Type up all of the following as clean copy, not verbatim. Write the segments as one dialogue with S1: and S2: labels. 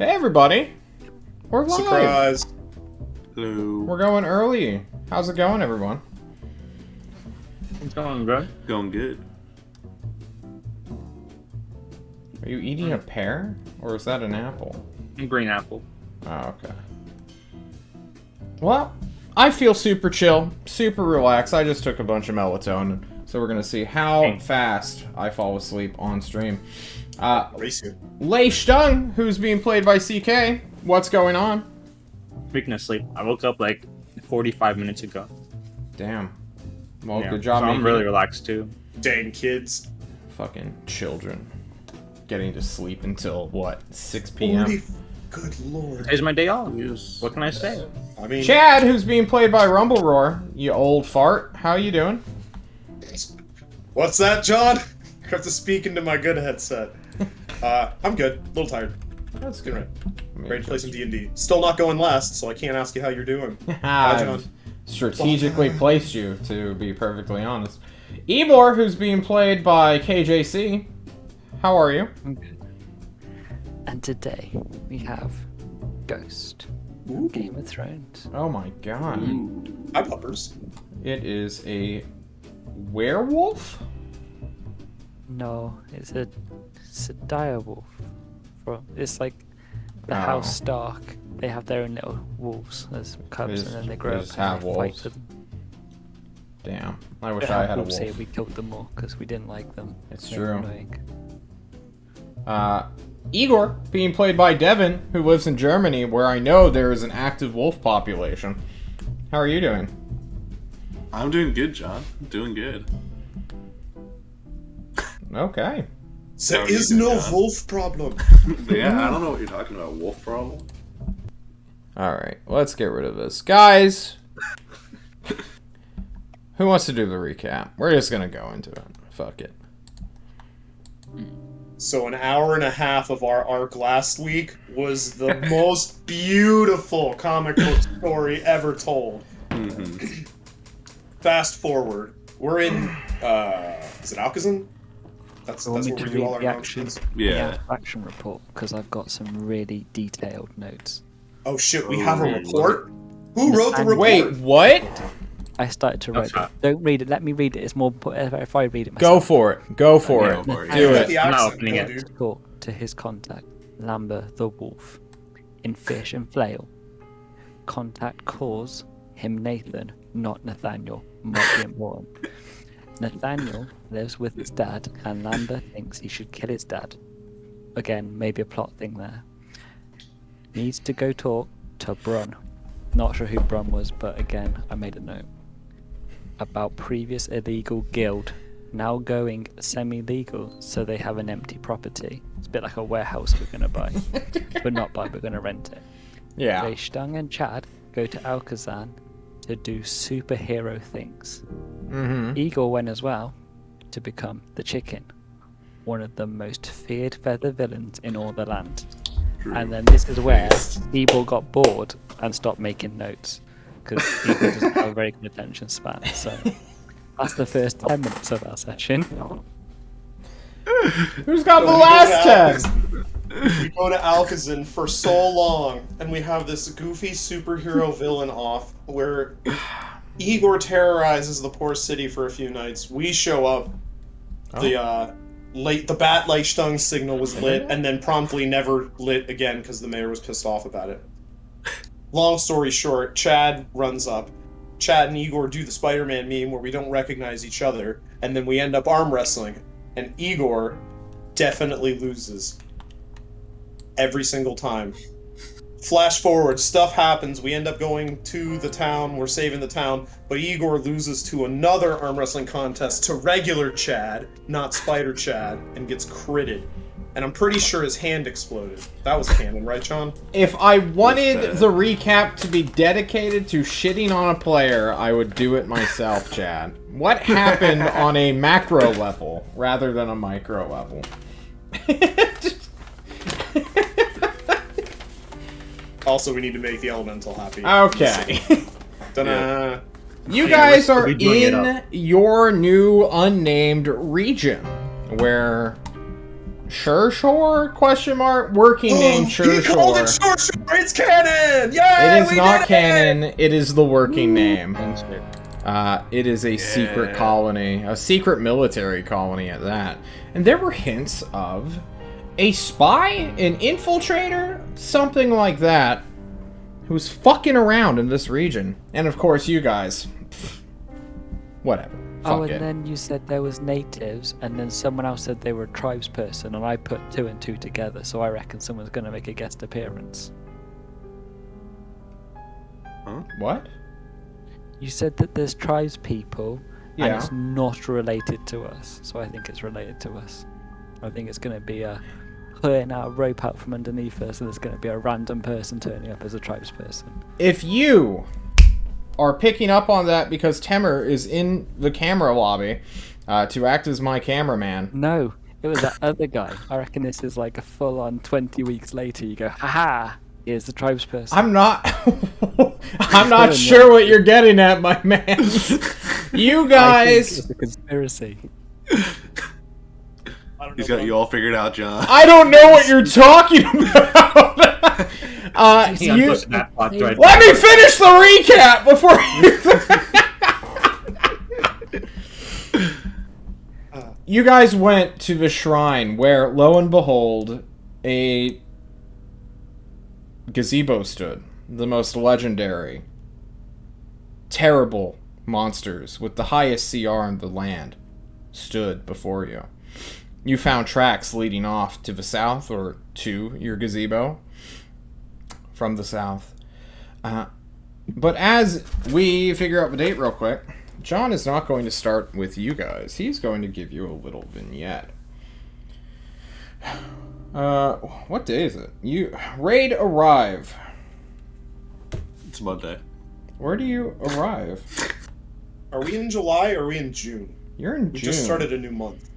S1: Hey everybody! We're live!
S2: Surprise!
S3: Hello.
S1: We're going early. How's it going, everyone?
S2: It's going good.
S3: Going good.
S1: Are you eating a pear? Or is that an apple?
S2: Green apple.
S1: Oh, okay. Well, I feel super chill, super relaxed. I just took a bunch of melatonin. So we're going to see how fast I fall asleep on stream.
S3: Race you.
S1: Lei Stung, who's being played by CK. What's going on?
S2: Speaking of sleep, I woke up like 45 minutes ago.
S1: Damn. Well,
S2: Yeah,
S1: good job.
S2: so I'm
S1: making
S2: really
S1: it.
S2: relaxed too.
S3: Dang kids.
S1: Fucking children. Getting to sleep until, what, 6 p.m.?
S3: Good lord.
S2: Today's my day off.
S4: Yes.
S2: What can I say?
S3: I mean,
S1: Chad, who's being played by Rumble Roar. You old fart. How you doing?
S3: what's that, John? You have to speak into my good headset. I'm good. A little tired.
S1: That's
S3: Good.
S1: I mean,
S3: Ready to play some D&D. Still not going last, so I can't ask you how you're doing.
S1: I've
S3: John.
S1: strategically placed you, to be perfectly honest. Ebor, who's being played by KJC. How are you?
S5: Okay. And today we have Ghost, Game of Thrones.
S1: Oh my god.
S3: Hi, puppers.
S1: It is a werewolf?
S5: No, it's a dire wolf. It's like the
S1: Oh.
S5: House Stark. They have their own little wolves as cubs,
S1: They
S5: and then they
S1: just-
S5: grow
S1: they
S5: up
S1: just
S5: and
S1: have
S5: they
S1: wolves.
S5: fight for them.
S1: Damn. I wish
S5: But
S1: I
S5: our
S1: had a
S5: wolves say
S1: wolf.
S5: we killed them all because we didn't like them.
S1: It's
S5: They were
S1: true.
S5: annoying.
S1: Igor, being played by Devin, who lives in Germany, where I know there is an active wolf population. How are you doing?
S4: I'm doing good, John. I'm doing good.
S1: Okay.
S3: There
S4: How are you
S3: is
S4: doing,
S3: no
S4: John?
S3: wolf problem.
S4: Yeah, I don't know what you're talking about. Wolf problem?
S1: Alright, let's get rid of this. Guys! Who wants to do the recap? We're just gonna go into it. Fuck it.
S3: So an hour and a half of our arc last week was the most beautiful comic book story ever told.
S4: Mm-hmm.
S3: Fast forward. We're in, is it Alcazan? That's
S5: You want
S3: where
S5: me
S3: we
S5: to
S3: do all
S5: read
S3: our
S5: the action?
S3: nonsense.
S4: Yeah.
S5: Action report because I've got some really detailed notes.
S3: Oh shit, we have a
S4: Oh.
S3: report? Who wrote the
S5: And-
S3: report?
S1: Wait, what?
S5: I started to write
S2: That's
S5: it. Don't read it. Let me read it. It's more if I read it myself.
S1: Go for it. Go for
S4: Yeah,
S1: it.
S4: go for it.
S1: Do
S3: You got
S1: it.
S3: the
S2: I'm not
S3: accent,
S2: opening
S3: no,
S2: it.
S3: dude.
S5: Talk to his contact, Lambert the Wolf, in Fish and Flail. Contact calls him Nathan, not Nathaniel. Might be important. Nathaniel lives with his dad, and Lambert thinks he should kill his dad. Again, maybe a plot thing there. Needs to go talk to Brun. Not sure who Brun was, but again, I made a note. About previous illegal guild, now going semi-legal, so they have an empty property. It's a bit like a warehouse we're going to buy. But not buy, we're going to rent it.
S1: Yeah.
S5: They Stung and Chad go to Alcazan to do superhero things.
S1: Mm-hmm.
S5: Igor went as well to become the Chicken, one of the most feared feather villains in all the land.
S4: True.
S5: And then this is where Igor got bored and stopped making notes because Igor doesn't have a very good attention span. So that's the first 10 minutes of our session.
S1: Who's got the
S3: So we go
S1: last
S3: to
S1: 10?
S3: We go to Alcazan for so long, and we have this goofy superhero villain off where Igor terrorizes the poor city for a few nights. We show up. The bat light stung signal was lit, and then promptly never lit again because the mayor was pissed off about it. Long story short, Chad runs up. Chad and Igor do the Spider-Man meme where we don't recognize each other, and then we end up arm wrestling, and Igor definitely loses. Every single time. Flash forward, stuff happens, we end up going to the town, we're saving the town, but Igor loses to another arm wrestling contest to regular Chad, not Spider Chad, and gets critted. And I'm pretty sure his hand exploded. That was canon, right, John?
S1: If I wanted the recap to be dedicated to shitting on a player, I would do it myself, Chad. What happened on a macro level rather than a micro level?
S3: Also, we need to make the elemental happy.
S1: Okay.
S3: Ta-da.
S1: You
S2: Yeah,
S1: guys
S2: we'll
S1: are
S2: be doing it
S1: in
S2: up.
S1: your new unnamed region where Shershore? Question mark? Working name
S3: He called it
S1: Shershore.
S3: Short Shore! It's canon! Yay!
S1: It is
S3: we
S1: not
S3: did it!
S1: canon. It is the working name.
S2: Thanks, dude.
S1: It is a secret colony, a secret military colony at that. And there were hints of a spy, an infiltrator, something like that, who's fucking around in this region. And of course, you guys. Whatever.
S5: Oh,
S1: Fuck
S5: and
S1: it.
S5: then you said there was natives, and then someone else said they were a tribesperson, and I put 2 and 2 together, so I reckon someone's going to make a guest appearance.
S1: What?
S5: You said that there's tribes people, and
S1: Yeah.
S5: it's not related to us, so I think it's related to us. I think it's going to be a pulling out a rope out from underneath us, and there's going to be a random person turning up as a tribesperson.
S1: If you are picking up on that because Temer is in the camera lobby to act as my cameraman.
S5: No, it was that other guy. I reckon this is like a full-on 20 weeks later. You go, haha, here's the tribesperson.
S1: I'm not I'm not sure what you're getting at, my man. You
S5: I think
S1: guys,
S5: it's a conspiracy.
S3: I don't
S4: He's
S3: know.
S4: got you all figured out, John.
S1: I don't know what you're talking about.
S2: Yeah, I'm pushing that plot thread.
S1: Let me finish the recap before you. You guys went to the shrine where, lo and behold, a gazebo stood. The most legendary, terrible monsters with the highest CR in the land stood before you. You found tracks leading off to the south or to your gazebo from the south. But as we figure out the date real quick, John is not going to start with you guys. He's going to give you a little vignette. What day is it? Raid arrive.
S4: It's Monday.
S1: Where do you arrive?
S3: Are we in July or are we in June?
S1: You're in
S3: We
S1: June.
S3: just started a new month.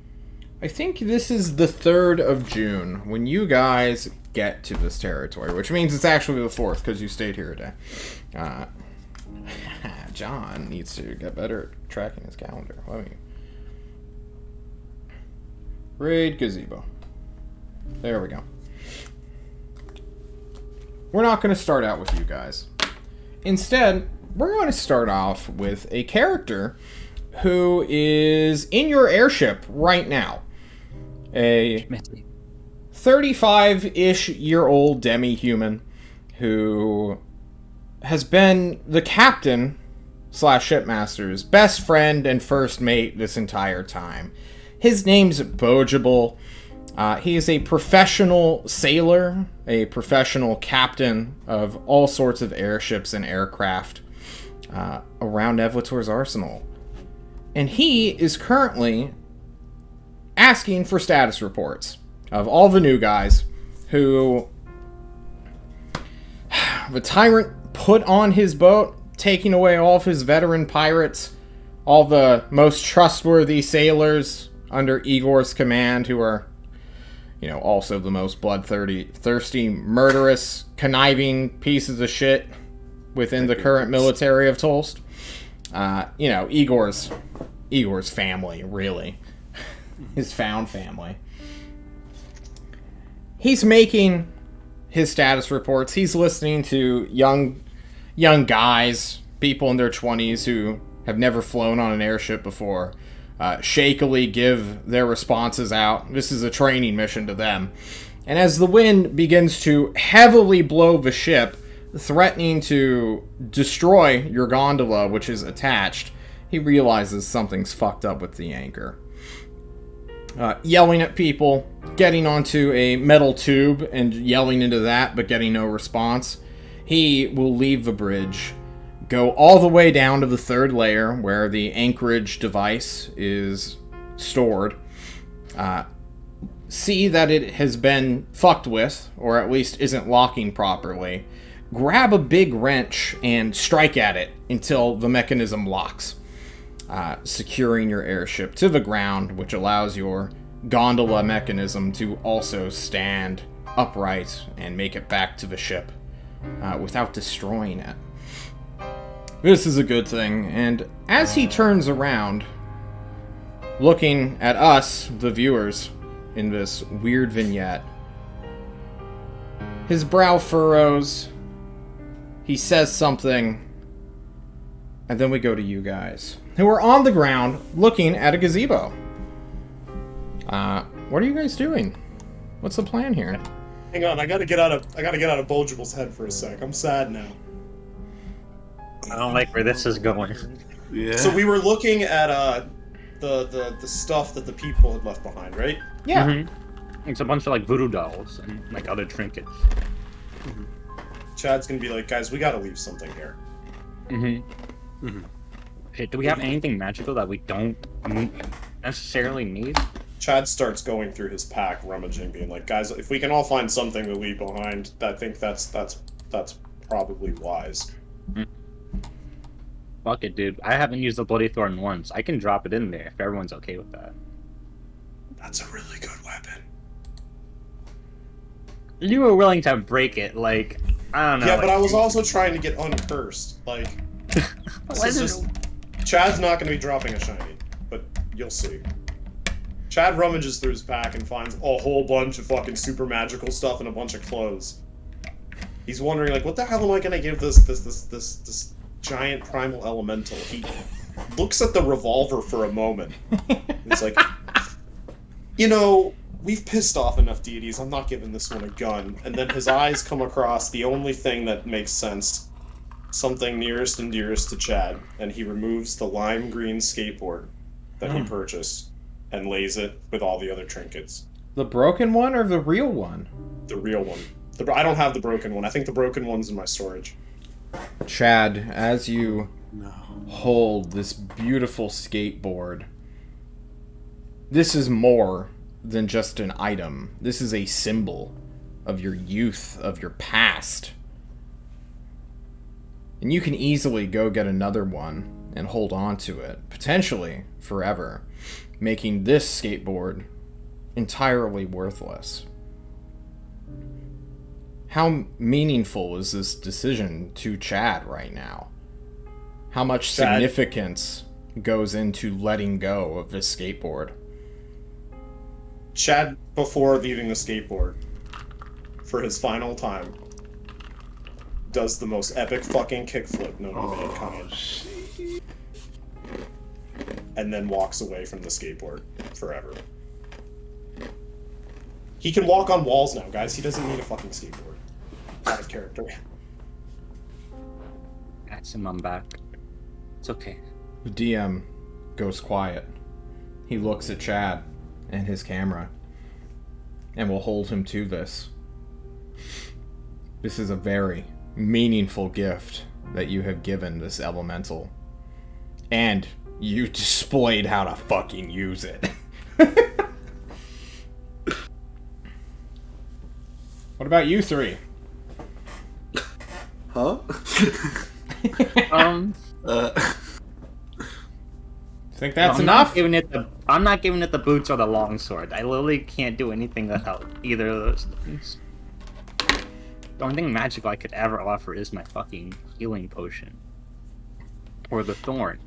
S1: I think this is the 3rd of June when you guys get to this territory, which means it's actually the 4th because you stayed here a day. John needs to get better at tracking his calendar. Let me... Raid Gazebo. There we go. We're not going to start out with you guys. Instead, we're going to start off with a character who is in your airship right now. A 35-ish year old demi-human who has been the captain / shipmaster's best friend and first mate this entire time. His name's Bogeable. He is a professional sailor, a professional captain of all sorts of airships and aircraft around Nevlator's arsenal. And he is currently asking for status reports of all the new guys who the tyrant put on his boat, taking away all of his veteran pirates, all the most trustworthy sailors under Igor's command, who are, you know, also the most bloodthirsty, murderous, conniving pieces of shit within the current military of Tolst. You know, Igor's family, really. His found family. He's making his status reports. He's listening to young guys, people in their 20s who have never flown on an airship before, shakily give their responses out. This is a training mission to them. And as the wind begins to heavily blow the ship, threatening to destroy your gondola, which is attached, he realizes something's fucked up with the anchor. Yelling at people, getting onto a metal tube and yelling into that, but getting no response, he will leave the bridge, go all the way down to the 3rd layer where the anchorage device is stored, see that it has been fucked with, or at least isn't locking properly, grab a big wrench and strike at it until the mechanism locks, securing your airship to the ground, which allows your gondola mechanism to also stand upright and make it back to the ship without destroying it. This is a good thing, and as he turns around, looking at us, the viewers, in this weird vignette, his brow furrows, he says something, and then we go to you guys, who are on the ground looking at a gazebo. What are you guys doing? What's the plan here?
S3: Hang on, I gotta get out of Bulgible's head for a sec. I'm sad now.
S2: I don't like where this is going.
S4: Yeah.
S3: So we were looking at the stuff that the people had left behind, right?
S1: Yeah.
S2: Mm-hmm. It's a bunch of like voodoo dolls and like other trinkets.
S3: Chad's gonna be like, guys, we gotta leave something here.
S2: Mm-hmm.
S4: Mhm.
S2: Okay, do we have anything magical that we don't necessarily need?
S3: Chad starts going through his pack, rummaging, being like, guys, if we can all find something to leave behind, I think that's probably wise.
S2: Fuck it, dude. I haven't used the Bloody Thorn once. I can drop it in there if everyone's okay with that.
S3: That's a really good weapon.
S2: You were willing to break it, like, I don't know.
S3: Yeah,
S2: like,
S3: but I was also trying to get uncursed. Like, this is just... Chad's not going to be dropping a shiny, but you'll see. Chad rummages through his pack and finds a whole bunch of fucking super magical stuff and a bunch of clothes. He's wondering, like, what the hell am I going to give this giant primal elemental? He looks at the revolver for a moment. He's like, you know, we've pissed off enough deities. I'm not giving this one a gun. And then his eyes come across the only thing that makes sense. Something nearest and dearest to Chad. And he removes the lime green skateboard that he purchased and lays it with all the other trinkets.
S1: The broken one or the real one?
S3: The real one. I don't have the broken one. I think the broken one's in my storage.
S1: Chad, as you
S4: No.
S1: hold this beautiful skateboard, this is more than just an item. This is a symbol of your youth, of your past. And you can easily go get another one and hold on to it, potentially forever, making this skateboard entirely worthless. How meaningful is this decision to Chad right now? How much significance goes into letting go of this skateboard?
S3: Chad, before leaving the skateboard, for his final time, does the most epic fucking kickflip known to mankind. And then walks away from the skateboard forever. He can walk on walls now, guys. He doesn't need a fucking skateboard. Out of character.
S2: That's him, I'm back. It's okay.
S1: The DM goes quiet. He looks at Chad and his camera and will hold him to this. This is a very meaningful gift that you have given this elemental. And you displayed how to fucking use it. What about you three?
S4: Huh?
S1: Think that's
S2: I'm
S1: enough?
S2: I'm not giving it the boots or the longsword. I literally can't do anything to help either of those things. The only thing magical I could ever offer is my fucking healing potion. Or the thorn.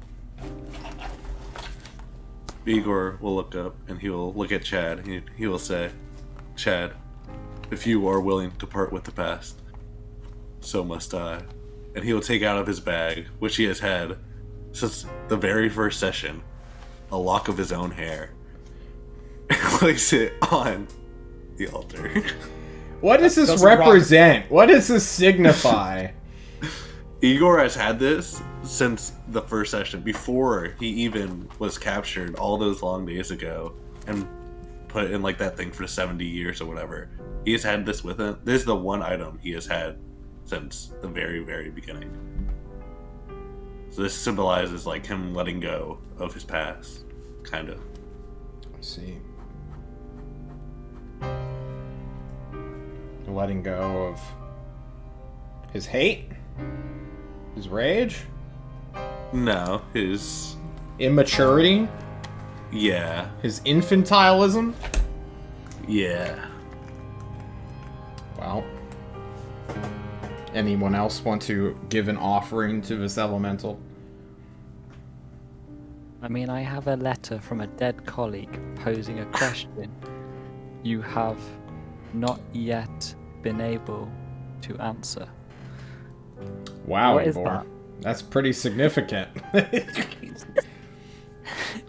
S4: Igor will look up and he will look at Chad. He will say, Chad, if you are willing to part with the past, so must I. And he will take out of his bag, which he has had since the very first session, a lock of his own hair, and place it on the altar.
S1: What does this
S3: Doesn't
S1: represent? What does this signify?
S4: Igor has had this since the first session, before he even was captured all those long days ago and put in like that thing for 70 years or whatever. He has had this with him. This is the one item he has had since the very, very beginning. So this symbolizes like him letting go of his past, kind of.
S1: I see. Letting go of his hate? His rage?
S4: No, his
S1: Immaturity?
S4: yeah,
S1: His infantilism?
S4: yeah.
S1: Well, anyone else want to give an offering to this elemental?
S5: I mean, I have a letter from a dead colleague posing a question you have not yet been able to answer.
S1: Wow,
S5: What is
S1: Ivor.
S5: that?
S1: That's pretty significant.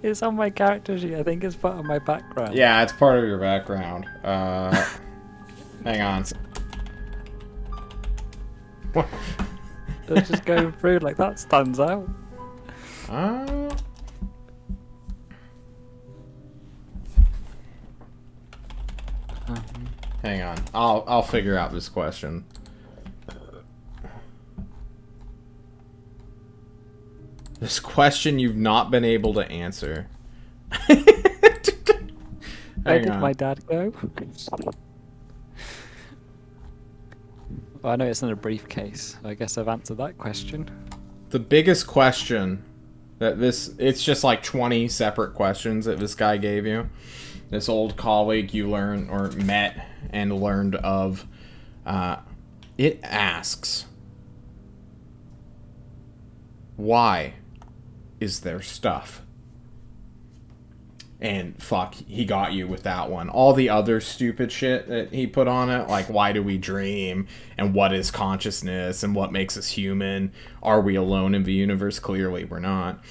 S5: It's on my character sheet. I think it's part of my background.
S1: Yeah, it's part of your background. Hang on. What?
S5: I was just going through like that stands out.
S1: Uh, Hang on. I'll figure out this question. This question you've not been able to answer.
S5: Where
S1: Hang
S5: did
S1: on.
S5: my dad go? Well, I know it's in a briefcase. I guess I've answered that question.
S1: The biggest question that it's just like 20 separate questions that this guy gave you. This old colleague you learned or met and learned of. It asks, why is there stuff? And fuck, he got you with that one. All the other stupid shit that he put on it, like why do we dream? And what is consciousness? And what makes us human? Are we alone in the universe? Clearly we're not.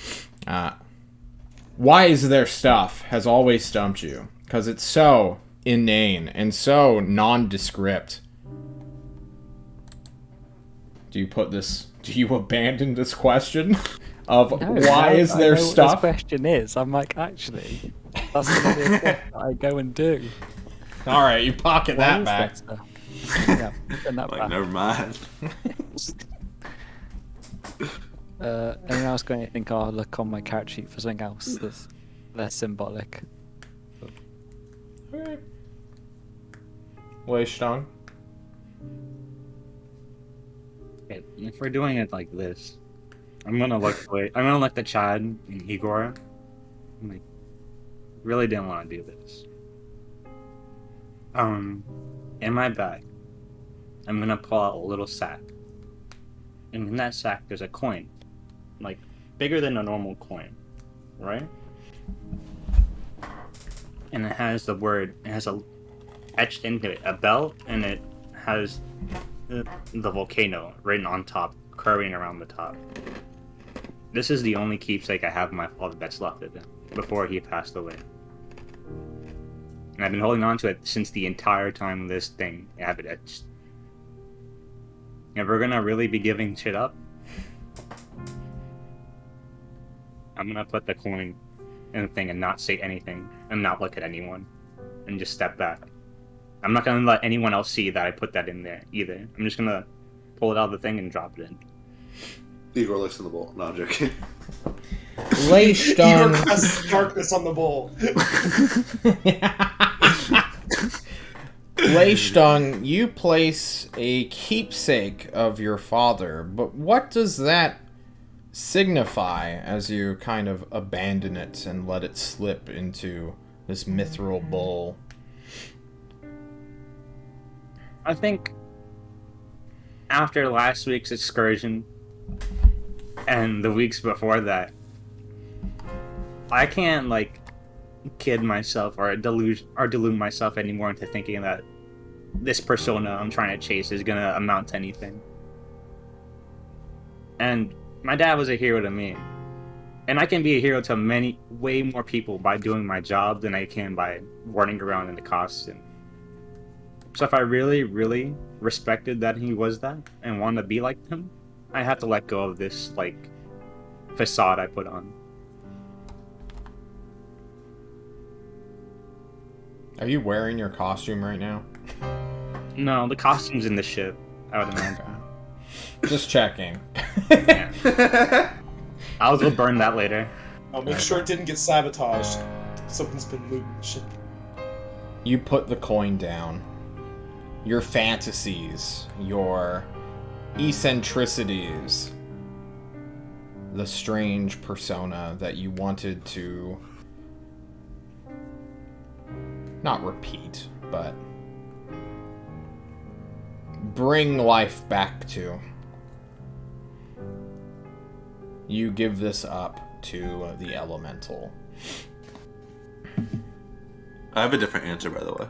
S1: Why is there stuff has always stumped you. Because it's so inane and so nondescript. Do you abandon this question? Of
S5: No,
S1: why
S5: now
S1: is
S5: I
S1: there
S5: know what
S1: stuff?
S5: this question is. I'm like, actually, that's gonna be a thing that I go and do.
S1: All right, you pocket
S5: Why
S1: that
S5: is
S1: back.
S5: that stuff? Yeah, send that
S4: Like,
S5: back.
S4: never mind.
S5: Anyone else got anything? I'll look on my character sheet for something else that's less symbolic.
S1: Weishtong.
S2: Okay, if we're doing it like this, I'm gonna look the Chad and Igor. I'm like, really didn't want to do this. In my bag, I'm gonna pull out a little sack, and in that sack there's a coin, like bigger than a normal coin, right? And it has etched into it a bell, and it has the volcano written on top, curving around the top. This is the only keepsake I have of my father that's left of him before he passed away. And I've been holding on to it since the entire time this thing I have it etched. If we're gonna really be giving shit up, I'm gonna put the coin in the thing and not say anything and not look at anyone and just step back. I'm not gonna let anyone else see that I put that in there either. I'm just gonna pull it out of the thing and drop it in.
S4: Igor looks in the bowl. No, I'm joking.
S3: Igor
S1: Weishtong.
S3: casts darkness on the bowl.
S1: Weishtong, you place a keepsake of your father, but what does that signify as you kind of abandon it and let it slip into this mithril bowl?
S2: I think after last week's excursion and the weeks before that, I can't kid myself or delude myself anymore into thinking that this persona I'm trying to chase is gonna amount to anything. And my dad was a hero to me, and I can be a hero to way more people by doing my job than I can by running around in the costume. So if I really, really respected that he was that and wanted to be like him, I have to let go of this facade I put on.
S1: Are you wearing your costume right now?
S2: No, the costume's in the ship, I would imagine.
S1: Just checking.
S2: Yeah. I'll go burn that later.
S3: I'll make sure it didn't get sabotaged. Something's been looting the ship.
S1: You put the coin down. Your fantasies, your eccentricities, the strange persona that you wanted to not repeat, but bring life back to. You give this up to the elemental.
S4: I have a different answer, by the way.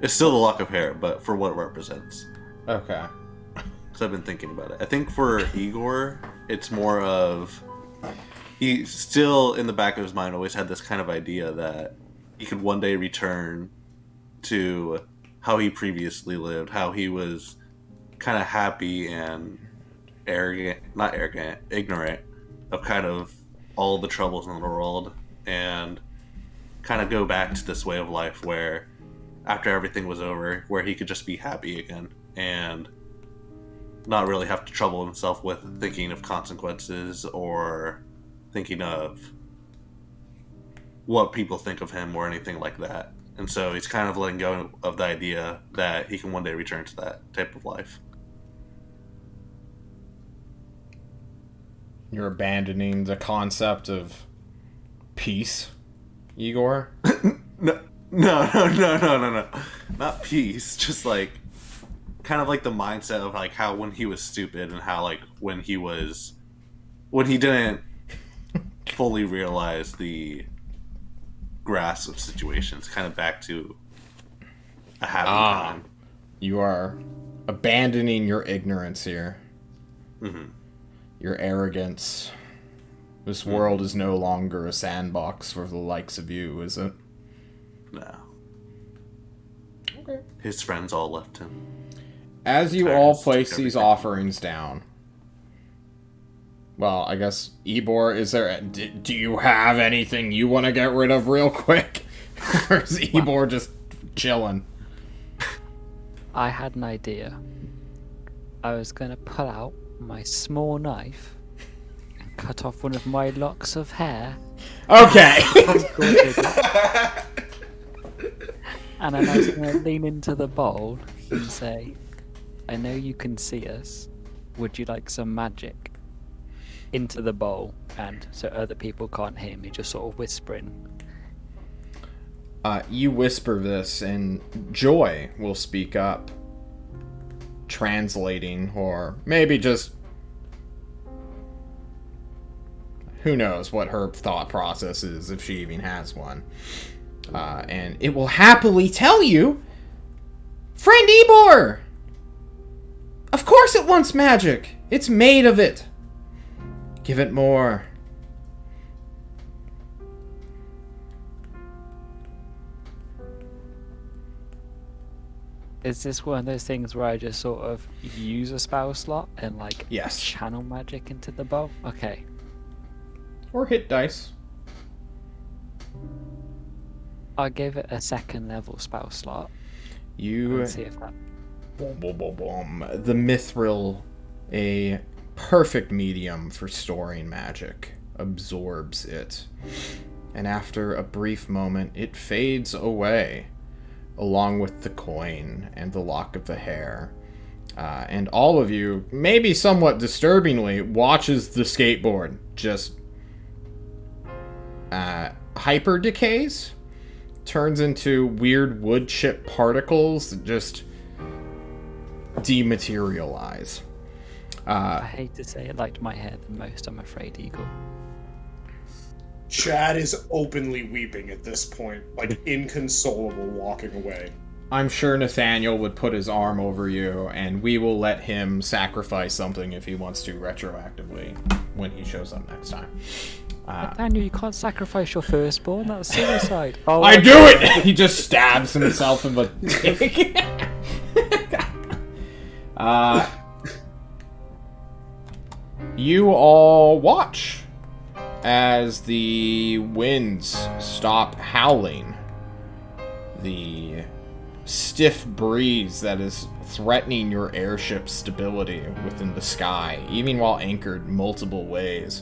S4: It's still the lock of hair, but for what it represents.
S1: Okay.
S4: Because I've been thinking about it. I think for Igor, it's more of he still, in the back of his mind, always had this kind of idea that he could one day return to how he previously lived, how he was kind of happy and not arrogant, ignorant of kind of all the troubles in the world, and kind of go back to this way of life where after everything was over, where he could just be happy again and not really have to trouble himself with thinking of consequences or thinking of what people think of him or anything like that. And so he's kind of letting go of the idea that he can one day return to that type of life.
S1: You're abandoning the concept of peace, Igor?
S4: No. Not peace, just like kind of like the mindset of like how when he was stupid and how like when he didn't fully realize the grasp of situations, kind of back to a happy time.
S1: You are abandoning your ignorance here.
S4: Mm-hmm.
S1: Your arrogance. This world is no longer a sandbox for the likes of you, is it?
S4: No.
S1: Okay.
S4: His friends all left him.
S1: As you
S4: Tyrants
S1: all
S4: took
S1: place these
S4: everything.
S1: offerings down, well, I guess, Ebor, is there... Do you have anything you want to get rid of real quick? Or is Ebor just chilling?
S5: I had an idea. I was going to pull out my small knife and cut off one of my locks of hair.
S1: Okay!
S5: And then I was going to lean into the bowl and say, I know you can see us. Would you like some magic? Into the bowl, and so other people can't hear me, just sort of whispering.
S1: You whisper this, and Joy will speak up, translating, or maybe just... Who knows what her thought process is, if she even has one. And it will happily tell you, Friend Ebor! Of course it wants magic! It's made of it! Give it more.
S5: Is this one of those things where I just sort of use a spell slot and like
S1: Yes.
S5: channel magic into the bowl? Okay.
S1: Or hit dice.
S5: I'll give it a second level spell slot
S1: You...
S5: and see if that...
S1: Boom, boom, boom, boom. The Mithril, a perfect medium for storing magic, absorbs it. And after a brief moment, it fades away, along with the coin and the lock of the hair. And all of you, maybe somewhat disturbingly, watches the skateboard just hyper decays, turns into weird wood chip particles that just dematerialize.
S5: I hate to say it liked my hair the most, I'm afraid, Eagle.
S3: Chad is openly weeping at this point, like inconsolable, walking away.
S1: I'm sure Nathaniel would put his arm over you, and we will let him sacrifice something if he wants to retroactively when he shows up next time.
S5: Daniel, you can't sacrifice your firstborn, that's suicide. Oh,
S1: I do it! He just stabs himself in the dick. You all watch as the winds stop howling. The stiff breeze that is threatening your airship's stability within the sky, even while anchored multiple ways,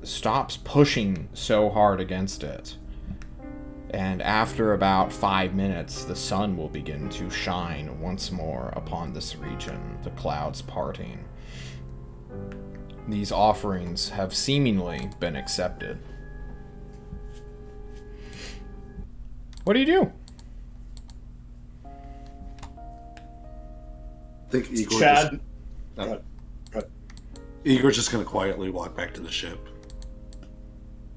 S1: stops pushing so hard against it. And after about 5 minutes, the sun will begin to shine once more upon this region, the clouds parting. These offerings have seemingly been accepted. What do you do?
S4: I think Igor
S3: Chad.
S4: Igor's just gonna quietly walk back to the ship.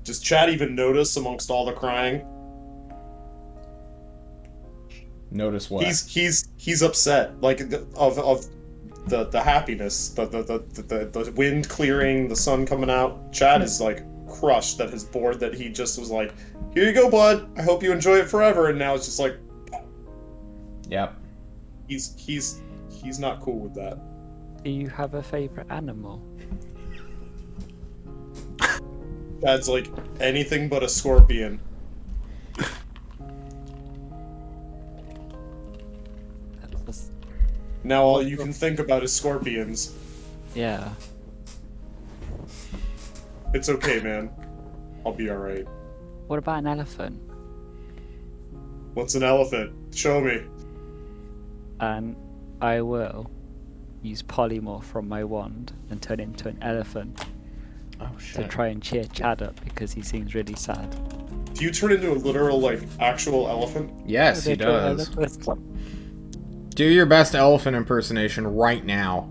S3: Does Chad even notice amongst all the crying?
S1: Notice what?
S3: He's upset. Like of the happiness, the wind clearing, the sun coming out. Chad is like crushed that his board that he just was like, here you go, bud. I hope you enjoy it forever. And now it's just like,
S1: Yep.
S3: he's not cool with that.
S5: Do you have a favorite animal?
S3: Chad's like anything but a scorpion.
S5: That's just,
S3: Now all you can think about is scorpions.
S5: yeah.
S3: It's okay, man. I'll be alright.
S5: What about an elephant?
S3: What's an elephant? Show me.
S5: And I will use polymorph from my wand and turn into an elephant
S1: Oh
S5: to
S1: shit.
S5: try and cheer Chad up because he seems really sad.
S3: Do you turn into a literal, like, actual elephant?
S1: Yes, he
S5: Literal
S1: does.
S5: elephant.
S1: Do your best elephant impersonation right now.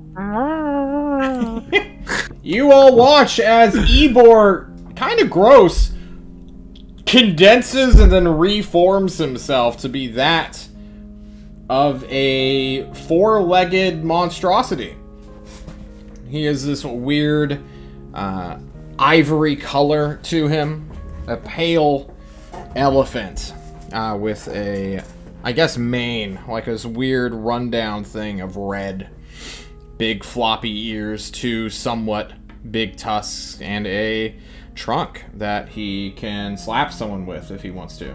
S1: You all watch as Ebor, kind of gross, condenses and then reforms himself to be that of a four-legged monstrosity. He has this weird ivory color to him, a pale elephant with a, I guess, mane, like this weird rundown thing of red. Big floppy ears, two somewhat big tusks, and a trunk that he can slap someone with if he wants to.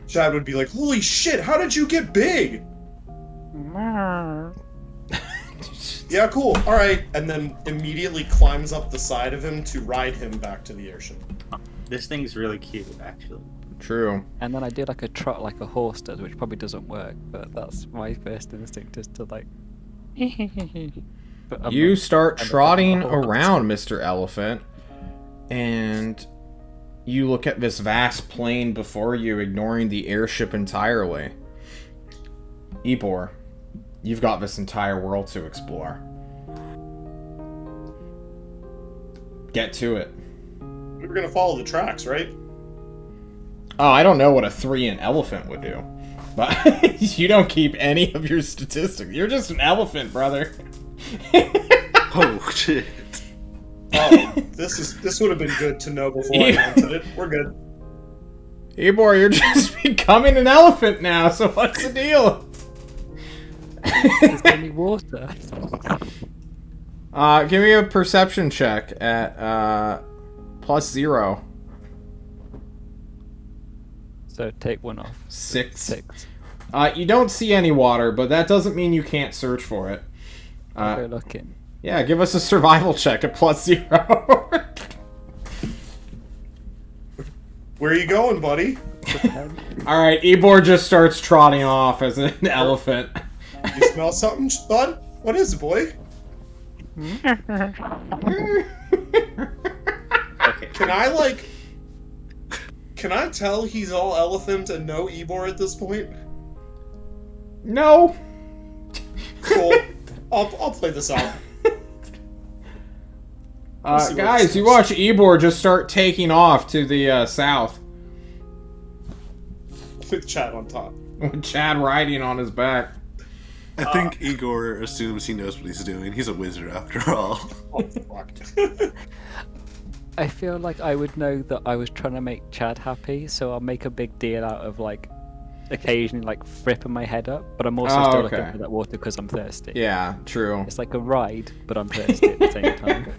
S3: Chad would be like, holy shit, how did you get big? Yeah, cool, alright. And then immediately climbs up the side of him to ride him back to the airship.
S2: This thing's really cute, actually.
S1: True.
S5: And then I do like a trot like a horse does, which probably doesn't work, but that's my first instinct is to like. But I'm
S1: You
S5: not-
S1: start
S5: I'm not
S1: trotting
S5: a horse.
S1: around, Mr. Elephant, and you look at this vast plain before you, ignoring the airship entirely. Ebor, you've got this entire world to explore. Get to it.
S3: We were gonna follow the tracks, right?
S1: Oh, I don't know what a 3 an elephant would do. But you don't keep any of your statistics. You're just an elephant, brother.
S4: Oh shit.
S3: Oh, this would have been good to know before I invented it. We're good.
S1: Ebor, you're just becoming an elephant now, so what's the deal?
S5: There's only water.
S1: Give me a perception check at +0.
S5: So take one off.
S1: 6.
S5: 6.
S1: You don't see any water, but that doesn't mean you can't search for it.
S5: I'll go looking.
S1: Yeah, give us a survival check at +0.
S3: Where are you going, buddy?
S1: Alright, Ebor just starts trotting off as an elephant.
S3: You smell something, bud? What is it, boy?
S2: Okay.
S3: Can I tell he's all elephant and no Ebor at this point?
S1: No.
S3: Cool. I'll play this out. see what
S1: Guys,
S3: this
S1: you
S3: is.
S1: watch Ebor just start taking off to the south.
S3: With Chad on top.
S1: With Chad riding on his back.
S4: I think Igor assumes he knows what he's doing. He's a wizard after all.
S3: Oh, fuck.
S5: I feel like I would know that I was trying to make Chad happy, so I'll make a big deal out of like occasionally like flipping my head up, but I'm also
S1: Oh,
S5: still
S1: okay.
S5: looking for that water because I'm thirsty.
S1: Yeah, true.
S5: It's like a ride, but I'm thirsty at the same time.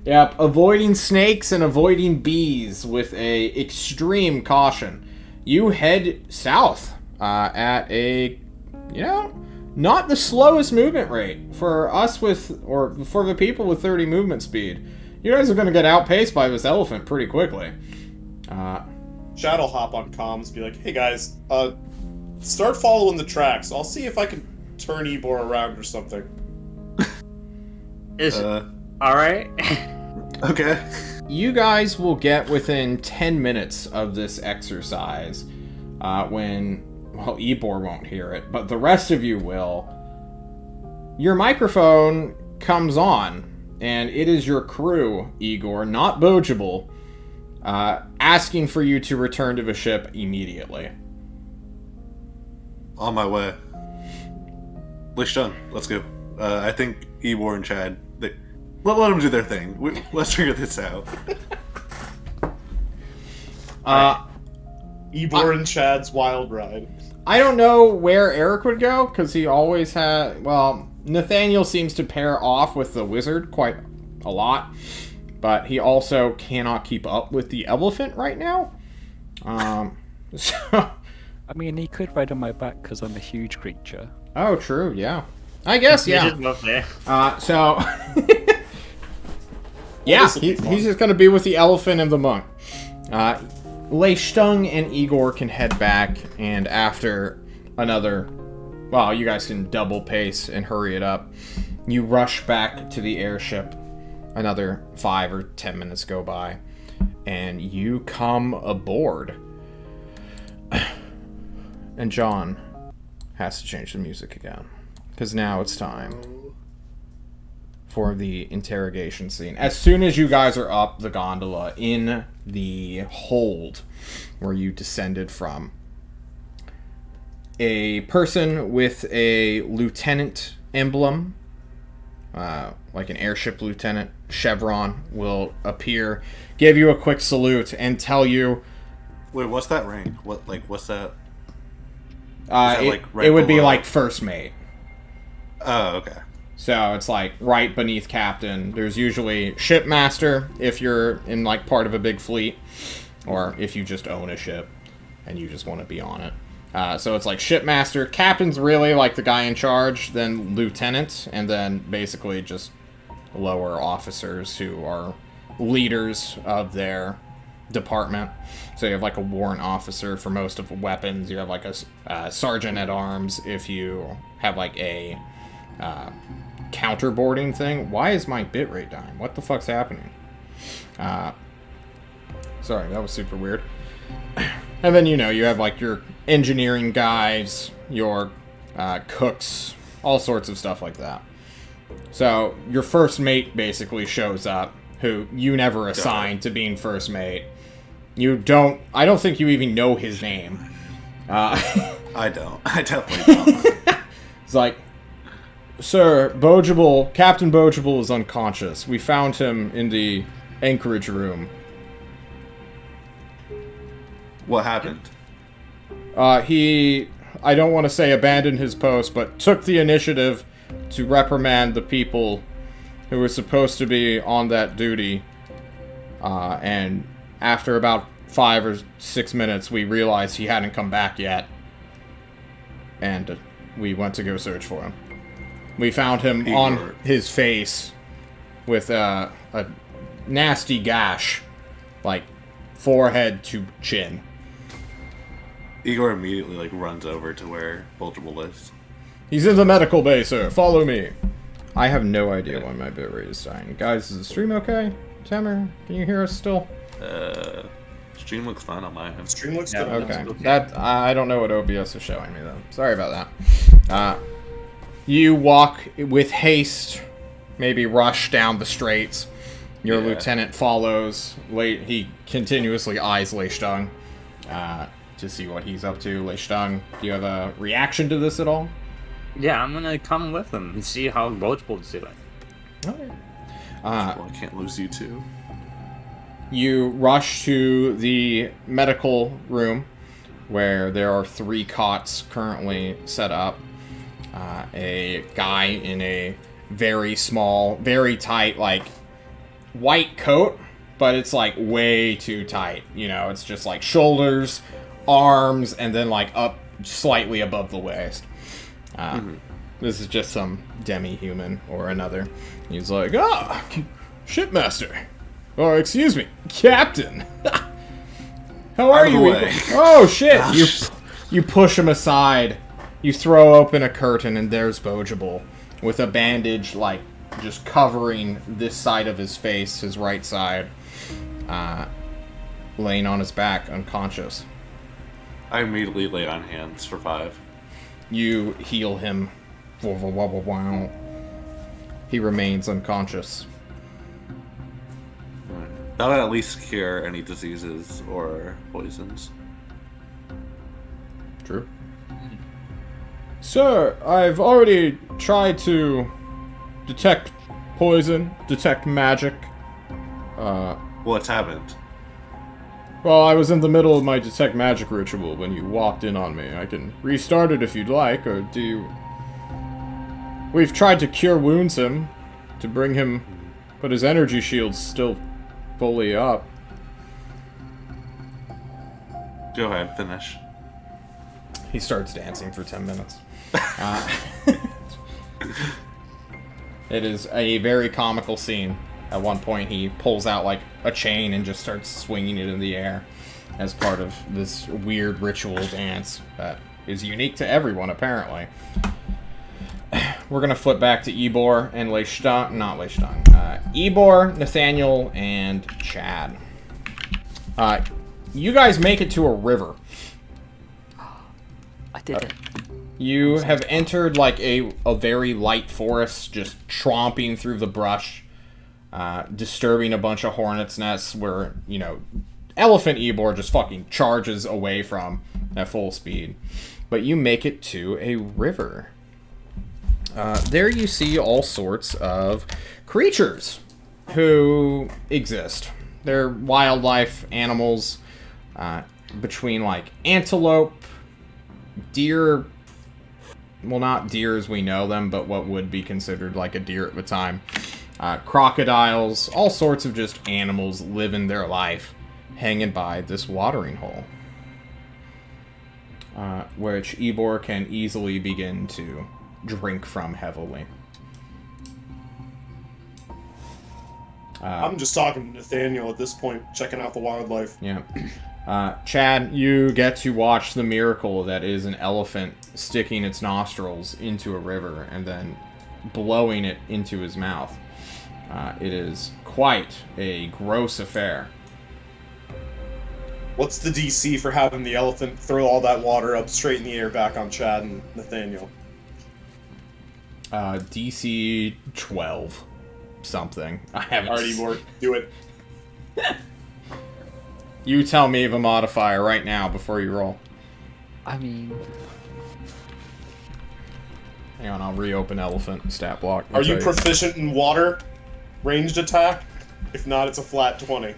S1: Yep, avoiding snakes and avoiding bees with a extreme caution. You head south at a, not the slowest movement rate for us or for the people with 30 movement speed. You guys are going to get outpaced by this elephant pretty quickly.
S3: Chad will hop on comms, be like, hey guys, start following the tracks. I'll see if I can turn Ebor around or something.
S2: Is alright?
S4: Okay.
S1: You guys will get within 10 minutes of this exercise when, Ebor won't hear it, but the rest of you will. Your microphone comes on, and it is your crew, Igor, not Bogeable, asking for you to return to the ship immediately.
S4: On my way. Wish done. Let's go. I think Ybor and Chad, let them do their thing. Let's figure this out.
S3: Ybor and Chad's wild ride.
S1: I don't know where Eric would go, because he always had... Well, Nathaniel seems to pair off with the wizard quite a lot, but he also cannot keep up with the elephant right now. So...
S5: I mean, he could ride on my back because I'm a huge creature.
S1: Oh, true, yeah. I guess,
S2: You
S1: yeah.
S2: just move there.
S1: So... yeah,
S3: this'll be fun.
S1: he's just going to be with the elephant and the monk. Leishtung and Igor can head back, and after another... Well, you guys can double pace and hurry it up. You rush back to the airship. Another 5 or 10 minutes go by, and you come aboard. And John has to change the music again, because now it's time for the interrogation scene. As soon as you guys are up the gondola in the hold where you descended from, a person with a lieutenant emblem, like an airship lieutenant chevron, will appear, give you a quick salute, and tell you...
S4: Wait, what's that rank? What's that?
S1: It,
S4: like, right
S1: it would be
S4: below?
S1: like first mate.
S4: Oh, okay.
S1: So it's like right beneath captain. There's usually shipmaster if you're in like part of a big fleet, or if you just own a ship and you just want to be on it. So it's like shipmaster, captain's really like the guy in charge, then lieutenant, and then basically just lower officers who are leaders of their department. So you have like a warrant officer for most of the weapons. You have like a sergeant at arms if you have like a counterboarding thing. Why is my bitrate dying? What the fuck's happening? Sorry, that was super weird. And then, you have like your engineering guys, your cooks, all sorts of stuff like that. So your first mate basically shows up, who you never assigned to being first mate. I don't think you even know his name.
S4: I don't. I definitely don't.
S1: It's like, Sir, Captain Bogeable is unconscious. We found him in the anchorage room.
S4: What happened?
S1: He, I don't want to say abandoned his post, but took the initiative to reprimand the people who were supposed to be on that duty. And after about 5 or 6 minutes, we realized he hadn't come back yet. And we went to go search for him. We found him on his face with a nasty gash, like forehead to chin.
S4: Igor immediately runs over to where Bulgeable is.
S1: He's in the medical bay, sir. Follow me. I have no idea why my bitrate is dying. Guys, is the stream okay? Tamer, can you hear us still?
S4: Stream looks fine on my end.
S3: Stream looks
S2: Yeah,
S3: good.
S1: Okay. That I don't know what OBS is showing me though. Sorry about that. You walk with haste, maybe rush down the straits. Your lieutenant follows. He continuously eyes Leishtung to see what he's up to. Leishtung, do you have a reaction to this at all?
S2: Yeah, I'm gonna come with them and see how Roachbold's doing.
S1: Okay.
S4: Well, I can't lose you too.
S1: You rush to the medical room where there are 3 cots currently set up. A guy in a very small, very tight, white coat, but it's way too tight. It's just shoulders, arms, and then up slightly above the waist. This is just some demi-human or another. He's like, shipmaster. Oh, excuse me, captain. How are you? Oh shit! You push him aside. You throw open a curtain, and there's Bogeable with a bandage just covering this side of his face, his right side, laying on his back, unconscious.
S4: I immediately lay on hands for 5.
S1: You heal him. He remains unconscious.
S4: That would at least cure any diseases or poisons.
S1: True. Sir, I've already tried to detect poison, detect magic.
S4: What's happened?
S1: Well, I was in the middle of my detect magic ritual when you walked in on me. I can restart it if you'd like, or do you... We've tried to cure wounds him, to bring him... But his energy shield's still fully up.
S4: Go ahead, finish.
S1: He starts dancing for 10 minutes. It is a very comical scene. At one point, he pulls out, like, a chain and just starts swinging it in the air as part of this weird ritual dance that is unique to everyone, apparently. We're gonna flip back to Ebor and Ebor, Nathaniel, and Chad. You guys make it to a river.
S5: I did it.
S1: You have entered, like, a very light forest, just tromping through the brush. Disturbing a bunch of hornets' nests where, you know, Elephant Ebor just fucking charges away from at full speed. But you make it to a river. There you see all sorts of creatures who exist. They're wildlife animals, between, like, antelope, deer, well, not deer as we know them, but what would be considered like a deer at the time. Crocodiles, all sorts of just animals living their life hanging by this watering hole. Which Ebor can easily begin to drink from heavily.
S3: I'm just talking to Nathaniel at this point, checking out the wildlife.
S1: Yeah. Chad, you get to watch the miracle that is an elephant sticking its nostrils into a river and then blowing it into his mouth. It is quite a gross affair.
S3: What's the DC for having the elephant throw all that water up straight in the air back on Chad and Nathaniel?
S1: DC 12 something. I haven't...
S3: Alright, Ebor, do it.
S1: You tell me the modifier right now before you roll.
S5: I mean...
S1: Hang on, I'll reopen elephant stat block.
S3: Are you proficient in water? Ranged attack? If not, it's a flat 20.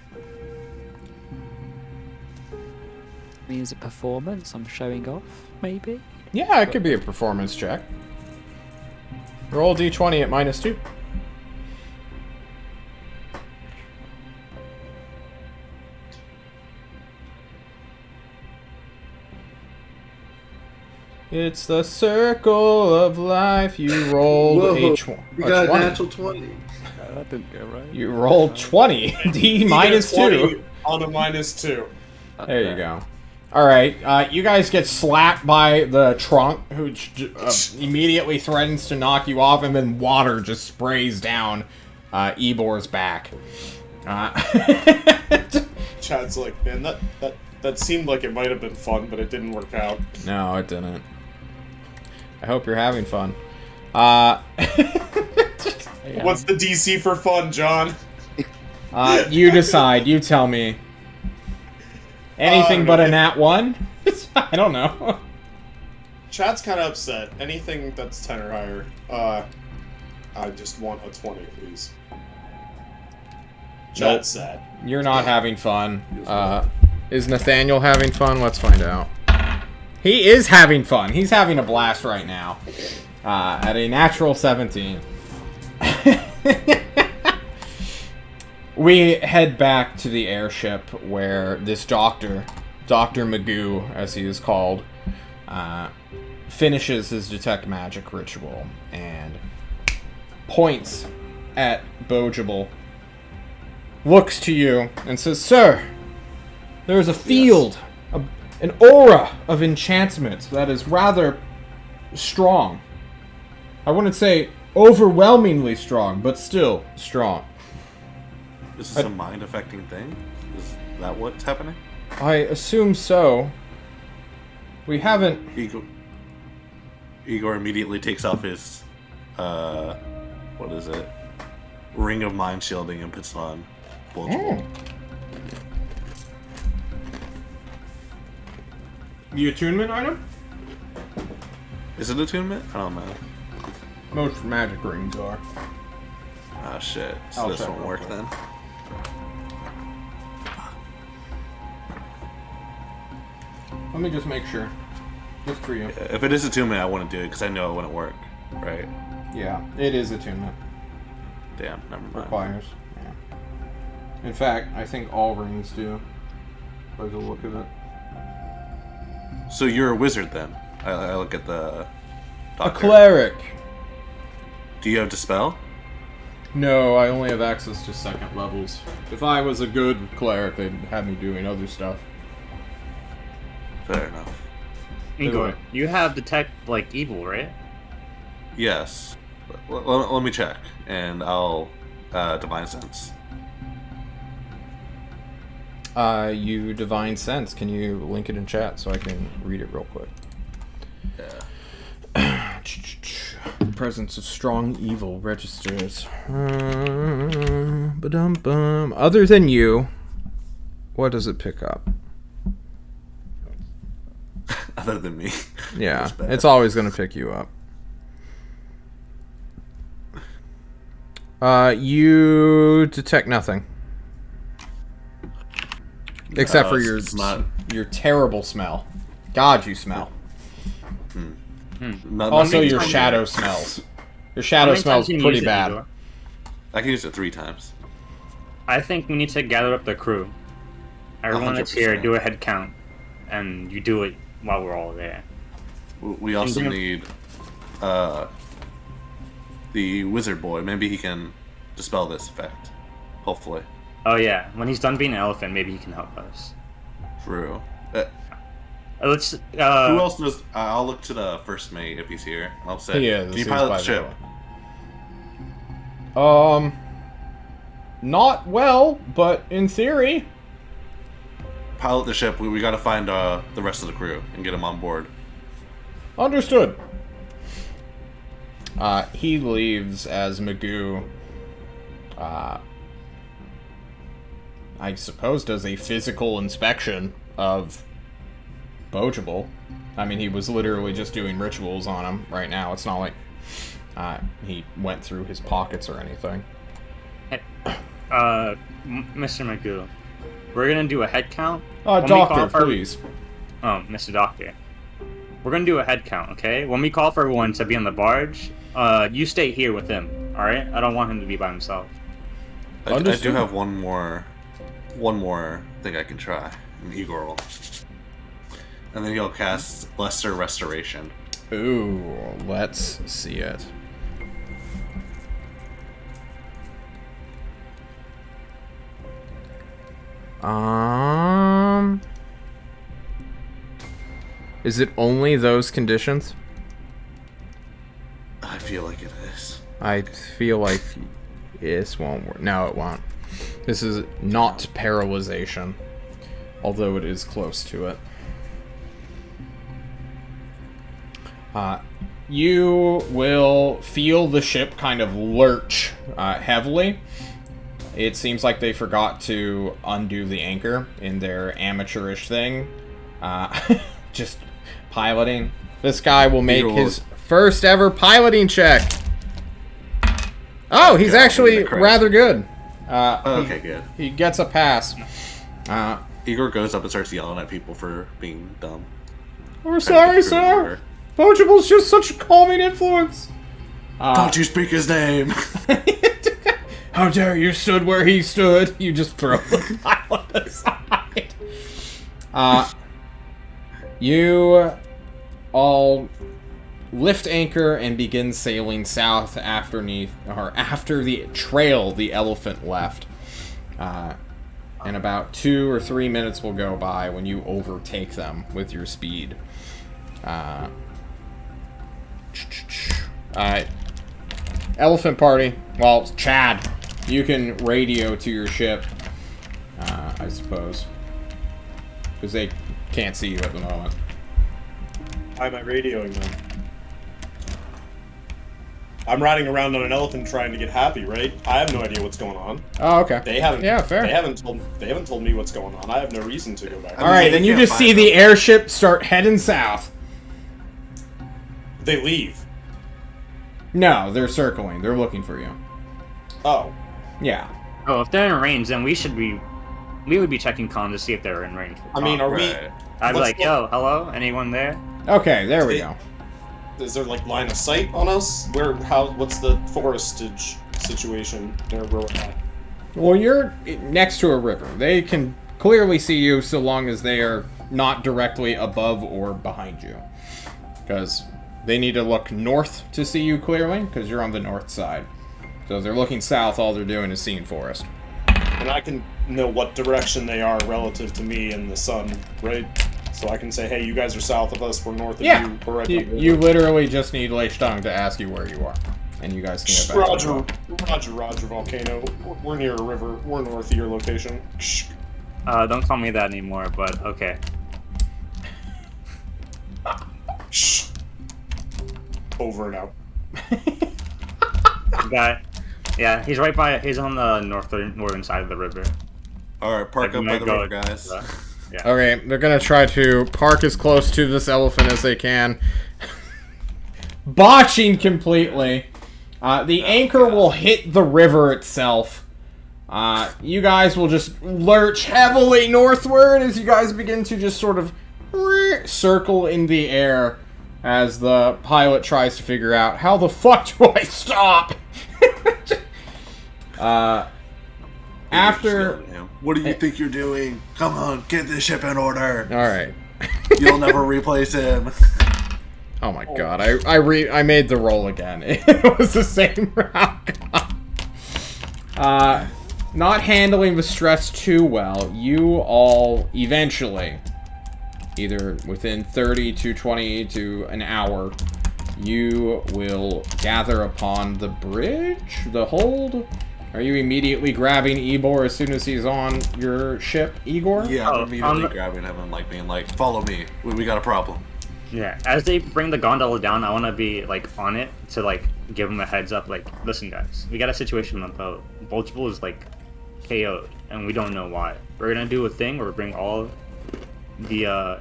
S5: Means a performance I'm showing off, maybe?
S1: Yeah, it could be a performance check. Roll d20 at -2. It's the circle of life. You rolled
S4: Whoa,
S1: a
S4: you got a
S1: 20.
S4: natural 20.
S5: That didn't go right.
S1: You rolled 20. D minus 2.
S3: On a -2.
S1: There you go. Alright, you guys get slapped by the trunk, who immediately threatens to knock you off, and then water just sprays down Ebor's back.
S3: Chad's like, man, that seemed like it might have been fun, but it didn't work out.
S1: No, it didn't. I hope you're having fun.
S3: What's the DC for fun, John?
S1: You decide. You tell me. Anything but a nat 1? I don't know.
S3: Chad's kind of upset. Anything that's 10 or higher. I just want a 20, please. Chad's sad.
S1: You're not having fun. Is Nathaniel having fun? Let's find out. He is having fun. He's having a blast right now. At a natural 17. We head back to the airship where this Dr. Magoo, as he is called, finishes his detect magic ritual and points at Bojable, looks to you, and says, "Sir, there is a field, an aura of enchantment that is rather strong. I wouldn't say overwhelmingly strong, but still strong."
S4: Is this a mind-affecting thing? Is that what's happening?
S1: I assume so. We haven't...
S4: Igor immediately takes off his, what is it? Ring of Mind Shielding and puts it on Bulgeable.
S1: The attunement item?
S4: Is it attunement? I don't know.
S1: Most magic rings are.
S4: Oh shit. So
S1: I'll
S4: this
S1: check
S4: won't
S1: real
S4: work
S1: quick.
S4: then.
S1: Let me just make sure. Just for you.
S4: If it is attunement, I wouldn't do it because I know it wouldn't work. Right?
S1: Yeah, it is attunement.
S4: Damn, never mind.
S1: Requires. Yeah. In fact, I think all rings do. By the look of it.
S4: So you're a wizard then? I look at the
S1: A
S4: doctor.
S1: cleric!
S4: Do you have Dispel?
S1: No, I only have access to second levels. If I was a good cleric, they'd have me doing other stuff.
S4: Fair enough.
S2: Igor, you have detect like evil, right?
S4: Yes. Let me check, and I'll divine sense.
S1: You divine sense. Can you link it in chat so I can read it real quick?
S4: Yeah.
S1: Presence of strong evil registers. Ba-dum-bum. Other than you, what does it pick up?
S4: Other than me.
S1: Yeah,
S4: That's bad.
S1: it's always going to pick you up. You detect nothing. Except for
S4: it's not.
S1: your terrible smell. God, you smell.
S4: Not
S1: Also,
S2: many
S1: your
S2: times-
S1: shadow smells. Your
S2: How
S1: shadow
S2: many
S1: smells
S2: times can you
S1: pretty
S2: use it,
S1: bad.
S2: Igor?
S4: I can use it 3 times.
S2: I think we need to gather up the crew. Everyone that's here,
S4: 100%.
S2: do a head count, and you do it while we're all there.
S4: We also
S2: Mhm.
S4: need the wizard boy. Maybe he can dispel this effect. Hopefully.
S2: Oh yeah, when he's done being an elephant, maybe he can help us.
S4: True.
S2: Let's.
S4: Who else knows? I'll look to the first mate if he's here. I'll say,
S1: He is.
S4: can you
S1: He's
S4: pilot
S1: by
S4: the ship?
S1: way. Not well, but in theory.
S4: Pilot the ship. We got to find the rest of the crew and get them on board.
S1: Understood. He leaves as Magoo, I suppose, does a physical inspection of Bojable. I mean, he was literally just doing rituals on him right now. It's not like he went through his pockets or anything.
S2: Mr. Magoo, we're gonna do a head count. When we
S1: Doctor,
S2: call for-
S1: please.
S2: Oh, Mr. Doctor. We're gonna do a head count, okay? When we call for everyone to be on the barge, you stay here with him, alright? I don't want him to be by himself.
S4: I do
S1: Understood.
S4: have one more thing I can try. And Igor will. And then he'll cast Lesser Restoration.
S1: Ooh, let's see it. Is it only those conditions?
S4: I feel like it is.
S1: I feel like this won't work. No, it won't. This is not paralyzation, although it is close to it. You will feel the ship kind of lurch heavily. It seems like they forgot to undo the anchor in their amateurish thing. Just piloting. This guy will make his first ever piloting check. Oh, he's
S4: God,
S1: actually
S4: I'm gonna crash.
S1: rather good.
S4: Okay, good.
S1: He gets a pass.
S4: Igor goes up and starts yelling at people for being dumb.
S1: We're sorry, sir. Pochable's just such a calming influence.
S4: Don't you speak his name?
S1: How dare you stood where he stood? You just throw the pilot aside. You all lift anchor and begin sailing south after the trail the elephant left. And about 2 or 3 minutes will go by when you overtake them with your speed. Elephant party. Well, Chad, you can radio to your ship, I suppose. Because they can't see you at the moment.
S3: Why am I radioing them? I'm riding around on an elephant trying to get happy, right? I have no idea what's going on.
S1: Oh, okay.
S3: They haven't.
S1: Yeah, fair.
S3: They haven't told me what's going on. I have no reason to go back.
S1: All right, then you just see the airship start heading south.
S3: They leave.
S1: No, they're circling. They're looking for you.
S3: Oh,
S1: Yeah.
S2: Oh, if they're in range, then we would be checking comms to see if they're in range. for
S3: I mean,
S2: comms.
S3: are we?
S4: Right.
S2: I'd be
S3: let's
S2: like,
S3: look-
S2: yo, hello, anyone there?
S1: Okay, there we
S3: They-
S1: go.
S3: Is there like line of sight on us? Where? How? What's the forestage situation there where we're at?
S1: Well, you're next to a river. They can clearly see you so long as they are not directly above or behind you. Because they need to look north to see you clearly, because you're on the north side. So if they're looking south, all they're doing is seeing forest.
S3: And I can know what direction they are relative to me and the sun, right? So I can say, hey, you guys are south of us, we're north of
S1: Yeah,
S3: you, we're right by the
S1: you
S3: river.
S1: literally just need Leishtang to ask you where you are. And you guys can get back to
S3: Roger, Volcano. We're near a river. We're north of your location.
S2: Don't call me that anymore, but okay.
S3: Shh. Over and out.
S2: Got, yeah, he's he's on the northern side of the river.
S4: Alright, park
S2: Like,
S4: up by the
S2: go-
S4: river, guys.
S2: Yeah.
S1: Okay, they're gonna try to park as close to this elephant as they can. Botching completely. The anchor will hit the river itself. You guys will just lurch heavily northward as you guys begin to just sort of circle in the air as the pilot tries to figure out how the fuck do I stop? After...
S4: What do you think you're doing? Come on, get this ship in order.
S1: Alright.
S4: You'll never replace him.
S1: Oh my god, I made the roll again. It was the same route. Not handling the stress too well, you all eventually, either within 30 to 20 to an hour, you will gather upon the bridge, the hold. Are you immediately grabbing Igor as soon as he's on your ship, Igor?
S4: Yeah,
S2: Oh,
S4: I'm immediately grabbing him and like being like, follow me. We got a problem.
S2: Yeah, as they bring the gondola down, I want to be, like, on it to, like, give them a heads up, like, listen, guys, we got a situation on the boat. Bulgeable is, like, KO'd, and we don't know why. We're gonna do a thing where we bring all the,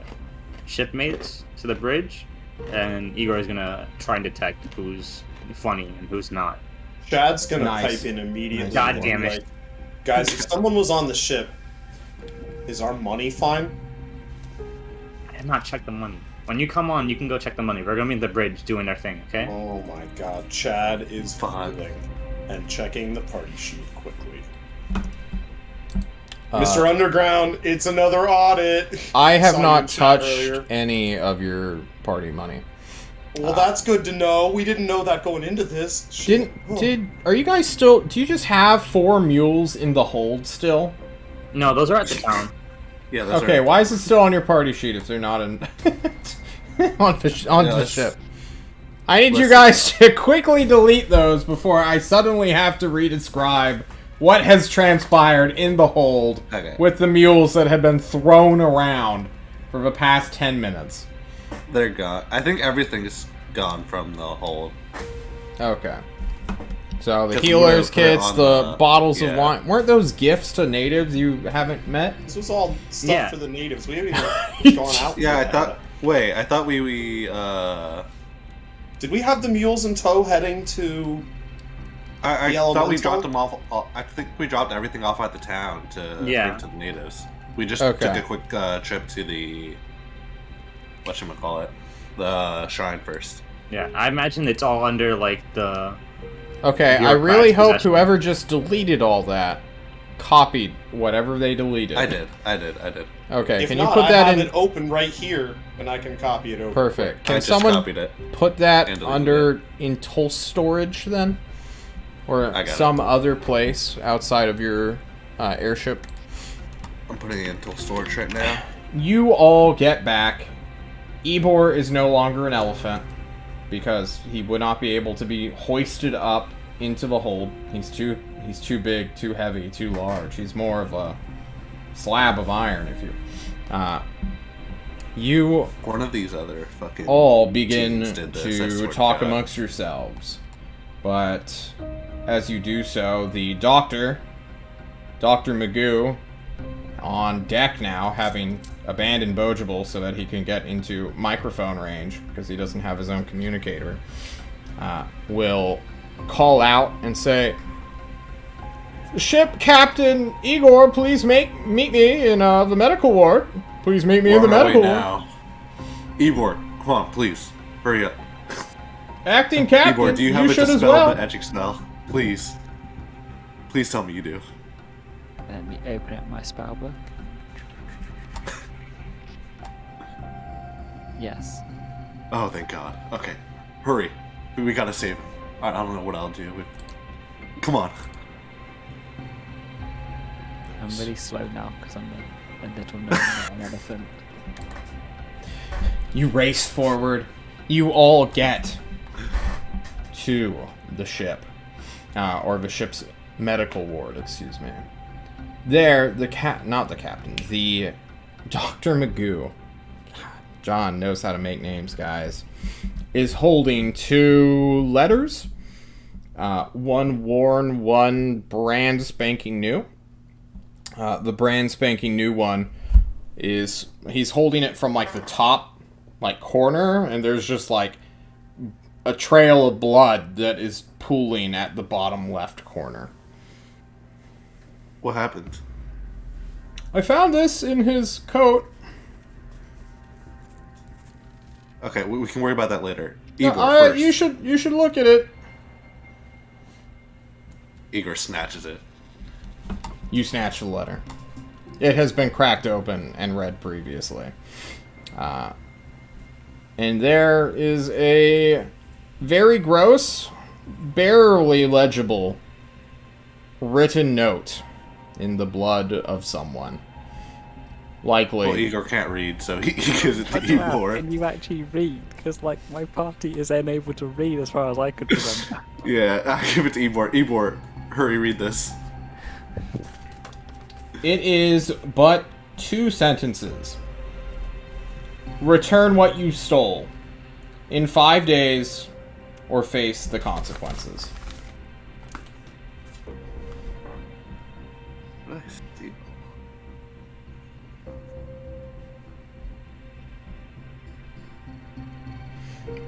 S2: shipmates to the bridge, and Igor is gonna try and detect who's funny and who's not.
S3: Chad's gonna
S1: Nice.
S3: type in immediately.
S2: God damn it.
S3: like, guys, if someone was on the ship, is our money fine?
S2: I have not checked the money. When you come on, you can go check the money. We're gonna be at the bridge doing our thing, okay?
S3: Oh my god, Chad is
S4: Fuck.
S3: fooling and checking the party sheet quickly. Mr. Underground, it's another audit.
S1: I have
S3: Saw
S1: not
S3: your chat
S1: touched
S3: earlier.
S1: any of your party money.
S3: Well, that's good to know. We didn't know that going into this. Shit.
S1: Are you guys still, do you just have 4 mules in the hold still?
S2: No, those are at the town.
S4: Yeah, that's
S1: Okay,
S4: right.
S1: why is it still on your party sheet if they're not in on the
S4: that's-
S1: ship? I need you
S4: listen.
S1: guys to quickly delete those before I suddenly have to redescribe what has transpired in the hold
S4: Okay.
S1: with the mules that have been thrown around for the past 10 minutes.
S4: They're gone. I think everything's gone from the hold.
S1: Okay. So the
S4: Just
S1: healers
S4: put it
S1: kits,
S4: on
S1: the
S4: the-
S1: bottles of
S4: yeah.
S1: wine, weren't those gifts to natives you haven't met?
S3: This was all stuff
S2: Yeah.
S3: for the natives. We haven't even gone out.
S4: Yeah, I
S3: yet.
S4: thought. Wait, I thought we
S3: Did we have the mules in tow heading to?
S4: I
S3: The
S4: thought we
S3: elemental?
S4: dropped them off. I think we dropped everything off at the town to
S2: Yeah.
S4: give to the natives. We just
S1: Okay.
S4: took a quick trip to the whatchamacallit, the shrine first.
S2: Yeah, I imagine it's all under, like, the...
S1: Okay, I
S2: Bureaucrats
S1: really hope
S2: possession.
S1: whoever just deleted all that copied whatever they deleted.
S4: I did.
S1: Okay,
S3: If
S1: can
S3: not,
S1: you put
S3: I
S1: that
S3: have
S1: in?
S3: it open right here, and I can copy it over.
S1: Perfect.
S4: I
S1: Can
S4: just
S1: someone
S4: copied it.
S1: put that
S4: and deleted
S1: under in toll storage then, or
S4: I got
S1: some other place outside of your airship?
S4: I'm putting it into storage right now.
S1: You all get back. Ebor is no longer an elephant because he would not be able to be hoisted up into the hold. He's too big, too heavy, too large. He's more of a slab of iron, if you. You
S4: One of these other fucking
S1: all begin
S4: teens did this, I
S1: to
S4: swear to
S1: talk
S4: God.
S1: amongst yourselves. But as you do so, the Dr. Magoo, on deck now, having abandoned Bogeable so that he can get into microphone range, because he doesn't have his own communicator, will call out and say, Ship Captain Igor, please meet me in the medical ward. Please meet me in the
S4: We're on our
S1: medical
S4: way
S1: ward.
S4: now. Ivor, come on, please. Hurry up.
S1: Acting Captain,
S4: Ivor, do you have a
S1: should as
S4: dispel
S1: well.
S4: magic spell? Please. Please tell me you do.
S5: Let me open up my spell book. Yes.
S4: Oh, thank God. Okay. Hurry. We gotta save him. I don't know what I'll do. Come on.
S5: I'm really slow now because I'm a little gnome, not an elephant.
S1: You race forward. You all get to the ship, or the ship's medical ward. Excuse me. There, the Dr. Magoo. John knows how to make names, guys. Is holding 2 letters. One worn, one brand spanking new. The brand spanking new one is he's holding it from like the top corner, and there's just like a trail of blood that is pooling at the bottom left corner.
S4: What happened?
S1: I found this in his coat.
S4: Okay, we can worry about that later. Igor first.
S1: You should look at it.
S4: Igor snatches it.
S1: You snatch the letter. It has been cracked open and read previously. And there is a very gross, barely legible written note in the blood of someone. Likely.
S4: Well, Igor can't read, so he gives it to Igor.
S5: Can you actually read? Because like my party is unable to read as far as I could remember.
S4: Yeah, I'll give it to Igor. Igor, hurry, read this.
S1: It is but 2 sentences. Return what you stole in 5 days, or face the consequences.
S4: Nice.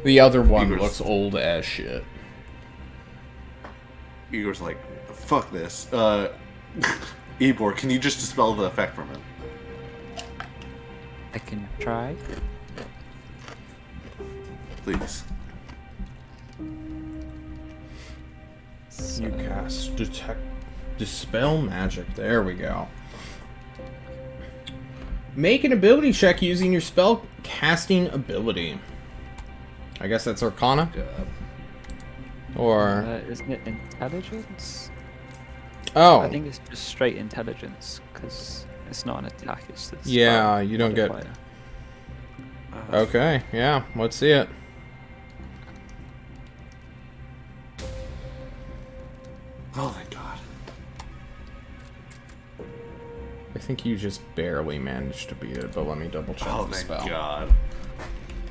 S1: The other one
S4: Igor's-
S1: looks old as shit.
S4: Igor's like, fuck this. Igor, can you just dispel the effect from it?
S5: I can try.
S4: Please.
S5: So,
S1: You cast dispel magic. There we go. Make an ability check using your spell casting ability. I guess that's Arcana? Or...
S5: isn't it intelligence?
S1: Oh.
S5: I think it's just straight intelligence because it's not an attack. It's just
S1: Yeah, you don't get...
S5: modifier.
S1: Okay, yeah, let's see it.
S4: Oh, thank God.
S1: I think you just barely managed to beat it, but let me double check
S4: Oh,
S1: the
S4: thank
S1: spell.
S4: God.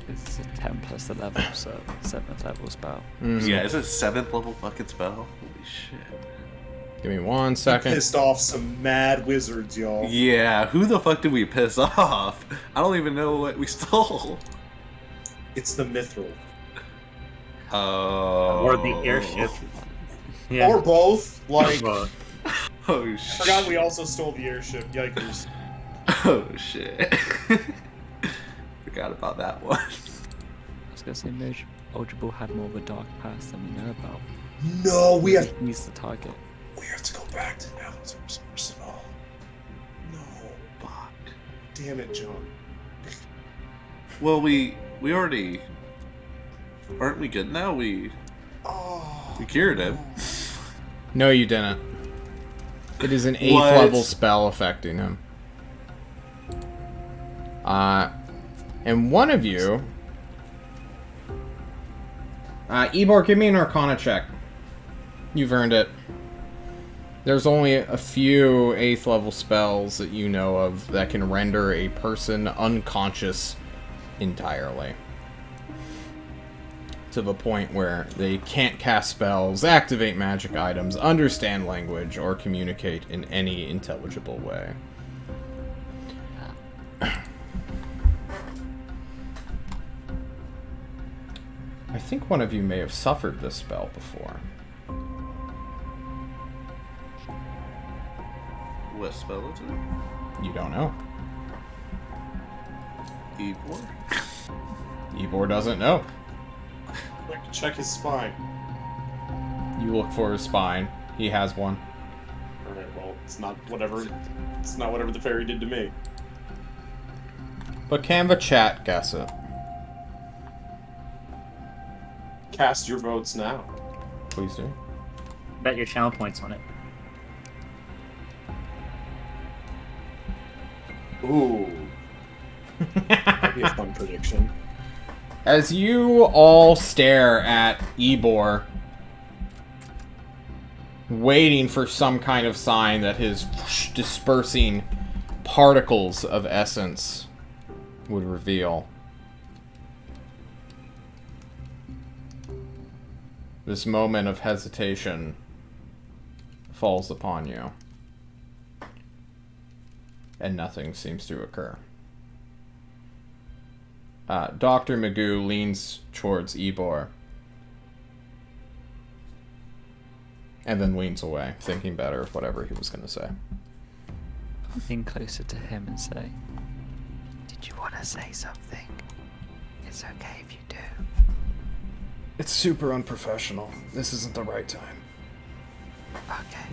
S5: It's a 10 plus the level, so 7th level spell.
S1: Mhm.
S4: Yeah, it's a 7th level fucking spell. Holy shit.
S1: Give me 1 second.
S3: Pissed off some mad wizards, y'all.
S4: Yeah, who the fuck did we piss off? I don't even know what we stole.
S3: It's the mithril.
S4: Oh.
S2: Or the airship. Yeah.
S3: Or both. Like,
S2: Well,
S4: Oh
S3: I
S4: shit.
S3: forgot we also stole the airship. Yikers.
S4: Oh shit. Forgot about that one.
S5: I was gonna say Mage Eligible had more of a dark past than we know about.
S3: No, we have
S5: He's the target.
S3: to go back to Alexander's arsenal. No.
S4: Fuck.
S3: Damn it, John.
S4: Well, we already aren't we good now? We
S3: Oh.
S4: cured him.
S1: No, you didn't. It is an 8th
S4: What?
S1: level spell affecting him. And one of you... Ebor, give me an Arcana check. You've earned it. There's only a few 8th level spells that you know of that can render a person unconscious entirely. To the point where they can't cast spells, activate magic items, understand language, or communicate in any intelligible way. I think one of you may have suffered this spell before.
S4: What spell is it?
S1: You don't know.
S4: Igor?
S1: Ivor doesn't know.
S3: Quick, check his spine.
S1: You look for his spine. He has one.
S3: Alright, well, it's not whatever the fairy did to me.
S1: But Canva chat guess it.
S3: Cast your votes now.
S1: Please do.
S2: Bet your channel points on it.
S3: Ooh. That'd be a fun prediction.
S1: As you all stare at Ebor, waiting for some kind of sign that his dispersing particles of essence would reveal, this moment of hesitation falls upon you, and nothing seems to occur. Dr. Magoo leans towards Ebor, and then leans away, thinking better of whatever he was going to say.
S5: I'll lean closer to him and say, "Did you want to say something? It's okay if you do."
S1: It's super unprofessional. This isn't the right time.
S5: Okay.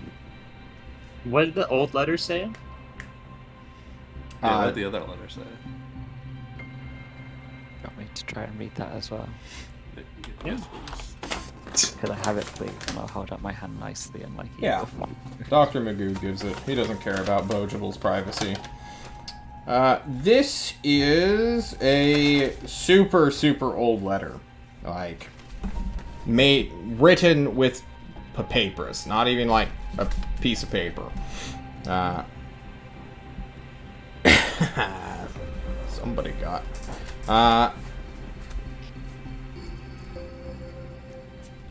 S2: What did the old letter say?
S4: Yeah, what did the other letter say?
S5: Got me to try and read that as well.
S2: Yeah.
S5: Could I have it, please? And I'll hold up my hand nicely and like.
S1: Yeah. Dr. Magoo gives it. He doesn't care about Bojible's privacy. This is a super, super old letter. Like, written with papyrus. Not even like a piece of paper. Somebody got.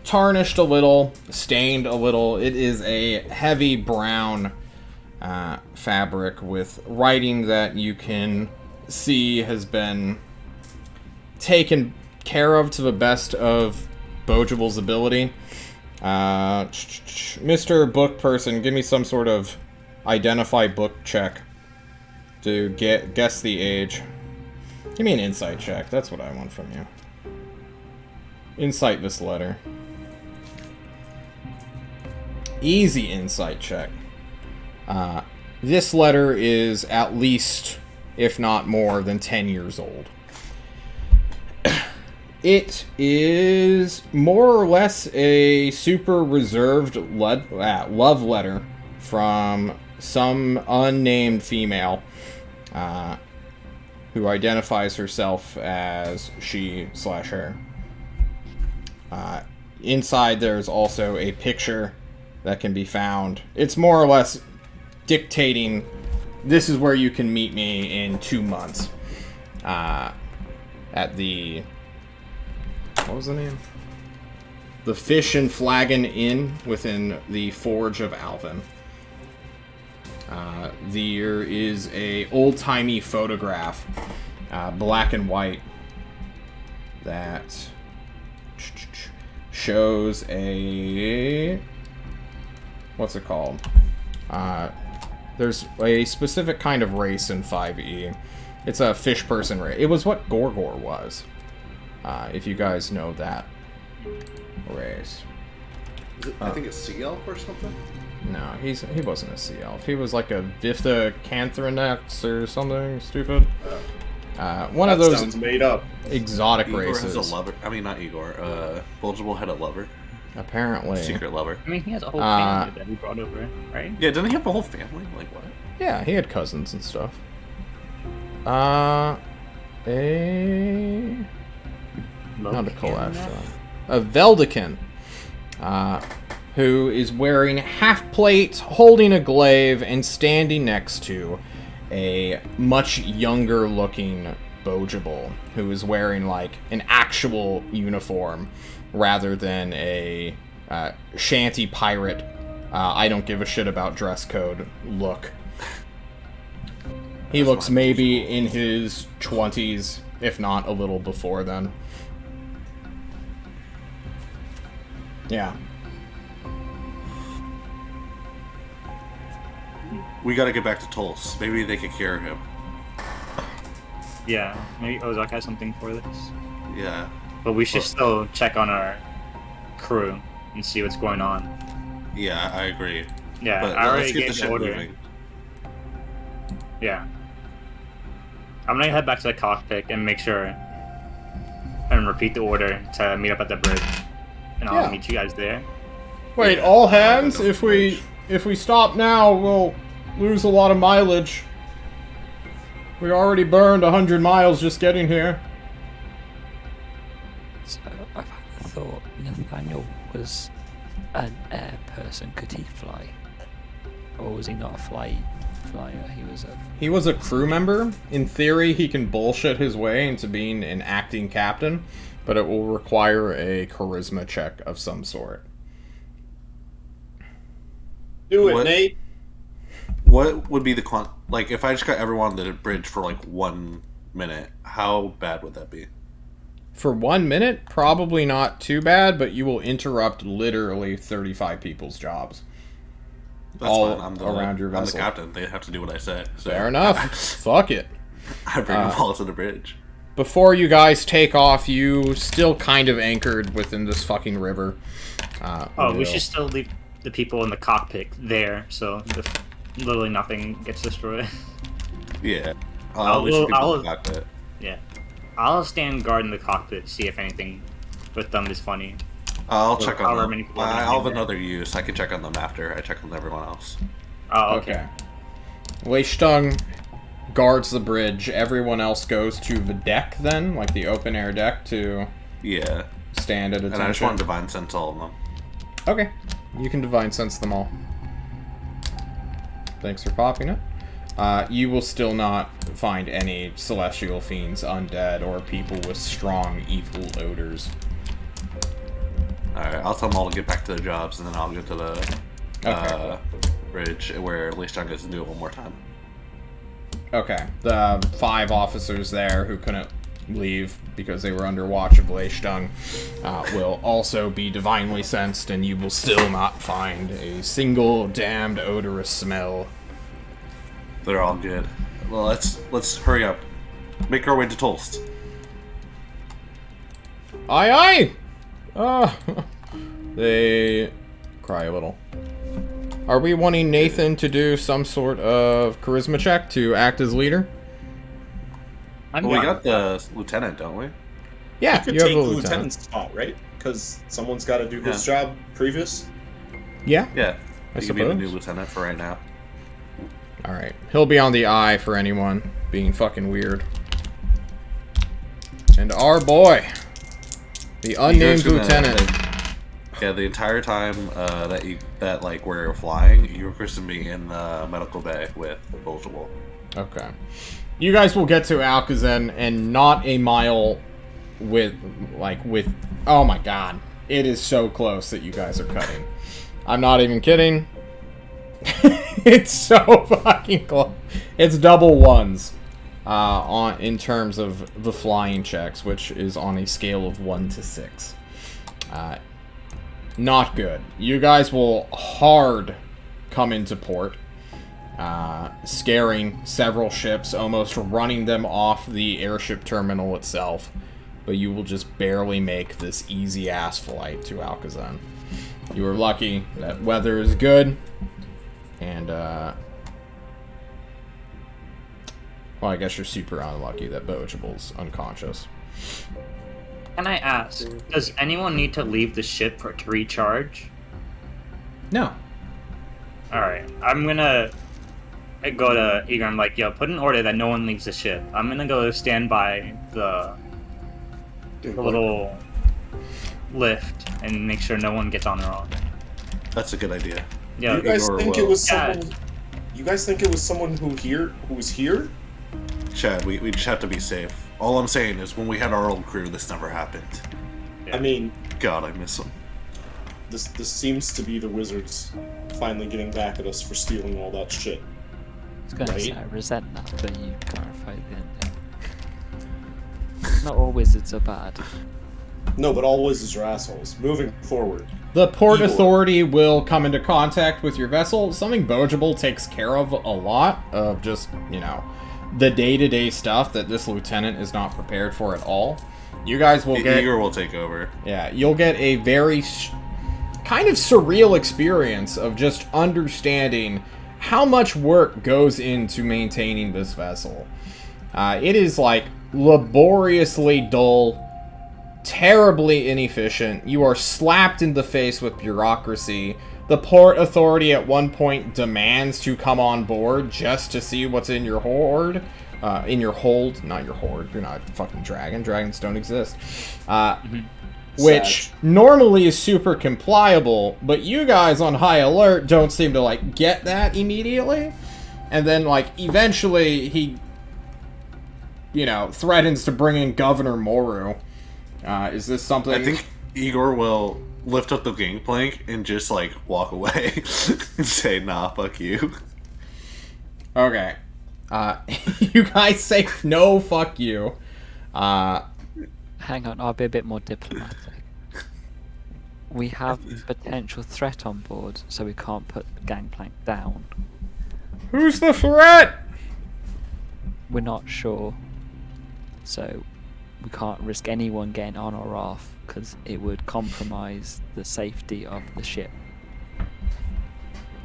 S1: Tarnished a little, stained a little. It is a heavy brown fabric with writing that you can see has been taken care of to the best of Bojible's ability. Mr. Book Person, give me some sort of identify book check to guess the age. Give me an insight check. That's what I want from you. Insight this letter. Easy insight check. This letter is at least, if not more, than 10 years old. It is more or less a super reserved love letter from some unnamed female who identifies herself as she/her. Inside there's also a picture that can be found. It's more or less dictating, this is where you can meet me in 2 months. At the... what was the name? The Fish and Flagon Inn within the Forge of Alvin. There is a old-timey photograph, black and white, that shows a... what's it called? There's a specific kind of race in 5e. It's a fish person race. It was what Gorgor was. If you guys know that race.
S4: I think it's Sea Elf or something?
S1: No, he wasn't a sea elf. He was like a Vifta or something stupid. One of those
S3: sounds made up.
S1: exotic
S4: Igor
S1: races.
S4: has a lover. I mean, not Igor. Bojible had a lover.
S1: Apparently.
S4: Secret lover.
S2: I mean, he has a whole family that he brought over, right?
S4: Yeah, didn't he have a whole family? Like, what?
S1: Yeah, he had cousins and stuff. Not a Colastron. A Veldican. Who is wearing half plate, holding a glaive, and standing next to a much younger looking Bojible, who is wearing like an actual uniform rather than a shanty pirate, I don't give a shit about dress code look. He looks maybe in his 20s, if not a little before then. Yeah.
S4: We gotta get back to Tulsa. Maybe they could cure him.
S2: Yeah, maybe Ozark has something for this.
S4: Yeah.
S2: But we should still check on our crew and see what's going on.
S4: Yeah, I agree.
S2: Yeah,
S4: But
S2: I
S4: let's
S2: already
S4: get the
S2: gave the
S4: ship
S2: order.
S4: moving.
S2: Yeah. I'm gonna head back to the cockpit and make sure and repeat the order to meet up at the bridge. And I'll
S1: Yeah.
S2: meet you guys there.
S1: Wait,
S4: Yeah,
S1: all hands?
S4: go to
S1: If
S4: the
S1: we
S4: bridge.
S1: if we stop now, we'll lose a lot of mileage. We already burned 100 miles just getting here.
S5: So I've had the thought Nathaniel was an air person. Could he fly? Or was he not a flyer?
S1: He was a crew member. In theory, he can bullshit his way into being an acting captain, but it will require a charisma check of some sort.
S3: Do it,
S4: What?
S3: Nate.
S4: What would be the like if I just got everyone on the bridge for like 1 minute? How bad would that be?
S1: For 1 minute, probably not too bad, but you will interrupt literally 35 people's jobs.
S4: That's
S1: All
S4: fine. I'm
S1: around your
S4: I'm the
S1: vessel.
S4: captain. They have to do what I say. So
S1: Fair enough. Fuck it.
S4: I bring them all to the bridge.
S1: Before you guys take off, you still kind of anchored within this fucking river.
S2: Oh, we
S1: will-
S2: should still leave the people in the cockpit there, so literally nothing gets destroyed.
S4: Yeah.
S2: I'll-
S4: We should be
S2: I'll-
S4: in the cockpit.
S2: Yeah. I'll stand guard in the cockpit, see if anything with them is funny.
S4: I'll
S2: Or
S4: check
S2: however
S4: on
S2: many
S4: them.
S2: people are gonna
S4: I'll
S2: be
S4: have
S2: there.
S4: another use. I can check on them after I check on everyone else.
S2: Oh, okay.
S1: Leishtung guards the bridge. Everyone else goes to the deck then, like the open air deck, to
S4: Yeah.
S1: stand at
S4: And
S1: attention.
S4: I just want to divine sense all of them.
S1: Okay. You can divine sense them all. Thanks for popping it. You will still not find any celestial fiends, undead, or people with strong evil odors.
S4: Alright, I'll tell them all to get back to their jobs, and then I'll get to the
S1: Okay.
S4: bridge where Leishtung gets to do it one more time.
S1: Okay. The 5 officers there who couldn't leave because they were under watch of Leishtung will also be divinely sensed, and you will still not find a single damned odorous smell.
S4: They're all good. Well, let's hurry up. Make our way to Tulst.
S1: Aye, aye! They cry a little. Are we wanting Nathan to do some sort of charisma check to act as leader?
S2: I'm
S4: Well, we
S2: down.
S4: got the lieutenant, don't we?
S1: Yeah,
S3: You could
S1: you have
S3: take
S1: the
S3: the
S1: lieutenant.
S3: lieutenant's spot, right? Because someone's got to do his job previous.
S1: Yeah?
S4: Yeah.
S1: I
S4: You can be the new
S1: suppose.
S4: lieutenant for right now.
S1: Alright. He'll be on the eye for anyone being fucking weird. And our boy, the unnamed
S4: Igor's gonna-
S1: lieutenant.
S4: Yeah, the entire time that like we're flying, you're going to be in the medical bay with Bulgeable.
S1: Okay. You guys will get to Alcazan and not a mile with oh my god. It is so close that you guys are cutting. I'm not even kidding. It's so fucking close. It's double ones in terms of the flying checks, which is on a scale of 1 to 6. Not good. You guys will hard come into port, scaring several ships, almost running them off the airship terminal itself, but you will just barely make this easy-ass flight to Alcazan. You are lucky that weather is good, and, well, I guess you're super unlucky that Boachable's unconscious.
S2: Can I ask, does anyone need to leave the ship to recharge?
S1: No.
S2: Alright, I'm gonna go to Igor. I'm like, yo, put an order that no one leaves the ship. I'm gonna go stand by the little lift and make sure no one gets on their own.
S4: That's a good idea.
S2: Yeah,
S3: You guys
S4: Igor
S3: think it
S4: will.
S3: was
S2: Yeah.
S3: someone? You guys think it was someone who was here?
S4: Chad, we just have to be safe. All I'm saying is when we had our old crew, this never happened.
S3: I mean,
S4: God, I miss them.
S3: this seems to be the wizards finally getting back at us for stealing all that shit.
S5: I was going to
S3: Right.
S5: say I resent that, but you clarified the ending. Not all wizards are bad.
S3: No, but all wizards are assholes. Moving forward.
S1: The Port
S3: Igor.
S1: Authority will come into contact with your vessel. Something Bogeable takes care of a lot of just, the day-to-day stuff that this lieutenant is not prepared for at all. You guys will get...
S4: Igor will take over.
S1: Yeah, you'll get a very kind of surreal experience of just understanding how much work goes into maintaining this vessel. It is, laboriously dull, terribly inefficient. You are slapped in the face with bureaucracy. The Port Authority at one point demands to come on board just to see what's in your hoard. In your hold, not your hoard. You're not a fucking dragon. Dragons don't exist. Which normally is super compliable, but you guys on high alert don't seem to, get that immediately. And then, eventually he, threatens to bring in Governor Moru. Is this something...
S4: I think Igor will lift up the gangplank and just, walk away and say, nah, fuck you.
S1: Okay. You guys say, no, fuck you.
S5: Hang on, I'll be a bit more diplomatic. We have a potential threat on board, so we can't put the gangplank down.
S1: Who's the threat?
S5: We're not sure, so we can't risk anyone getting on or off, because it would compromise the safety of the ship.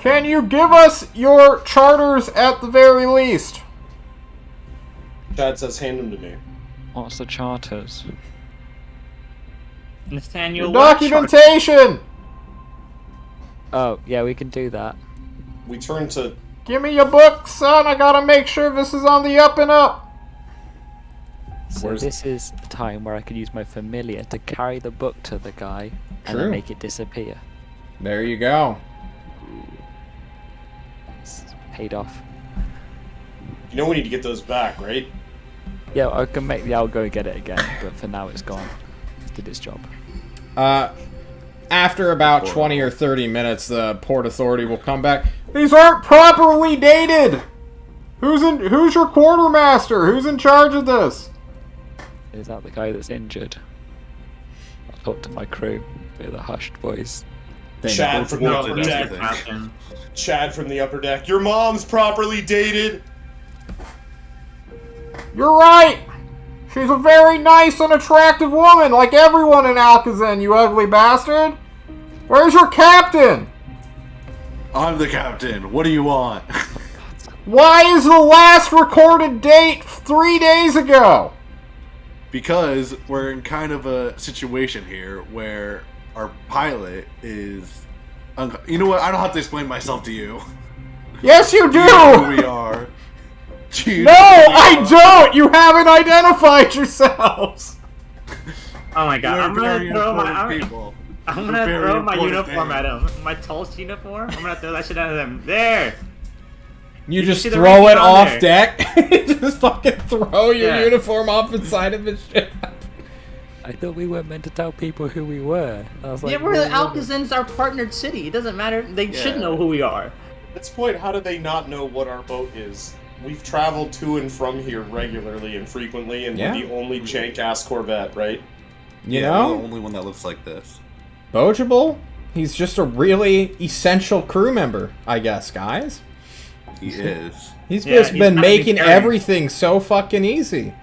S1: Can you give us your charters at the very least?
S3: Chad says, hand them to me.
S5: What's the charters?
S2: Nathaniel,
S1: Your documentation!
S5: Oh, yeah, we can do that.
S3: We turn to...
S1: Give me your book, son. I gotta make sure this is on the up and up.
S5: So this is a time where I could use my familiar to carry the book to the guy and
S1: True.
S5: then make it disappear.
S1: There you go.
S5: It's paid off.
S3: You know we need to get those back, right?
S5: Yeah, I can make the owl go get it again, but for now it's gone. It did its job.
S1: After about 20 or 30 minutes, the Port Authority will come back. These aren't properly dated! Who's your quartermaster? Who's in charge of this?
S5: Is that the guy that's injured? I talked to my crew with a hushed voice.
S3: Chad from the
S2: No,
S3: upper
S2: he's
S3: deck.
S2: the captain.
S3: Chad from the upper deck. Your mom's properly dated!
S1: You're right! She's a very nice and attractive woman, like everyone in Alcazan, you ugly bastard! Where's your captain?
S4: I'm the captain. What do you want?
S1: Why is the last recorded date 3 days ago?
S4: Because we're in kind of a situation here where our pilot is... You know what? I don't have to explain myself to you.
S1: Yes, you do!
S4: You know who we are. You
S1: No,
S4: know who we
S1: I
S4: are.
S1: don't! You haven't identified yourselves!
S2: Oh my god,
S4: We're
S2: I'm gonna
S4: very
S2: throw
S4: important
S2: my...
S4: people.
S2: I'm
S4: We're
S2: gonna
S4: very
S2: throw my
S4: important
S2: uniform
S4: things.
S2: at him. My Tulsa uniform. I'm gonna throw that shit at him. There.
S1: You just
S2: see the
S1: throw it
S2: ranking on
S1: off
S2: there?
S1: deck? Just fucking throw your
S2: Yeah.
S1: uniform off the side of the ship.
S5: I thought we weren't meant to tell people who we were. I was like,
S2: Yeah, we're Alcazan's our partnered city. It doesn't matter. They should know who we are.
S3: At this point, how do they not know what our boat is? We've traveled to and from here regularly and frequently, and
S1: Yeah.
S3: we're the only jank-ass Corvette, right?
S1: You
S4: Yeah,
S1: know?
S4: we're the only one that looks like this.
S1: Bogeable? He's just a really essential crew member, I guess, guys.
S4: He is.
S1: He's
S2: Yeah,
S1: just
S2: he's
S1: been
S2: gotta be
S1: making
S2: caring.
S1: everything so fucking easy.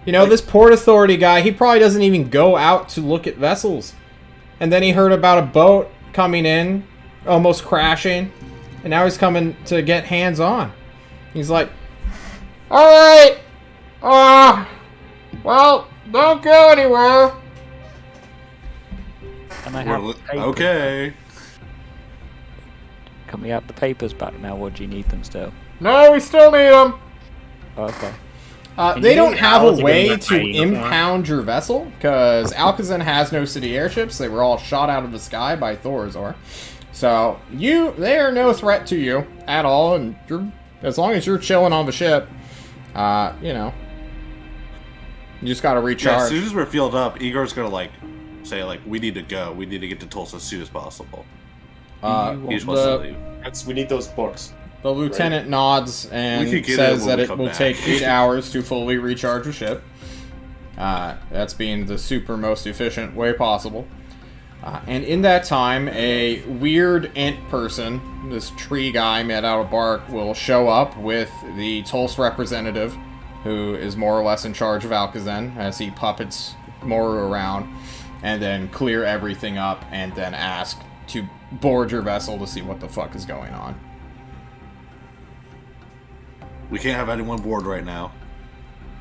S1: You know, this Port Authority guy, he probably doesn't even go out to look at vessels. And then he heard about a boat coming in, almost crashing, and now he's coming to get hands-on. He's like, alright, well, don't go anywhere.
S5: And I have
S4: We're
S5: the papers.
S4: okay.
S5: Can we have the papers back now, or do you need them still?
S1: No, we still need them.
S5: Okay.
S1: They
S2: you
S1: don't
S2: use
S1: have a
S2: owls to get
S1: way
S2: in
S1: to
S2: their tiny uniform?
S1: impound your vessel, because Alcazan has no city airships. They were all shot out of the sky by Thorazor. So, they are no threat to you at all, and as long as you're chilling on the ship, you know, you just gotta
S4: Yeah,
S1: recharge.
S4: as soon as we're filled up, Igor's gonna say we need to go. We need to get to Tulsa as soon as possible. He just wants to leave.
S3: We need those books.
S1: The lieutenant nods and
S4: We could get
S1: says
S4: it when
S1: that
S4: we
S1: it
S4: come
S1: will
S4: back.
S1: take 8 hours to fully recharge a ship. That's being the super most efficient way possible. And in that time, a weird ant person, this tree guy made out of bark, will show up with the Tulsa representative, who is more or less in charge of Alcazan, as he puppets Moru around, and then clear everything up, and then ask to board your vessel to see what the fuck is going on.
S4: We can't have anyone board right now.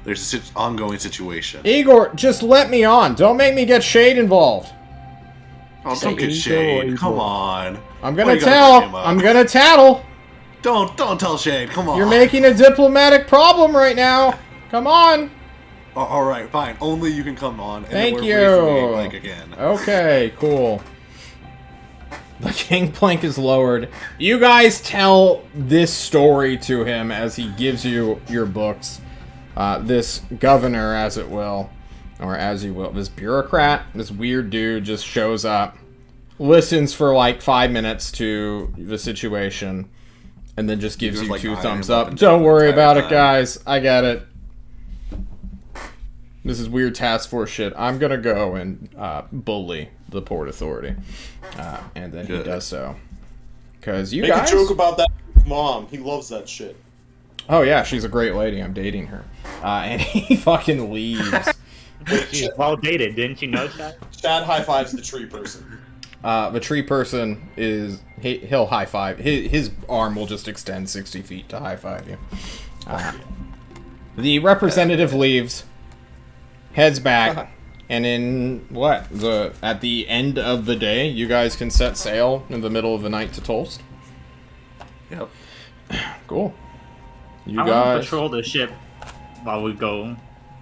S4: There's an ongoing situation.
S1: Igor, just let me on. Don't make me get Shade involved.
S4: Oh, don't get Shade. Come on.
S1: I'm gonna tell. I'm gonna tattle.
S4: Don't tell Shade. Come on.
S1: You're making a diplomatic problem right now. Come on.
S4: All right, fine. Only you can come on. And
S1: Thank
S4: then
S1: you.
S4: we're raising the again.
S1: Okay, cool. The gangplank is lowered. You guys tell this story to him as he gives you your books. This governor, as it will, or as you will, this bureaucrat, this weird dude just shows up, listens for like 5 minutes to the situation, and then just gives you
S4: like
S1: 2 thumbs
S4: Iron
S1: up.
S4: Man
S1: Don't worry about it,
S4: time.
S1: guys. I get it. This is weird task force shit. I'm gonna go and bully the Port Authority. And then he does so. Because you
S3: Make
S1: guys...
S3: a joke about that with Mom. He loves that shit.
S1: Oh yeah, she's a great lady. I'm dating her. And he fucking leaves.
S2: She's well dated, didn't you know that?
S3: Chad high fives the tree person.
S1: The tree person is... He'll high five. His arm will just extend 60 feet to high five you. The representative leaves. Heads back, and in at the end of the day, you guys can set sail in the middle of the night to Tulst.
S4: Yep.
S1: Cool. You
S2: I want to
S1: guys,
S2: patrol the ship while we go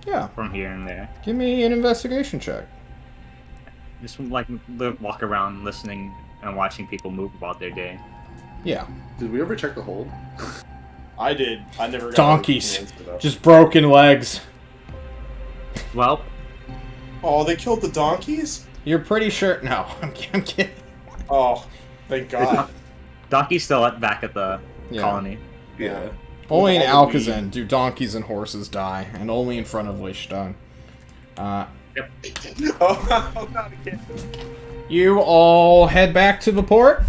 S1: yeah.
S2: from here and there.
S1: Give me an investigation check.
S2: Just like walk around, listening and watching people move about their day.
S1: Yeah.
S4: Did we ever check the hold?
S3: I did. I never got
S1: Donkeys,
S3: the answer, though.
S1: just broken legs.
S2: Well,
S3: Oh, they killed the donkeys?
S1: You're pretty sure? No, I'm kidding.
S3: Oh, thank God.
S2: Donkey's still back at the
S1: Yeah.
S2: colony.
S4: Yeah.
S1: Only in
S3: All the
S1: Alcazan do donkeys and horses die, and only in front of Lichtstein.
S2: Yep.
S3: Oh, not again.
S1: You all head back to the port.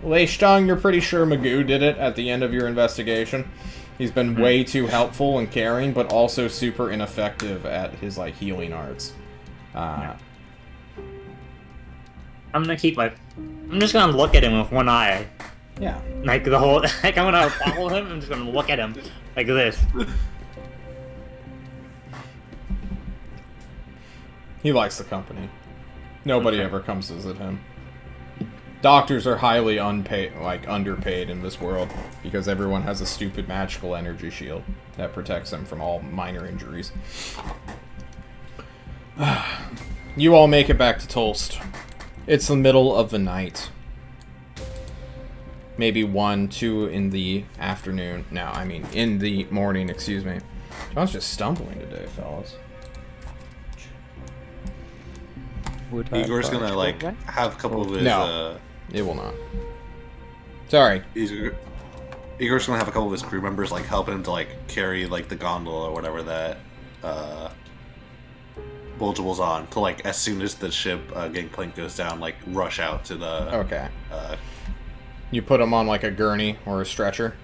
S1: Lichtstein, you're pretty sure Magoo did it at the end of your investigation. He's been way too helpful and caring, but also super ineffective at his like healing arts.
S2: I'm gonna keep I'm just gonna look at him with one eye.
S1: Yeah.
S2: Like the whole, like I'm gonna follow him. I'm just gonna look at him like this.
S1: He likes the company. Nobody ever comes to visit him. Doctors are highly underpaid in this world because everyone has a stupid magical energy shield that protects them from all minor injuries. You all make it back to Tulst. It's the middle of the night. Maybe 1, 2 in the afternoon. No, I mean in the morning, excuse me. John's just stumbling today, fellas.
S4: Igor's gonna like have a couple of his
S1: No. It will not. Sorry.
S4: Igor's gonna have a couple of his crew members like helping him to like carry like the gondola or whatever that Bulgible's on to like as soon as the ship gangplank goes down, like rush out to the
S1: Okay. You put him on like a gurney or a stretcher?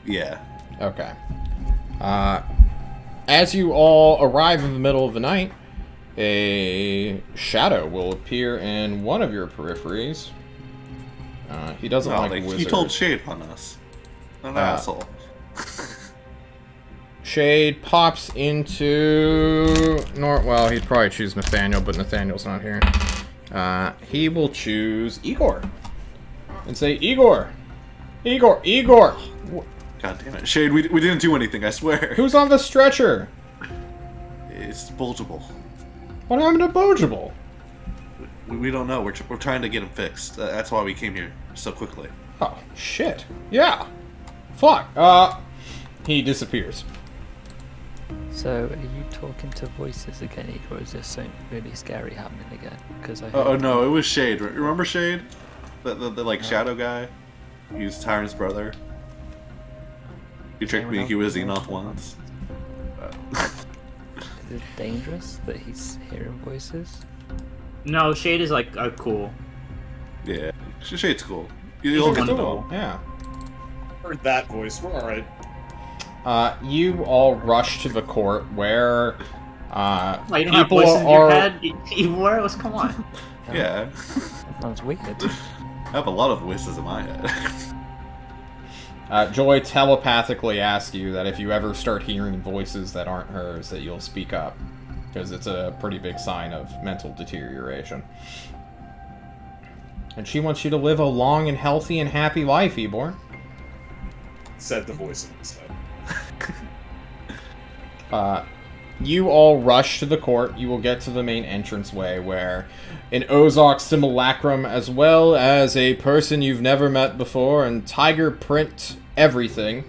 S4: Yeah.
S1: Okay. As you all arrive in the middle of the night, a shadow will appear in one of your peripheries. He doesn't like wizards.
S4: He told Shade on us. An asshole.
S1: Shade pops into... Well, he'd probably choose Nathaniel, but Nathaniel's not here. He will choose Igor. And say, Igor! Igor! Igor!
S4: God damn it. Shade, we didn't do anything, I swear.
S1: Who's on the stretcher?
S4: It's Bulgible.
S1: What happened to Bogible?
S4: We don't know. We're trying to get him fixed. That's why we came here so quickly.
S1: Oh, shit. Yeah. Fuck. He disappears.
S5: So, are you talking to voices again, Igor, or is there something really scary happening again? Because I
S4: Oh
S5: heard-
S4: no, it was Shade. Remember Shade? The like shadow guy? He was Tyrant's brother. You tricked me, he was Enoch once.
S5: Is it dangerous that he's hearing voices?
S2: No, Shade is like cool.
S4: Yeah, Shade's cool. You'll
S2: He's
S4: get to know
S2: cool.
S4: him.
S1: Yeah.
S3: Heard that voice. We're all right.
S1: You all rush to the court where
S2: Why, you don't have
S1: people
S2: voices in your
S1: are.
S2: head? Let's come on.
S4: Yeah.
S5: That sounds weird.
S4: I have a lot of voices in my head.
S1: Joy telepathically asks you that if you ever start hearing voices that aren't hers, that you'll speak up, because it's a pretty big sign of mental deterioration. And she wants you to live a long and healthy and happy life, Eborn.
S3: Said the voice in his head.
S1: You all rush to the court. You will get to the main entranceway where an Ozark simulacrum, as well as a person you've never met before, and tiger print everything,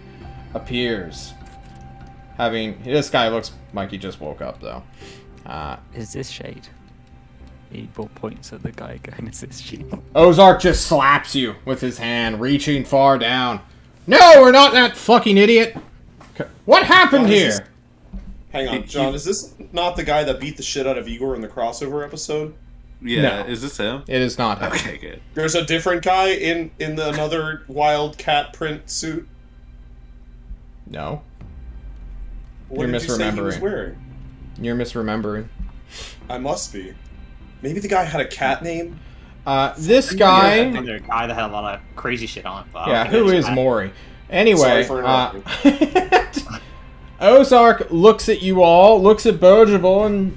S1: appears. This guy looks like he just woke up, though.
S5: Is this Shade? Ebor points at the guy going, is this Shade?
S1: Ozark just slaps you with his hand, reaching far down. No, we're not that fucking idiot! What happened here?
S3: Hang on, John, is this not the guy that beat the shit out of Igor in the crossover episode?
S4: Yeah,
S1: No.
S4: is this him?
S1: It is not him.
S4: Okay, good.
S3: There's a different guy in another wild cat print suit.
S1: No.
S3: What
S1: You're
S3: did you say he was
S1: misremembering.
S3: wearing?
S1: You're misremembering.
S3: I must be. Maybe the guy had a cat name?
S1: This
S2: I
S1: guy...
S2: think there's a guy that had a lot of crazy shit on. But I don't
S1: Yeah,
S2: think
S1: who
S2: it's
S1: is
S2: that.
S1: Maury? Anyway,
S3: Sorry for interrupting.
S1: Ozark looks at you all, looks at Bojible, and...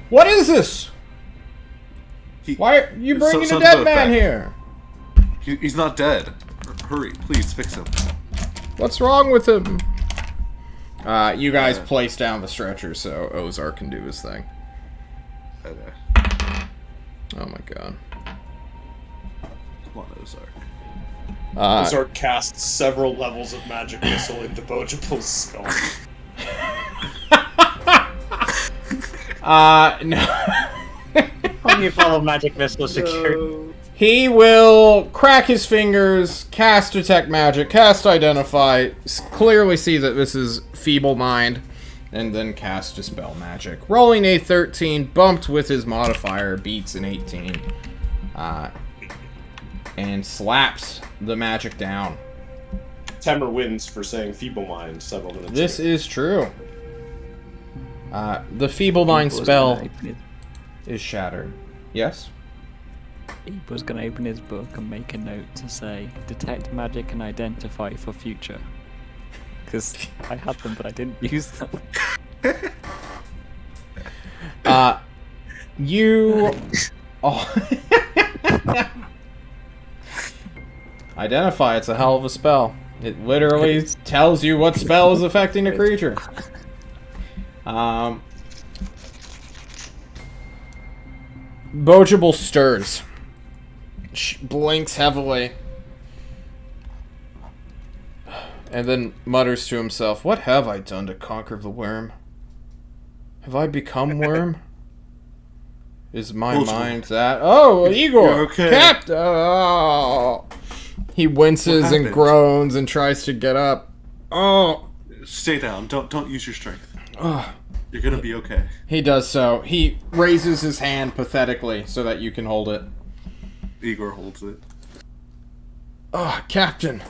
S1: What is this? Why are you bringing a
S4: Something
S1: dead
S4: to
S1: man
S4: that
S1: here?
S4: He's not dead. Hurry, please fix him.
S1: What's wrong with him? You guys place down the stretcher so Ozark can do his thing.
S4: Okay.
S1: Oh my god.
S4: Come on, Ozark.
S3: Ozark casts several levels of magic missile into Bojible's skull.
S1: No.
S2: Only if all of magic missile secured.
S1: He will crack his fingers, cast Detect Magic, cast Identify, clearly see that this is Feeble Mind, and then cast Dispel Magic. Rolling a 13, bumped with his modifier, beats an 18, and slaps the magic down.
S3: Temur wins for saying feeble mind several minutes
S1: This
S3: ago.
S1: is true. The Feeble Mind
S5: Ebor's
S1: spell
S5: gonna open
S1: is shattered. Yes?
S5: Ebor's gonna open his book and make a note to say, detect magic and identify for future. Because I had them, but I didn't use them.
S1: You... Oh. Identify, it's a hell of a spell. It literally tells you what spell is affecting a creature. Bojible stirs. Blinks heavily. And then mutters to himself, "What have I done to conquer the worm? Have I become worm? Is my
S4: Bojible.
S1: mind that... Oh, Igor!
S4: You're okay.
S1: Captain! Oh. He winces
S4: What
S1: and
S4: happened?
S1: groans and tries to get up. Oh.
S4: Stay down. Don't use your strength.
S1: Oh.
S4: You're gonna be okay.
S1: He does so. He raises his hand pathetically so that you can hold it.
S4: Igor holds it.
S1: Oh, Captain.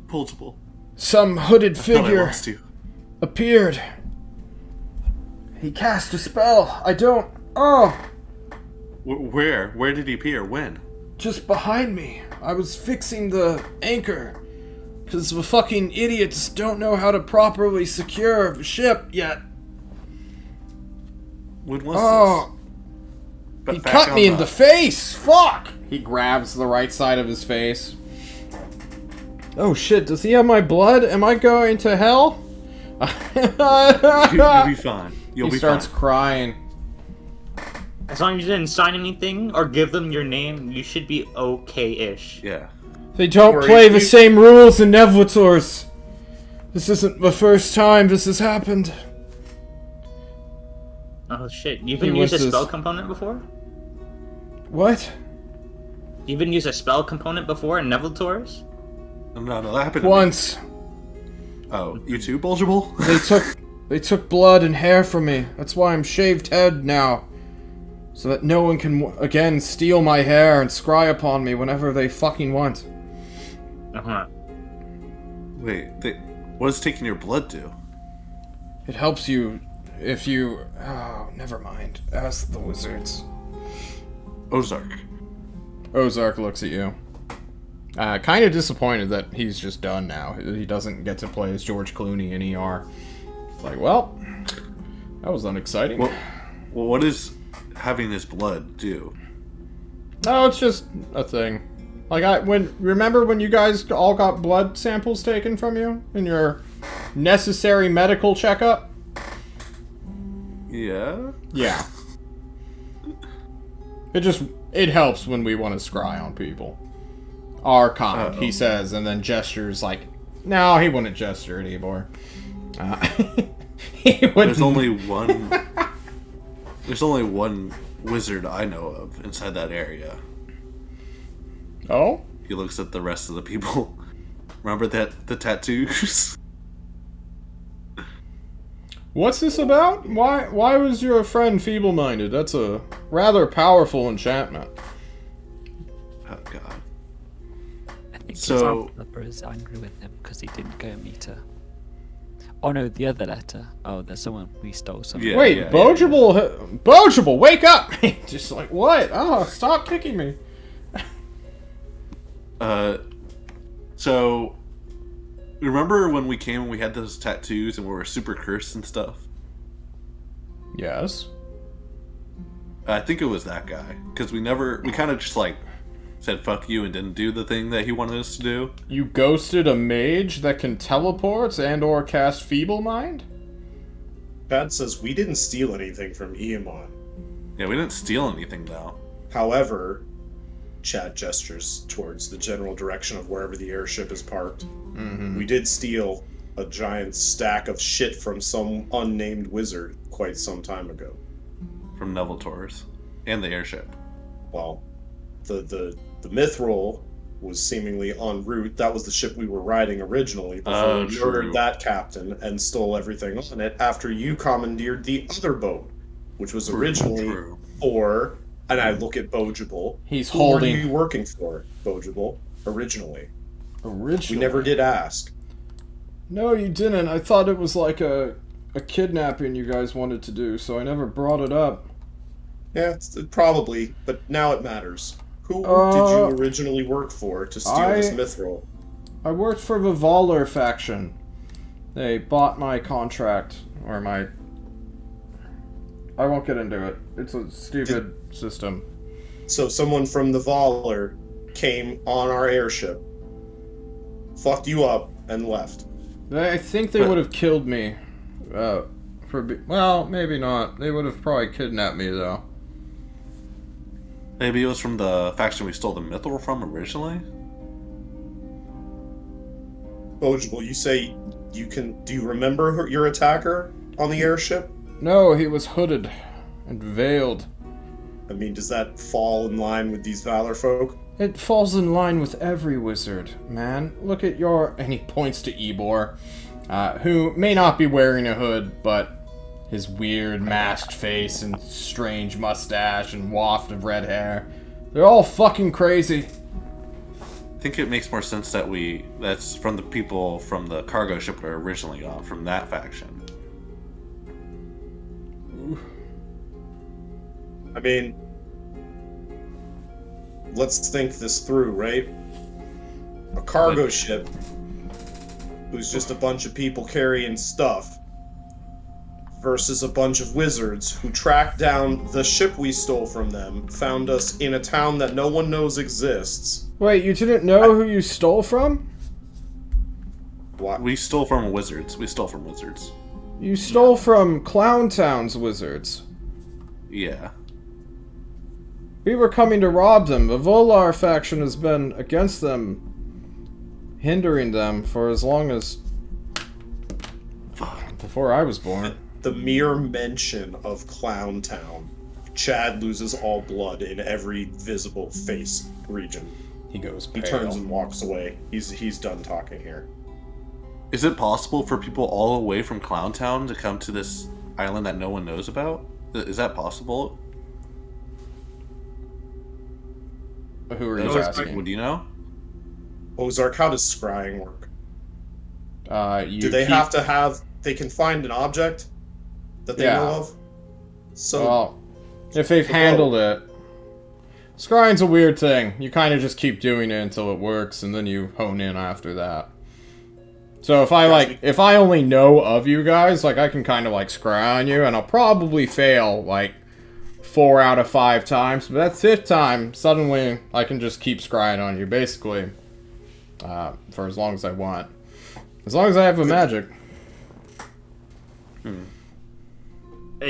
S4: Pulsable.
S1: Some hooded
S4: Thought I
S1: figure
S4: lost you.
S1: appeared. He cast a spell. I don't... Oh.
S4: Where? Where did he appear? When?
S1: Just behind me. I was fixing the anchor. Because the fucking idiots don't know how to properly secure the ship yet.
S4: When was
S1: Oh.
S4: this?
S1: He
S4: Back
S1: cut
S4: on
S1: me in the face! Fuck! He grabs the right side of his face. Oh shit, does he have my blood? Am I going to hell?
S4: You'll be fine. You'll
S1: He
S4: be
S1: starts
S4: fine.
S1: crying.
S2: As long as you didn't sign anything or give them your name, you should be okay-ish.
S4: Yeah.
S1: They don't
S3: Worry,
S1: play the
S3: you-
S1: same rules in Nevlators. This isn't the first time this has happened.
S2: Oh shit, you've
S1: He
S2: been used a
S1: was
S2: spell
S1: this-
S2: component before?
S1: What?
S2: You've been used a spell component before in Nevlators?
S4: No, that happened to me.
S1: Once.
S4: Oh, you too, Bulgeable?
S1: They took blood and hair from me. That's why I'm shaved head now. so that no one can again steal my hair and scry upon me whenever they fucking want.
S2: Uh-huh.
S4: Wait, what does taking your blood do?
S1: It helps you if you... Oh, never mind. Ask the wizards.
S4: Ozark.
S1: Ozark looks at you. Kind of disappointed that he's just done now. He doesn't get to play as George Clooney in ER. It's like, well, that was unexciting.
S4: Well, what does having his blood do?
S1: No, it's just a thing. Like, remember when you guys all got blood samples taken from you in your necessary medical checkup?
S4: Yeah?
S1: Yeah. It helps when we want to scry on people. Our kind, he says, and then gestures like, no, he wouldn't gesture at Ebor. He wouldn't.
S4: There's only one wizard I know of inside that area.
S1: Oh?
S4: He looks at the rest of the people. Remember the tattoos?
S1: What's this about? Why was your friend feeble-minded? That's a rather powerful enchantment.
S4: Oh god.
S5: I think
S4: So-
S5: his lover is angry with him because he didn't go meet her. Oh no, the other letter. Oh, there's someone we stole something.
S4: Yeah.
S1: Wait, Bojable, wake up! Just like, what? Oh, stop kicking me.
S4: So remember when we came and we had those tattoos and we were super cursed and stuff?
S1: Yes.
S4: I think it was that guy. Because we kind of just like said fuck you and didn't do the thing that he wanted us to do.
S1: You ghosted a mage that can teleport and or cast Feeble Mind?
S3: Chad says we didn't steal anything from Iamon.
S4: Yeah, we didn't steal anything though.
S3: However, Chad gestures towards the general direction of wherever the airship is parked.
S1: Mm-hmm.
S3: We did steal a giant stack of shit from some unnamed wizard quite some time ago.
S4: From Neville Torres. And the airship.
S3: Well, the Mithril was seemingly en route. That was the ship we were riding originally before we
S4: True.
S3: murdered that captain and stole everything on it after you commandeered the other boat, which was originally
S4: True.
S3: for... And I look at Bojable.
S1: He's
S3: Who
S1: holding...
S3: were you working for, Bojable, originally?
S1: Originally?
S3: We never did ask.
S1: No, you didn't. I thought it was like a kidnapping you guys wanted to do, so I never brought it up.
S3: Yeah, probably, but now it matters. Who did you originally work for to steal this Mithril?
S1: I worked for the Voller faction. They bought my contract, or my... I won't get into it. It's a stupid system.
S3: So someone from the Voller came on our airship, fucked you up, and left.
S1: I think they would have killed me. Well, maybe not. They would have probably kidnapped me, though.
S4: Maybe it was from the faction we stole the mithril from originally?
S3: Bojable, you say you can... Do you remember your attacker on the airship?
S1: No, he was hooded and veiled.
S3: I mean, does that fall in line with these Valor folk?
S1: It falls in line with every wizard, man. Look at your... And he points to Ebor, who may not be wearing a hood, but his weird masked face and strange mustache and waft of red hair. They're all fucking crazy.
S4: I think it makes more sense that that's from the people from the cargo ship we were originally on, from that faction.
S3: I mean, let's think this through, right? A cargo ship who's just a bunch of people carrying stuff versus a bunch of wizards who tracked down the ship we stole from them, found us in a town that no one knows exists.
S1: Wait, you didn't know who you stole from?
S3: What?
S4: We stole from wizards.
S1: You stole from Clown Town's wizards.
S4: Yeah.
S1: We were coming to rob them. The Volar faction has been against them, hindering them for as long as... before I was born.
S3: The mere mention of Clown Town, Chad loses all blood in every visible face region.
S1: He goes
S3: He
S1: pale.
S3: turns and walks away. He's done talking here.
S4: Is it possible for people all the way from Clown Town to come to this island that no one knows about? Is that possible?
S1: Who are you
S2: Ozark,
S1: asking?
S4: Would you know?
S3: Ozark, how does scrying work?
S1: You
S3: Do they
S1: keep-
S3: have to have? They can find an object that they
S1: Yeah.
S3: know of. So
S1: Well, if they've
S3: the
S1: handled it. Scrying's a weird thing. You kind of just keep doing it until it works, and then you hone in after that. So if I only know of you guys, like, I can kind of, like, scry on you, and I'll probably fail, like, 4 out of 5 times, but that 5th time, suddenly, I can just keep scrying on you, basically, for as long as I want. As long as I have a magic.
S2: And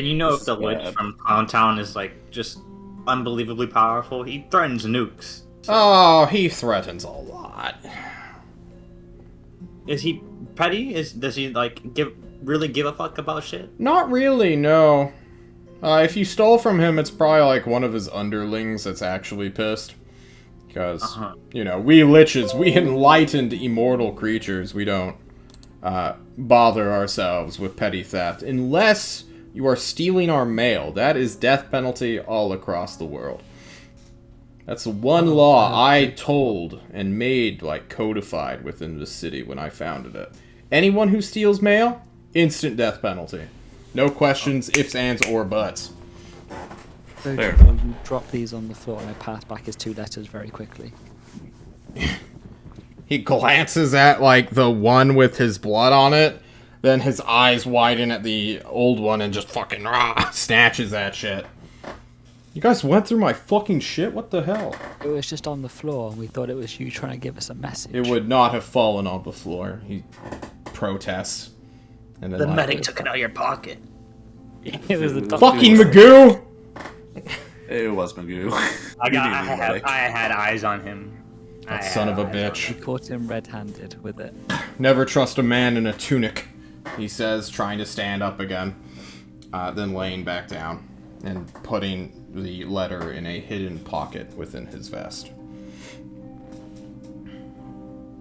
S2: you know,
S4: This
S2: if the
S4: is
S2: Lich
S4: bad.
S2: from Clown Town is like just unbelievably powerful, he threatens nukes.
S1: Oh, he threatens a lot.
S2: Is he petty? Does he like really give a fuck about shit?
S1: Not really, no. If you stole from him, it's probably like one of his underlings that's actually pissed. Because, you know, we liches, we enlightened immortal creatures, we don't bother ourselves with petty theft. Unless you are stealing our mail. That is death penalty all across the world. That's the one law I told and made, like, codified within the city when I founded it. Anyone who steals mail, instant death penalty. No questions, ifs, ands, or buts.
S5: So
S4: Fair
S5: you drop these on the floor and I pass back his 2 letters very quickly.
S1: He glances at, like, the one with his blood on it, then his eyes widen at the old one and just fucking snatches that shit. You guys went through my fucking shit? What the hell?
S5: It was just on the floor and we thought it was you trying to give us a message.
S1: It would not have fallen on the floor. He protests. And then
S2: The
S1: like,
S2: medic took it out of your pocket.
S5: It was the
S1: fucking
S5: doctor.
S1: Magoo!
S4: It was Magoo.
S2: I had eyes on him.
S1: That son of a bitch.
S5: We caught him red-handed with it.
S1: Never trust a man in a tunic, he says, trying to stand up again. Then laying back down and putting the letter in a hidden pocket within his vest.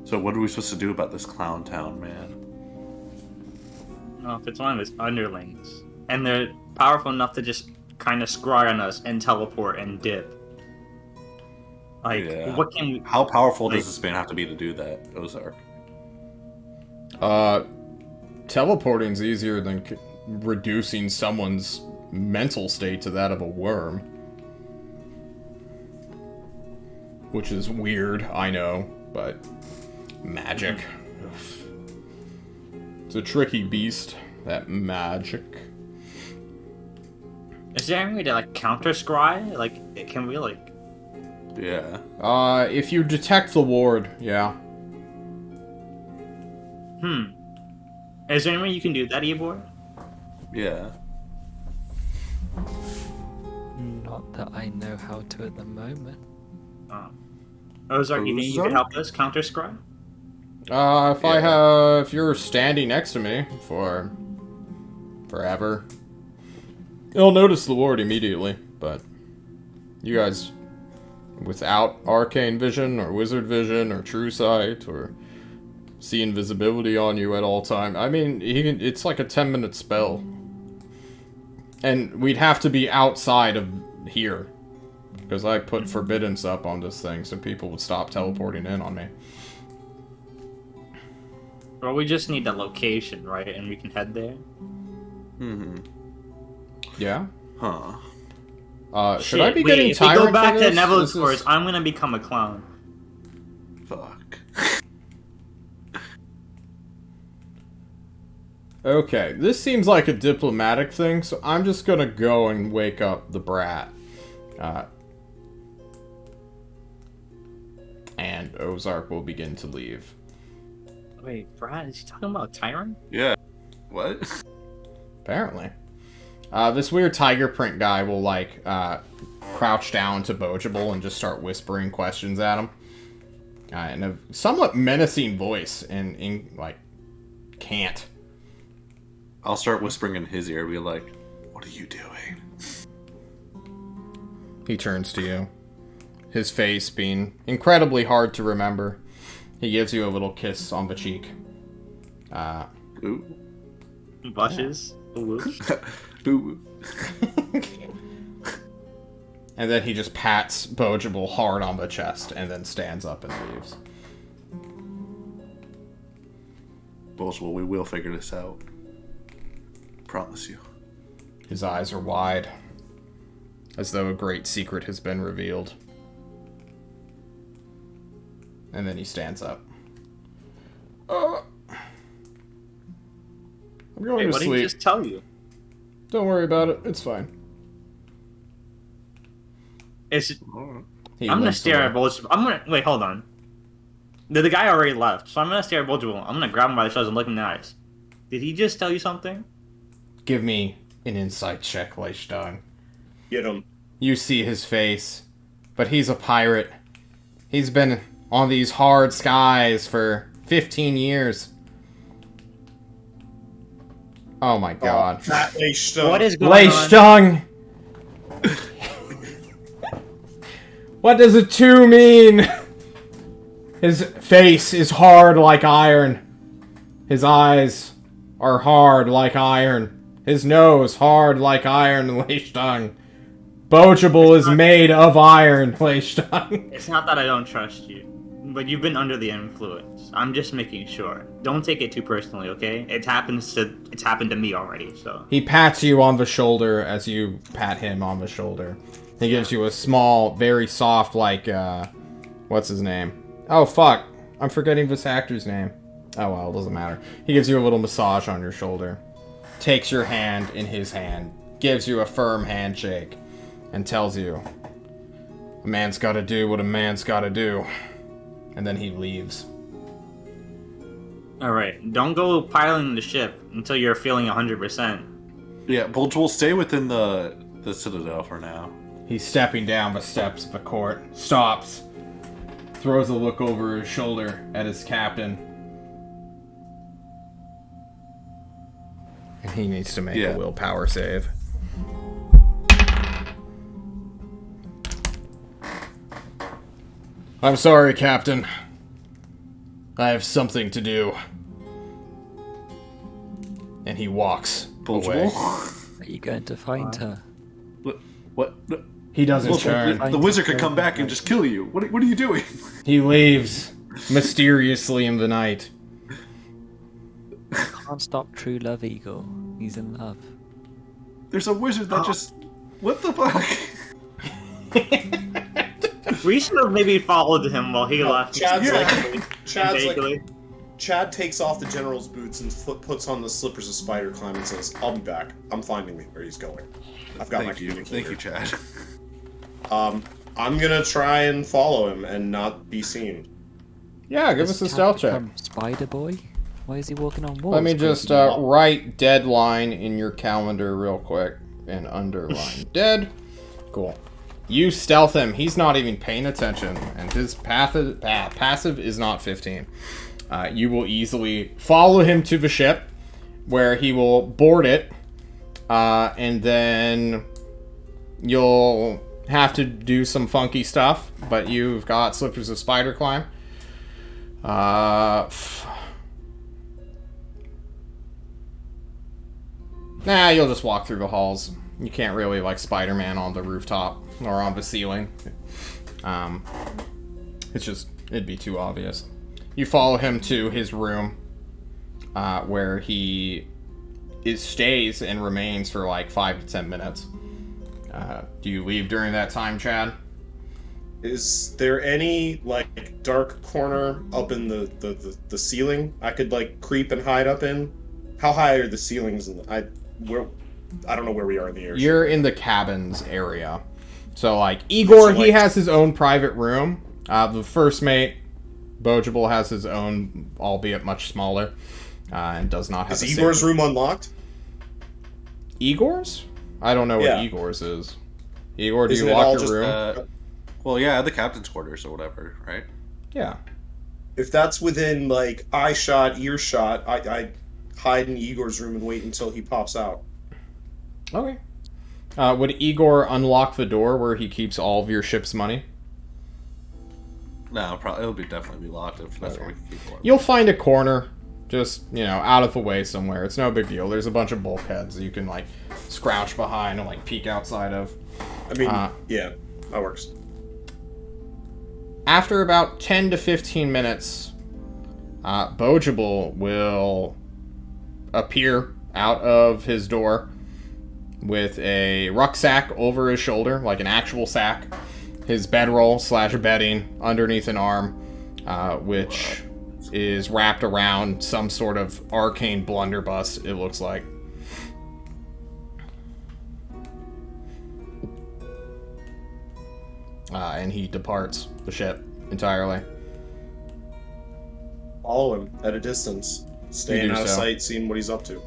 S4: So what are we supposed to do about this clown town, man?
S2: No, if it's one of his underlings, and they're powerful enough to just kind of scry on us and teleport and dip. Like,
S4: Yeah.
S2: what can we...
S4: How powerful
S2: Like-
S4: does this man have to be to do that, Ozark?
S1: Teleporting's easier than reducing someone's mental state to that of a worm. Which is weird, I know, but magic. It's a tricky beast, that magic.
S2: Is there any way to, like, counter scry? Like, can we, like...
S4: Yeah.
S1: If you detect the ward, yeah.
S2: Is there any way you can do that, Ebor?
S4: Yeah.
S5: Not that I know how to at the moment.
S2: Ozark, you think you could help us counter scry?
S1: If you're standing next to me for forever, you'll notice the ward immediately, but you guys, without arcane vision, or wizard vision, or true sight, or see invisibility on you at all time, I mean, it's like a 10-minute spell. And we'd have to be outside of here. Because I put forbiddance up on this thing so people would stop teleporting in on me.
S2: Well, we just need the location, right? And we can head there.
S4: Mm-hmm.
S1: Yeah?
S4: Huh.
S1: Should I be
S2: Wait,
S1: getting
S2: if we
S1: tyrant
S2: go back
S1: for
S2: to
S1: this?
S2: Neville's
S1: This is-
S2: Forest, I'm gonna become a clown.
S4: Fuck.
S1: Okay, this seems like a diplomatic thing, so I'm just gonna go and wake up the brat. And Ozark will begin to leave.
S2: Wait, Brad, is he talking about Tyrant?
S4: Yeah. What?
S1: Apparently. This weird tiger print guy will, like, crouch down to Bojable and just start whispering questions at him. In a somewhat menacing voice, and like, can't.
S4: I'll start whispering in his ear, be like, "What are you doing?"
S1: He turns to you. His face being incredibly hard to remember. He gives you a little kiss on the cheek.
S4: Ooh.
S2: Blushes. Ooh.
S4: Ooh.
S1: And then he just pats Bojible hard on the chest and then stands up and leaves.
S4: Well, we will figure this out. Promise you.
S1: His eyes are wide, as though a great secret has been revealed. And then he stands up. I'm going
S2: Hey,
S1: to
S2: what did he
S1: sleep.
S2: just tell you?
S1: Don't worry about it. It's fine.
S2: It's,
S1: He
S2: I'm gonna
S1: limps
S2: stare
S1: away.
S2: at Bulge. I'm gonna wait. Hold on. The guy already left, so I'm gonna stare at Bulge. I'm gonna grab him by the shoulders and look him in the eyes. Did he just tell you something?
S1: Give me an insight check, Leishtung.
S3: Get him.
S1: You see his face, but he's a pirate. He's been on these hard skies for 15 years. Oh my god.
S3: That Leishtung.
S2: What is going on?
S1: Leishtung! What does a 2 mean? His face is hard like iron. His eyes are hard like iron. His nose hard like iron, Leishtung. Bojible is made of iron, Leishtung.
S2: It's not that I don't trust you, but you've been under the influence. I'm just making sure. Don't take it too personally, okay? It's happened to me already, so.
S1: He pats you on the shoulder as you pat him on the shoulder. He gives you a small, very soft, like, what's his name? Oh, fuck. I'm forgetting this actor's name. Oh, well, it doesn't matter. He gives you a little massage on your shoulder. Takes your hand in his hand. Gives you a firm handshake. And tells you, a man's gotta do what a man's gotta do. And then he leaves.
S2: Alright, don't go piloting the ship until you're feeling 100%.
S4: Yeah, Bulge will stay within the Citadel for now.
S1: He's stepping down the steps of the court. Stops. Throws a look over his shoulder at his captain. And he needs to make a willpower save. I'm sorry, Captain. I have something to do. And he walks away.
S5: Are you going to find her?
S4: What?
S1: He doesn't
S4: Bulge,
S1: turn.
S4: the wizard could come back and just kill you. What are you doing?
S1: He leaves mysteriously in the night.
S5: Can't stop true love, Igor. He's in love.
S4: There's a wizard that just... What the fuck?
S2: We should have maybe followed him while he left.
S3: Chad takes off the general's boots and puts on the slippers of spider climb and says, "I'll be back. I'm finding where he's going. I've got my communicator."
S4: Thank you, Chad.
S3: I'm gonna try and follow him and not be seen.
S1: Yeah, give us a stealth check.
S5: Spider boy? Why is he walking on walls?
S1: Let me just write deadline in your calendar real quick and underline dead. Cool. You stealth him. He's not even paying attention, and his passive is not 15. You will easily follow him to the ship, where he will board it, and then you'll have to do some funky stuff, but you've got slippers of spider climb. Nah, you'll just walk through the halls. You can't really, like, Spider-Man on the rooftop or on the ceiling. It'd be too obvious. You follow him to his room, where he stays and remains for, like, 5 to 10 minutes. Do you leave during that time, Chad?
S3: Is there any, like, dark corner up in the ceiling I could, like, creep and hide up in? How high are the ceilings? I don't know where we are in the airship.
S1: You're in the cabins area. So, like, Igor, he has his own private room. The first mate, Bojible, has his own, albeit much smaller, and does not have
S3: Is Igor's room unlocked?
S1: Igor's? I don't know what Igor's is. Igor, do you lock your room?
S4: Well, yeah, the captain's quarters or whatever, right?
S1: Yeah.
S3: If that's within, like, eye shot, ear shot, I hide in Igor's room and wait until he pops out.
S1: Okay. Would Igor unlock the door where he keeps all of your ship's money?
S4: No, it'll definitely be locked if that's where we can keep it.
S1: You'll find a corner, just, out of the way somewhere. It's no big deal. There's a bunch of bulkheads you can, like, scrouch behind and, like, peek outside of.
S3: I mean, yeah. That works.
S1: After about 10 to 15 minutes, Bojable will appear out of his door with a rucksack over his shoulder, like an actual sack, his bedroll / bedding underneath an arm, which is wrapped around some sort of arcane blunderbuss, it looks like. And he departs the ship entirely.
S3: Follow him at a distance. Staying
S1: do
S3: out of
S1: so.
S3: sight, seeing what he's up to.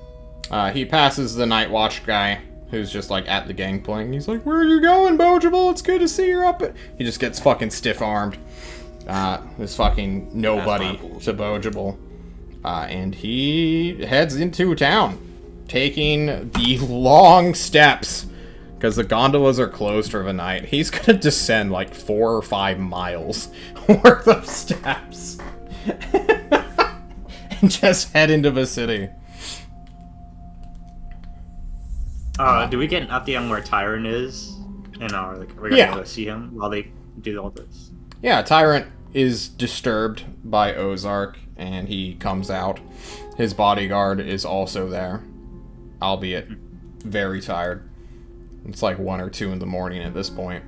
S1: He passes the night watch guy, who's just like at the gangplank. He's like, "Where are you going, Bojable? It's good to see you're up." He just gets fucking stiff-armed. This fucking nobody to Bojable. And he heads into town, taking the long steps, because the gondolas are closed for the night. He's gonna descend like 4 or 5 miles worth of steps. And just head into the city.
S2: Do we get an update on where Tyrant is? And are we gonna go see him while they do all this?
S1: Yeah, Tyrant is disturbed by Ozark, and he comes out. His bodyguard is also there, albeit very tired. It's like 1 or 2 in the morning at this point.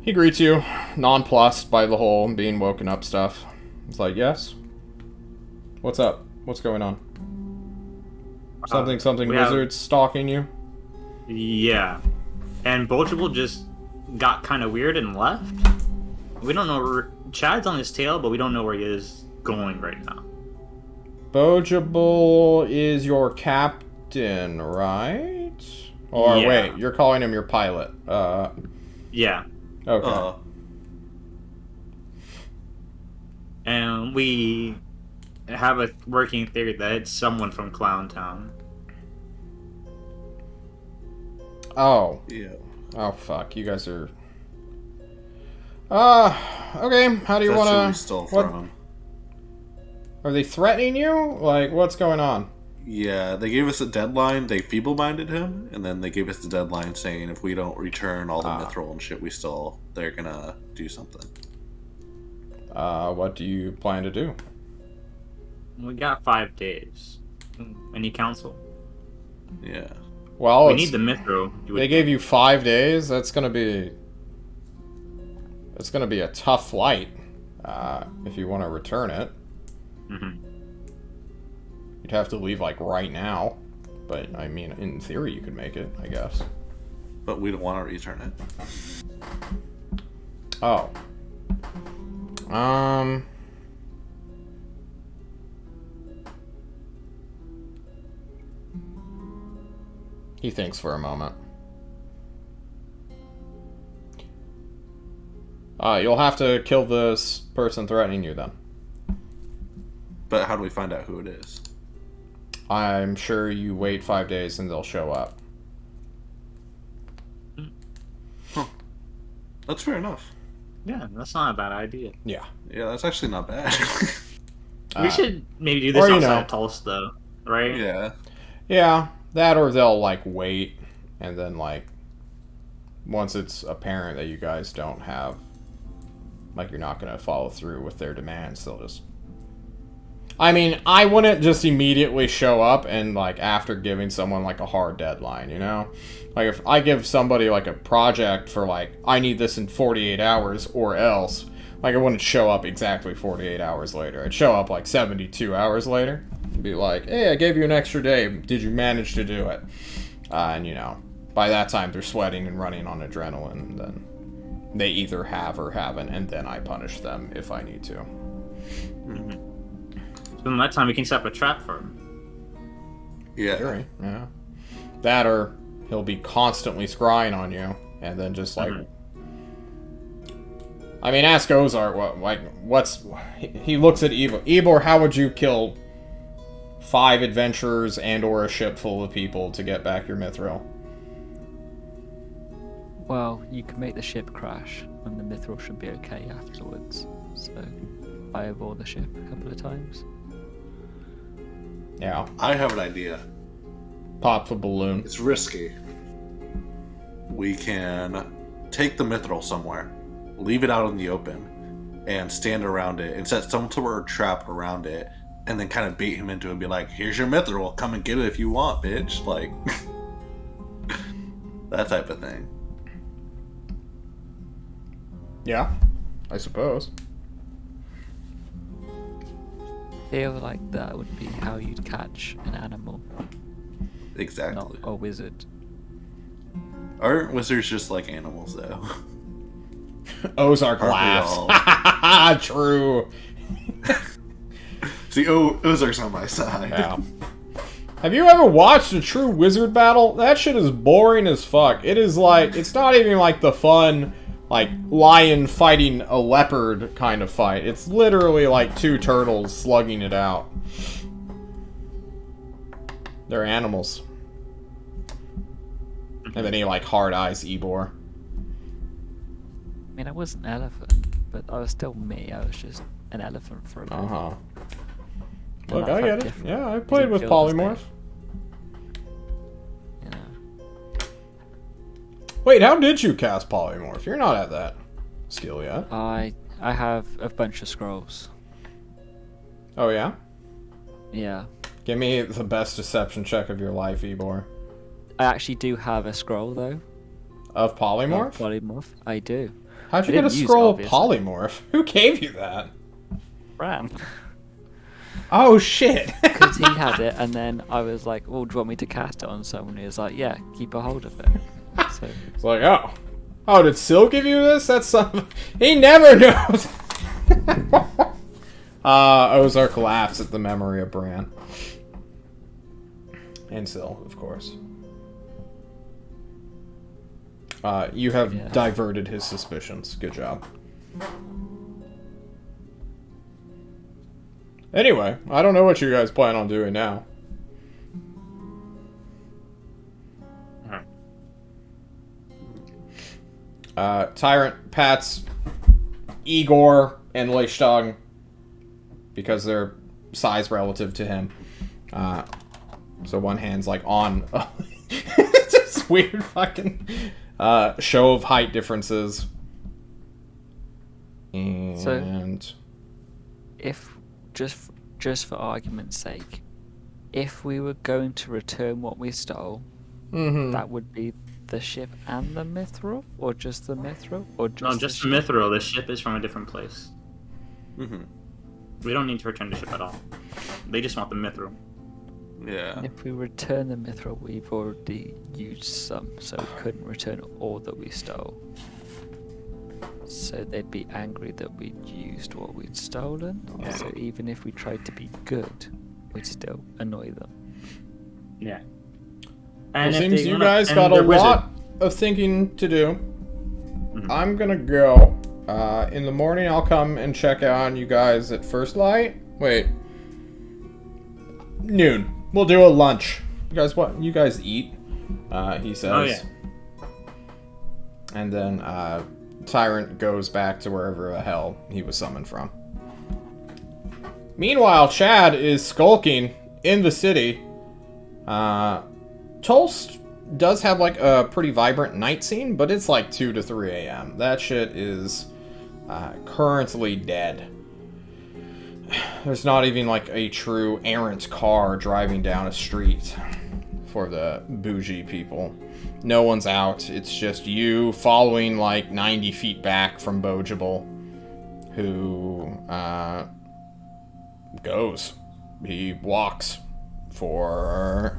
S1: He greets you, nonplussed by the whole being woken up stuff. It's like, yes? What's up? What's going on? Something wizards stalking you?
S2: Yeah. And Bojable just got kind of weird and left. We don't know where... Chad's on his tail, but we don't know where he is going right now.
S1: Bojable is your captain, right? Or
S2: Yeah.
S1: wait, you're calling him your pilot.
S2: Yeah.
S1: Okay.
S2: And we have a working theory that it's someone from Clown Town.
S1: Oh.
S4: Yeah.
S1: Oh, fuck. You guys are... okay. How do you
S4: That's who we
S1: want to...
S4: stole from.
S1: Are they threatening you? Like, what's going on?
S4: Yeah, they gave us a deadline. They feeble-minded him, and then they gave us the deadline saying if we don't return all the mithril and shit we stole, they're gonna do something.
S1: What do you plan to do?
S2: We got 5 days. Any counsel?
S4: Yeah.
S1: Well,
S2: We need the mithril.
S1: they gave you 5 days. That's gonna be... It's gonna be a tough flight. If you want to return it.
S2: Mm-hmm.
S1: You'd have to leave, like, right now. But, I mean, in theory, you could make it, I guess.
S4: But we don't want to return it.
S1: Oh. He thinks for a moment. You'll have to kill this person threatening you, then.
S4: But how do we find out who it is?
S1: I'm sure you wait 5 days and they'll show up.
S4: That's fair enough.
S2: Yeah, that's not a bad idea.
S1: Yeah.
S4: Yeah, that's actually not bad.
S2: We should maybe do this
S1: or, you
S2: outside
S1: know.
S2: of Tulsa, though, right?
S4: Yeah.
S1: Yeah, that or they'll, like, wait, and then, like, once it's apparent that you guys don't have, like, you're not going to follow through with their demands, they'll just... I mean, I wouldn't just immediately show up and, like, after giving someone, like, a hard deadline, you know? Like, if I give somebody, like, a project for, like, I need this in 48 hours or else, like, I wouldn't show up exactly 48 hours later. I'd show up, like, 72 hours later. Be like, hey, I gave you an extra day. Did you manage to do it? And, you know, by that time, they're sweating and running on adrenaline. And then they either have or haven't, and then I punish them if I need to.
S2: Mm-hmm. So in that time, we can set up a trap for him.
S4: Yeah.
S1: Theory, yeah. That or he'll be constantly scrying on you, and then just, like... I mean, ask Ozark, what's... He looks at Ebor. Ebor, how would you kill 5 adventurers and or a ship full of people to get back your mithril?
S5: Well, you can make the ship crash, and the mithril should be okay afterwards. So, fireball the ship a couple of times.
S1: Yeah.
S4: I have an idea.
S1: Pop the balloon.
S4: It's risky. We can take the mithril somewhere, leave it out in the open, and stand around it, and set some sort of trap around it, and then kind of bait him into it and be like, here's your mithril, come and get it if you want, bitch. Like, that type of thing.
S1: Yeah, I suppose.
S5: Feel like that would be how you'd catch an animal, not
S4: Exactly.
S5: a wizard.
S4: Aren't wizards just like animals, though?
S1: Ozark
S4: Aren't we
S1: laughs. True.
S4: See, Ozark's on my side.
S1: Yeah. Have you ever watched a true wizard battle? That shit is boring as fuck. It is like, it's not even like the fun, like, lion fighting a leopard kind of fight. It's literally like two turtles slugging it out. They're animals. And then he, like, hard eyes Ebor.
S5: I mean, I was an elephant, but I was still me. I was just an elephant for a bit.
S1: Uh-huh.
S5: And
S1: Look,
S5: that
S1: I
S5: felt
S1: get it.
S5: different.
S1: Yeah, I
S5: It
S1: played
S5: didn't
S1: with
S5: feel the same,
S1: polymorph.
S5: You know.
S1: Wait, how did you cast polymorph? You're not at that skill yet.
S5: I have a bunch of scrolls.
S1: Oh, yeah?
S5: Yeah.
S1: Give me the best deception check of your life, Ebor.
S5: I actually do have a scroll though.
S1: Of polymorph?
S5: Polymorph. I do.
S1: How'd you
S5: I
S1: get a
S5: didn't use it,
S1: scroll of
S5: obviously.
S1: polymorph? Who gave you that?
S5: Ran.
S1: Oh, shit.
S5: Because he had it, and then I was like, "Oh, do you want me to cast it on someone?" He was like, "Yeah, keep a hold of it." So
S1: It's like, oh. Oh, did Sil give you this? That's some... He never knows! Ozark laughs at the memory of Bran. And Sil, of course. You have
S5: Yeah.
S1: diverted his suspicions. Good job. Anyway, I don't know what you guys plan on doing now. Tyrant pats Igor and Leichtong because they're size relative to him. So one hand's like on. It's just weird fucking show of height differences. And
S5: if just for argument's sake, if we were going to return what we stole, that would be the ship and the mithril, or just the mithril, or just
S2: No, just the mithril. The ship is from a different place.
S4: Mm-hmm.
S2: We don't need to return the ship at all. They just want the mithril.
S4: Yeah.
S5: And if we return the mithril, we've already used some, so we couldn't return all that we stole. So they'd be angry that we'd used what we'd stolen.
S1: Yeah.
S5: So even if we tried to be good, we'd still annoy them.
S2: Yeah.
S1: It
S2: if
S1: seems
S2: they
S1: you
S2: wanna-
S1: guys
S2: and
S1: got a
S2: they're wizard.
S1: lot of thinking to do.
S2: Mhm.
S1: I'm gonna go. In the morning, I'll come and check on you guys at first light. Wait. Noon. We'll do a lunch. You guys, what? You guys eat? He says.
S2: Oh, yeah.
S1: And then, Tyrant goes back to wherever the hell he was summoned from. Meanwhile, Chad is skulking in the city. Tulst does have like a pretty vibrant night scene, but it's like 2 to 3 a.m. That shit is currently dead. There's not even like a true errant car driving down a street for the bougie people. No one's out. It's just you following like 90 feet back from Bojable, who goes. He walks for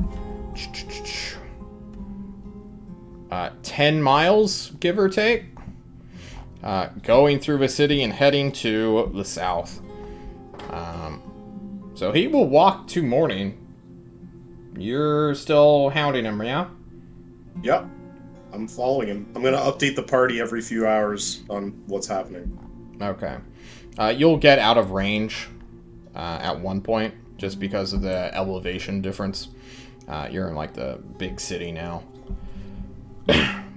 S1: 10 miles, give or take, going through the city and heading to the south. So he will walk to morning. You're still hounding him, yeah?
S3: Yep. I'm following him. I'm gonna update the party every few hours on what's happening.
S1: Okay. You'll get out of range at one point, just because of the elevation difference. You're in, like, the big city now.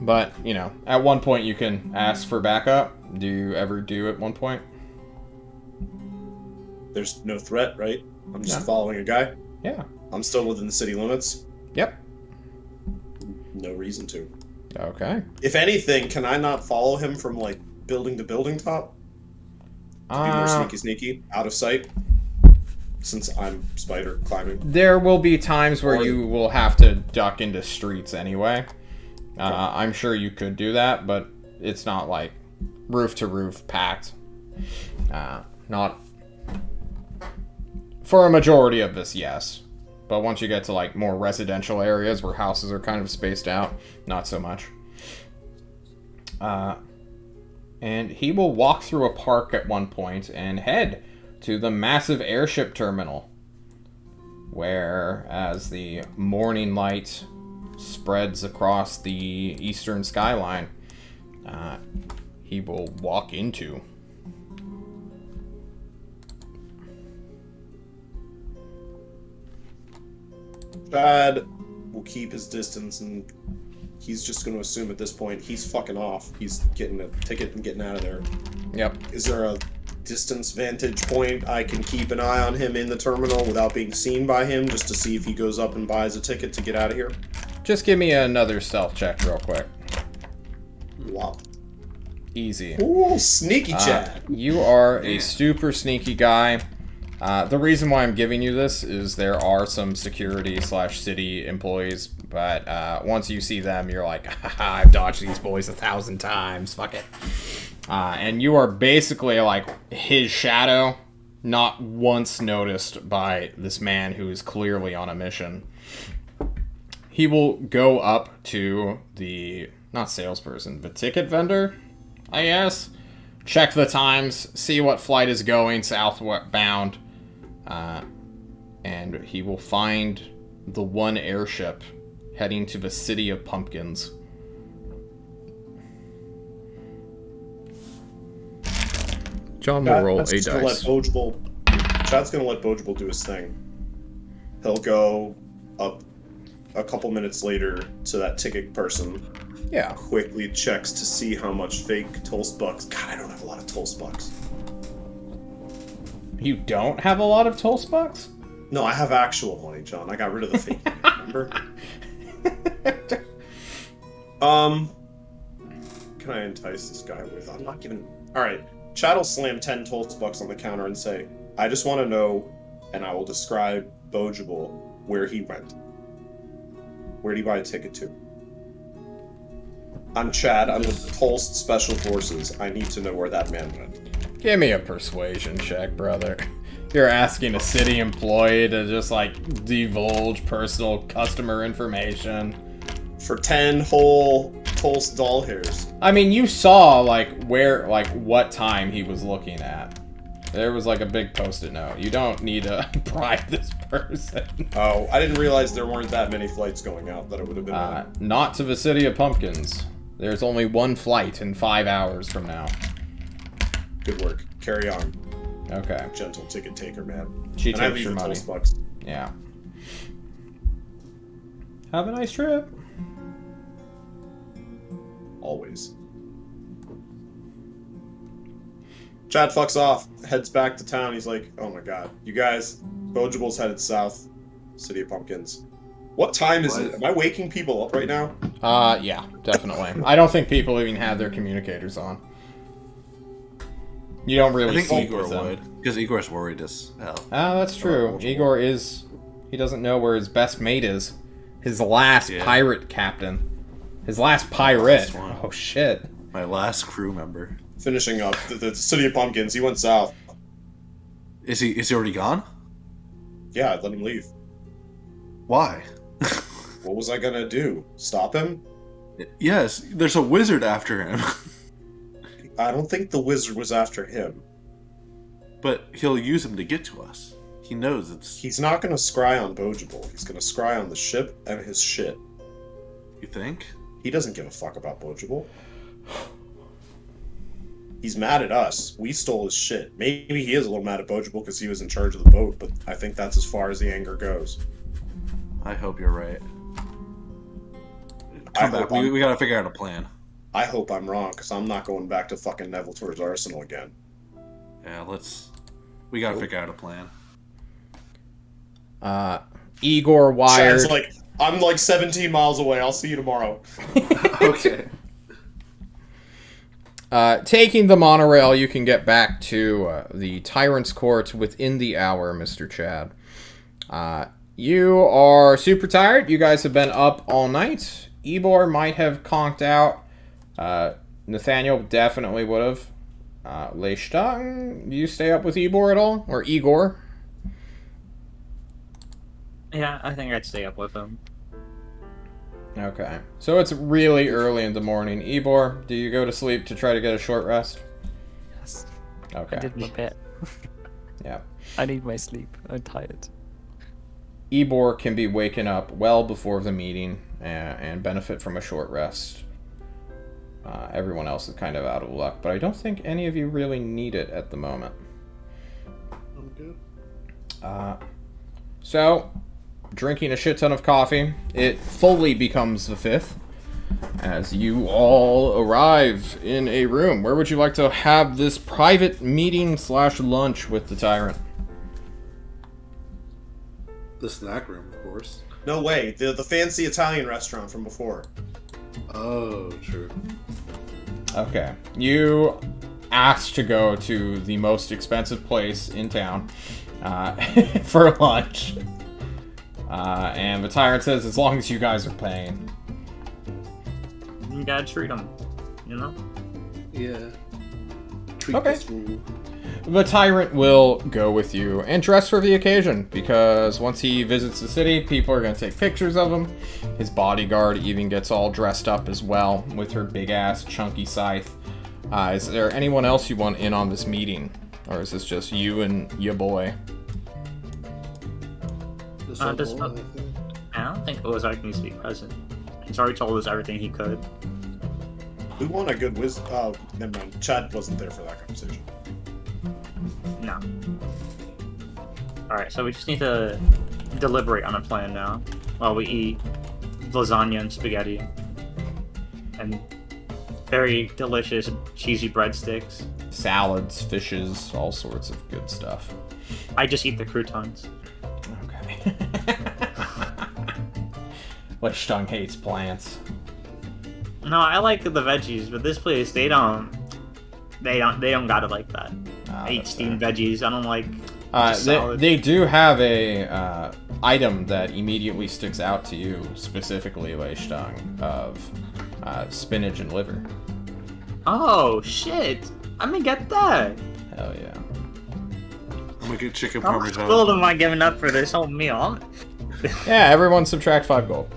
S1: But, you know, at one point you can ask for backup. Do you ever do at one point?
S3: There's no threat, right? I'm just
S1: No.
S3: following a guy.
S1: Yeah.
S3: I'm still within the city limits.
S1: Yep.
S3: No reason to.
S1: Okay.
S3: If anything, can I not follow him from like building to building top? To be more sneaky, out of sight. Since I'm spider climbing.
S1: There will be times where you will have to duck into streets anyway. I'm sure you could do that, but it's not like roof to roof packed. Not for a majority of this, yes. But once you get to like more residential areas where houses are kind of spaced out, not so much. And he will walk through a park at one point and head to the massive airship terminal, where as the morning light spreads across the eastern skyline, he will walk into.
S3: Chad will keep his distance, and he's just going to assume at this point he's fucking off. He's getting a ticket and getting out of there.
S1: Yep.
S3: Is there a distance vantage point I can keep an eye on him in the terminal without being seen by him, just to see if he goes up and buys a ticket to get out of here?
S1: Just give me another stealth check real quick.
S3: Wow.
S1: Easy.
S3: Ooh, sneaky Chad.
S1: You are a super sneaky guy. The reason why I'm giving you this is there are some security/city employees, but once you see them, you're like, haha, I've dodged these boys 1,000 times. Fuck it. And you are basically like his shadow, not once noticed by this man who is clearly on a mission. He will go up to the, not salesperson, the ticket vendor, I guess. Check the times, see what flight is going southbound, and he will find the one airship heading to the City of Pumpkins. John will roll a dice.
S3: Chad's gonna let Bogeable do his thing. He'll go up a couple minutes later to that ticket person.
S1: Yeah.
S3: Quickly checks to see how much fake Tulse bucks. God, I don't have a lot of Tulse bucks.
S1: You don't have a lot of Tulse bucks?
S3: No, I have actual money, John. I got rid of the fake money, remember? Can I entice this guy with? I'm not giving. Alright. Chad will slam 10 Tulse bucks on the counter and say, I just want to know, and I will describe Bogeable where he went. Where did he buy a ticket to? I'm Chad. I'm with Tulse Special Forces. I need to know where that man went.
S1: Give me a persuasion check, brother. You're asking a city employee to just, like, divulge personal customer information.
S3: For 10 whole Tulse doll hairs.
S1: I mean, you saw, like, where, like, what time he was looking at. There was, like, a big post-it note. You don't need to bribe this person.
S3: Oh, I didn't realize there weren't that many flights going out that it would have been.
S1: Not to the City of Pumpkins. There's only one flight in 5 hours from now.
S3: Good work. Carry on.
S1: Okay.
S3: Gentle ticket taker, man.
S1: She
S3: and I
S1: takes
S3: leave
S1: your
S3: the
S1: money.
S3: Tulse bucks.
S1: Yeah. Have a nice trip.
S3: Always. Chad fucks off, heads back to town. He's like, oh my god. You guys, Bogeable's headed south. City of Pumpkins. What time is it? Am I waking people up right now?
S1: Yeah, definitely. I don't think people even have their communicators on. You don't really
S4: I think
S1: sleep with
S4: Igor
S1: them.
S4: would, because Igor's worried as hell.
S1: Ah, that's true. Igor is... He doesn't know where his best mate is. His last pirate captain. His last pirate. Oh, shit.
S4: My last crew member.
S3: Finishing up, the City of Pumpkins. He went south.
S4: Is he already gone?
S3: Yeah, I'd let him leave.
S4: Why?
S3: What was I gonna do? Stop him?
S4: Yes, there's a wizard after him.
S3: I don't think the wizard was after him.
S4: But he'll use him to get to us. He knows it's...
S3: He's not gonna scry on Bogeable. He's gonna scry on the ship and his shit.
S4: You think?
S3: He doesn't give a fuck about Bogeable. He's mad at us. We stole his shit. Maybe he is a little mad at Bogeable because he was in charge of the boat, but I think that's as far as the anger goes.
S4: I hope you're right. Come back. We gotta figure out a plan.
S3: I hope I'm wrong, because I'm not going back to fucking Neville Tour's Arsenal again.
S4: Yeah, we gotta figure out a plan.
S1: Igor wired...
S3: Chad's like, I'm like 17 miles away. I'll see you tomorrow.
S4: Okay.
S1: Taking the monorail, you can get back to the Tyrant's Court within the hour, Mr. Chad. You are super tired. You guys have been up all night. Ebor might have conked out. Nathaniel definitely would have. Leishtang, do you stay up with Ebor at all? Or Igor?
S2: Yeah, I think I'd stay up with him.
S1: Okay. So it's really early in the morning. Ebor, do you go to sleep to try to get a short rest?
S5: Yes.
S1: Okay.
S5: I did my bit.
S1: Yeah.
S5: I need my sleep. I'm tired.
S1: Ebor can be waken up well before the meeting and benefit from a short rest. Everyone else is kind of out of luck, but I don't think any of you really need it at the moment.
S4: I'm good.
S1: So, drinking a shit ton of coffee, it fully becomes the 5th as you all arrive in a room. Where would you like to have this private meeting / lunch with the Tyrant?
S4: The snack room, of course.
S3: No way. The fancy Italian restaurant from before.
S4: Oh, true.
S1: Okay. You asked to go to the most expensive place in town for lunch. And the Tyrant says, as long as you guys are paying.
S2: You gotta treat him, you know?
S4: Yeah. Treat
S1: Okay.
S4: this fool.
S1: The Tyrant will go with you and dress for the occasion, because once he visits the city, people are going to take pictures of him. His bodyguard even gets all dressed up as well with her big-ass chunky scythe. Is there anyone else you want in on this meeting? Or is this just you and your boy?
S4: This
S2: Uh,
S4: whole
S2: does
S4: bowl,
S2: not-
S4: I think.
S2: I don't think Ozark needs to be present. He's already told us everything he could.
S3: We want a good wisdom. Oh, never mind. Chad wasn't there for that conversation.
S2: No. Alright, so we just need to deliberate on a plan now. While we eat lasagna and spaghetti. And very delicious cheesy breadsticks.
S1: Salads, fishes, all sorts of good stuff.
S2: I just eat the croutons.
S1: Okay. Lichtung hates plants.
S2: No, I like the veggies, but this place they don't got it like that.
S1: Ah,
S2: I eat
S1: that's
S2: steamed
S1: fair.
S2: veggies. I don't like just
S1: They,
S2: salad.
S1: they do have a item that immediately sticks out to you, specifically, Leishtang, of spinach and liver.
S2: Oh shit! I'm gonna get that.
S1: Hell yeah.
S4: I'm gonna get chicken
S2: How much
S4: parmesan.
S2: gold am I giving up for this whole meal?
S1: Yeah, everyone subtract 5 gold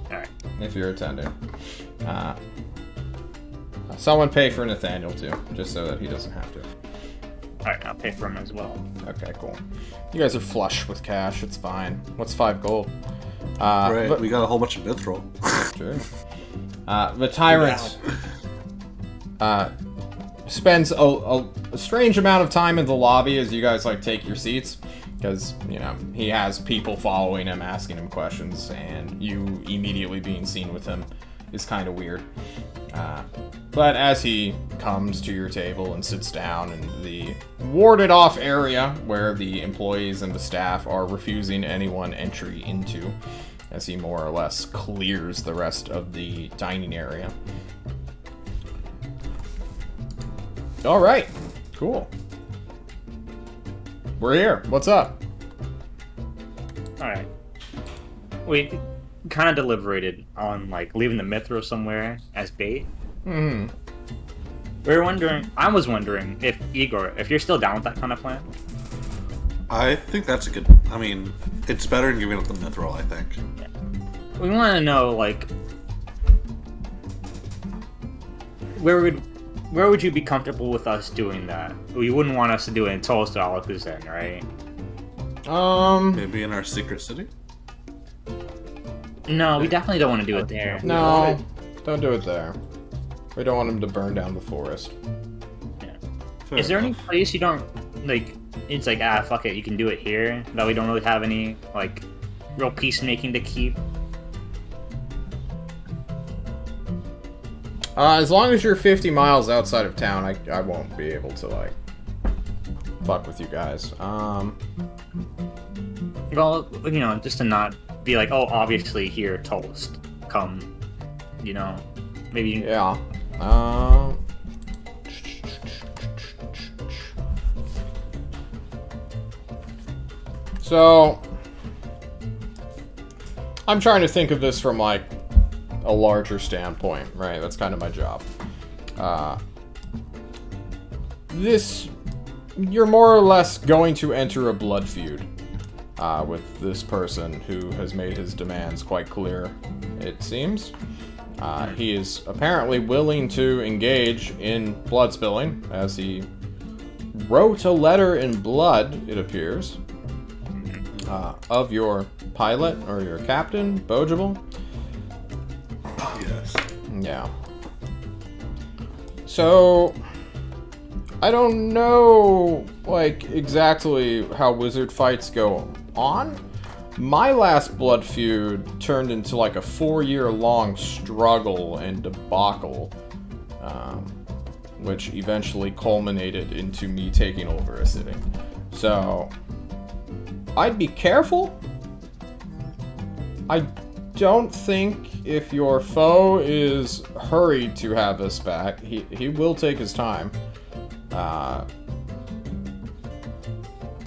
S2: Alright.
S1: if you're attending. Someone pay for Nathaniel too, just so that he doesn't have to.
S2: Alright, I'll pay for him as well.
S1: Okay, cool. You guys are flush with cash, it's fine. What's 5 gold?
S4: Right,
S1: but-
S4: we got a whole bunch of mithril.
S1: Sure. The Tyrant spends a strange amount of time in the lobby as you guys like take your seats, because you know he has people following him, asking him questions, and you immediately being seen with him is kind of weird. But as he comes to your table and sits down in the warded off area where the employees and the staff are refusing anyone entry into, as he more or less clears the rest of the dining area. All right, cool. We're here. What's up?
S2: Alright. We kind of deliberated on like leaving the Mithra somewhere as bait.
S1: Hmm.
S2: I was wondering if Igor, if you're still down with that kind of plan.
S4: I think that's a good. I mean, it's better than giving up the mithril, I think.
S2: We want to know like where would you be comfortable with us doing that? We wouldn't want us to do it in Tolstoy Kuzen, right?
S4: Maybe in our secret city?
S2: No, we definitely don't want to do it there.
S1: No, don't do it there. We don't want him to burn down the forest.
S4: Fair
S2: Is there any
S4: enough.
S2: place you don't like? It's like fuck it, you can do it here. That we don't really have any like real peacemaking to keep.
S1: As long as you're 50 miles outside of town, I won't be able to like fuck with you guys.
S2: Well, you know, just to not be like, oh, obviously here, toast. Come, you know, maybe.
S1: Yeah. So, I'm trying to think of this from like a larger standpoint, right? That's kind of my job. You're more or less going to enter a blood feud with this person who has made his demands quite clear, it seems. He is apparently willing to engage in blood spilling, as he wrote a letter in blood, it appears, of your pilot or your captain, Bogeable.
S4: Yes.
S1: Yeah. So, I don't know, like, exactly how wizard fights go on. My last blood feud turned into, like, a 4-year-long struggle and debacle, which eventually culminated into me taking over a city. So, I'd be careful. I don't think if your foe is hurried to have us back, he will take his time.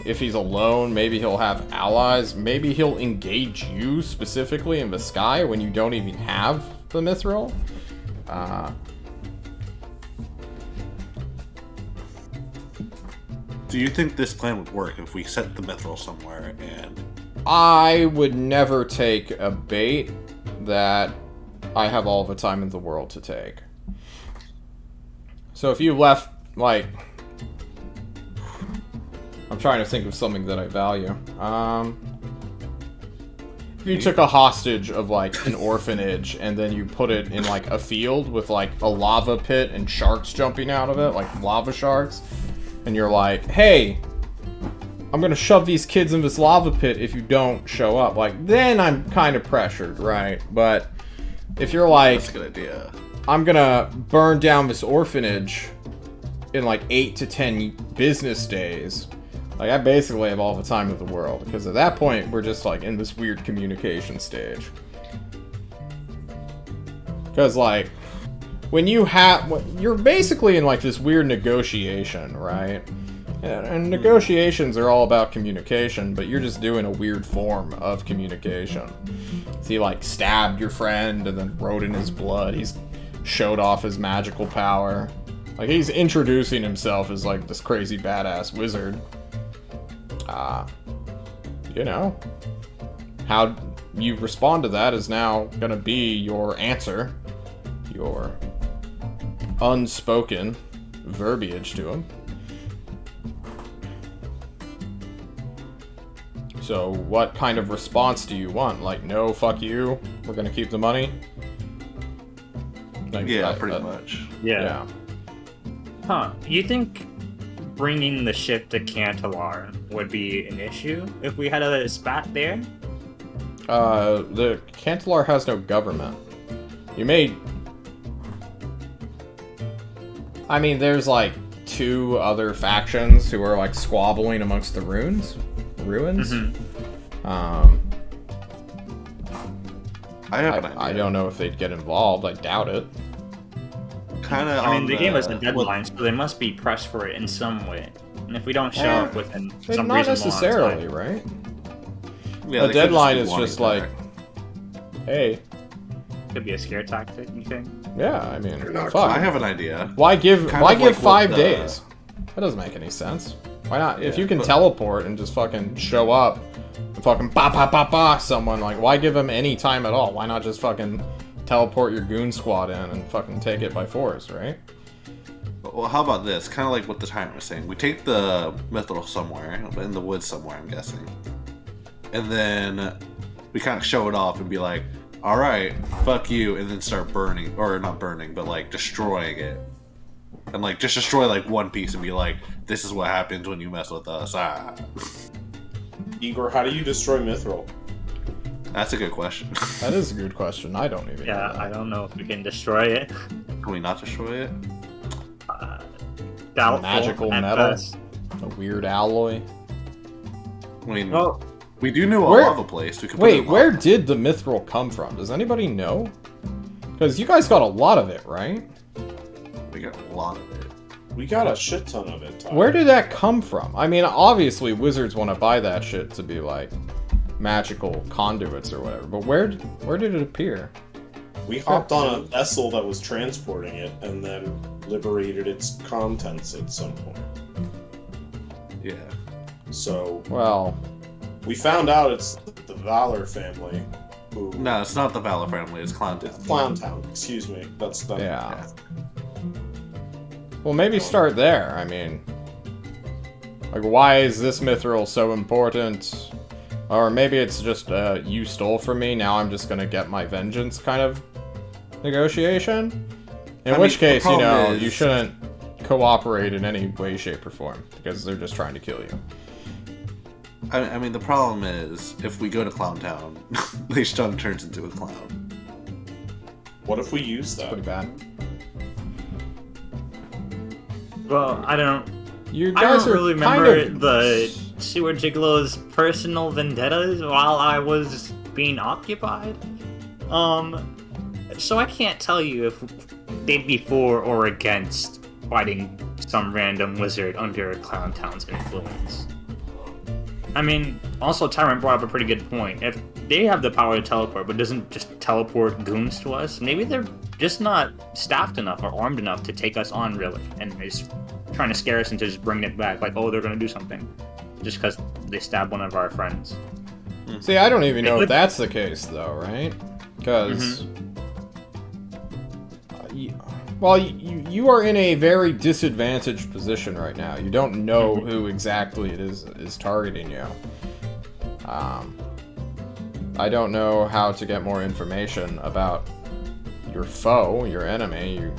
S1: If he's alone, maybe he'll have allies. Maybe he'll engage you specifically in the sky when you don't even have the mithril.
S4: Do you think this plan would work if we set the mithril somewhere and...
S1: I would never take a bait that I have all the time in the world to take. So if you left, like... I'm trying to think of something that I value. If you took a hostage of, like, an orphanage and then you put it in, like, a field with, like, a lava pit and sharks jumping out of it, like lava sharks, and you're like, hey, I'm gonna shove these kids in this lava pit if you don't show up. Like, then I'm kind of pressured, right? But if you're like,
S4: That's a good idea.
S1: I'm gonna burn down this orphanage in like 8 to 10 business days, like, I basically have all the time in the world, because at that point we're just like in this weird communication stage. Because like, when you have, you're basically in like this weird negotiation, right? And negotiations are all about communication, but you're just doing a weird form of communication. So he like stabbed your friend and then wrote in his blood. He's showed off his magical power. Like, he's introducing himself as like this crazy badass wizard. You know, how you respond to that is now gonna be your answer, your unspoken verbiage to him. So what kind of response do you want? Like, no, fuck you, we're gonna keep the money? Like,
S4: Yeah, pretty much.
S1: Yeah.
S2: Huh. You think bringing the ship to Cantalar would be an issue if we had a spat there?
S1: The Cantalar has no government. You may... I mean, there's like 2 other factions who are like squabbling amongst the ruins.
S2: Mm-hmm.
S4: I have an idea.
S1: I don't know if they'd get involved. I doubt it.
S4: Kind of.
S2: I mean, they gave us a deadline, so they must be pressed for it in some way. And if we don't show up within some
S1: Not
S2: reasonable
S1: necessarily,
S2: amount of
S1: right?
S4: Yeah,
S1: A deadline is just like, hey,
S2: time, could be a scare tactic, you think?
S1: yeah, I mean, fuck.
S4: I have an idea.
S1: Why give
S4: Kind
S1: why
S4: of
S1: give
S4: like
S1: 5
S4: what,
S1: days? That doesn't make any sense. Why not? If
S4: Yeah,
S1: you can
S4: but-
S1: teleport and just fucking show up and fucking ba someone, like, why give them any time at all? Why not just fucking teleport your goon squad in and fucking take it by force, right?
S4: Well, how about this? Kind of like what the timer was saying. We take the mithril somewhere, in the woods somewhere, I'm guessing. And then we kind of show it off and be like, alright, fuck you, and then start burning, or not burning, but like destroying it. And like, just destroy like one piece and be like, this is what happens when you mess with us. Ah.
S3: Igor, how do you destroy mithril?
S4: That's a good question.
S1: That is a good question. I don't even know
S2: Yeah,
S1: that.
S2: I don't know if we can destroy it.
S4: Can we not destroy it?
S2: Doubtful
S1: Magical
S2: at
S1: metal?
S2: best.
S1: A weird alloy.
S4: I mean,
S2: Well,
S4: We do know a
S1: Where-
S4: lava place. We could put
S1: Wait,
S4: it in
S1: where
S4: lava.
S1: did the mithril come from? Does anybody know? Because you guys got a lot of it, right?
S4: We got a lot of it.
S3: We got a shit ton of it, Tyler.
S1: Where did that come from? I mean, obviously wizards want to buy that shit to be like magical conduits or whatever. But where did it appear?
S3: We hopped on a vessel that was transporting it and then liberated its contents at some point.
S4: Yeah.
S3: So
S1: Well,
S3: we found out it's the Valor family who...
S4: No, it's not the Valor family. It's Clown Town.
S3: It's Clown Town, excuse me. That's not...
S1: yeah. Well, maybe start there. I mean, like, why is this mithril so important? Or maybe it's just you stole from me. Now I'm just gonna get my vengeance kind of negotiation. In which case, you know, you shouldn't cooperate in any way, shape, or form because they're just trying to kill you.
S4: I mean, the problem is, if we go to Clown Town, Leishton turns into a clown.
S3: What if we use that?
S1: Pretty bad.
S2: Well, I don't
S1: You guys are
S2: really
S1: kind
S2: remember
S1: of
S2: the Sewer Gigolo's personal vendettas while I was being occupied. So I can't tell you if they'd be for or against fighting some random wizard under Clown Town's influence. I mean, also Tyrant brought up a pretty good point. If they have the power to teleport, but doesn't just teleport goons to us, maybe they're just not staffed enough or armed enough to take us on, really, and is trying to scare us into just bringing it back, like, oh, they're gonna do something, just because they stabbed one of our friends.
S1: See, I don't even know if that's the case, though, right? Because, well, you are in a very disadvantaged position right now. You don't know who exactly it is targeting you. I don't know how to get more information about your foe, your enemy.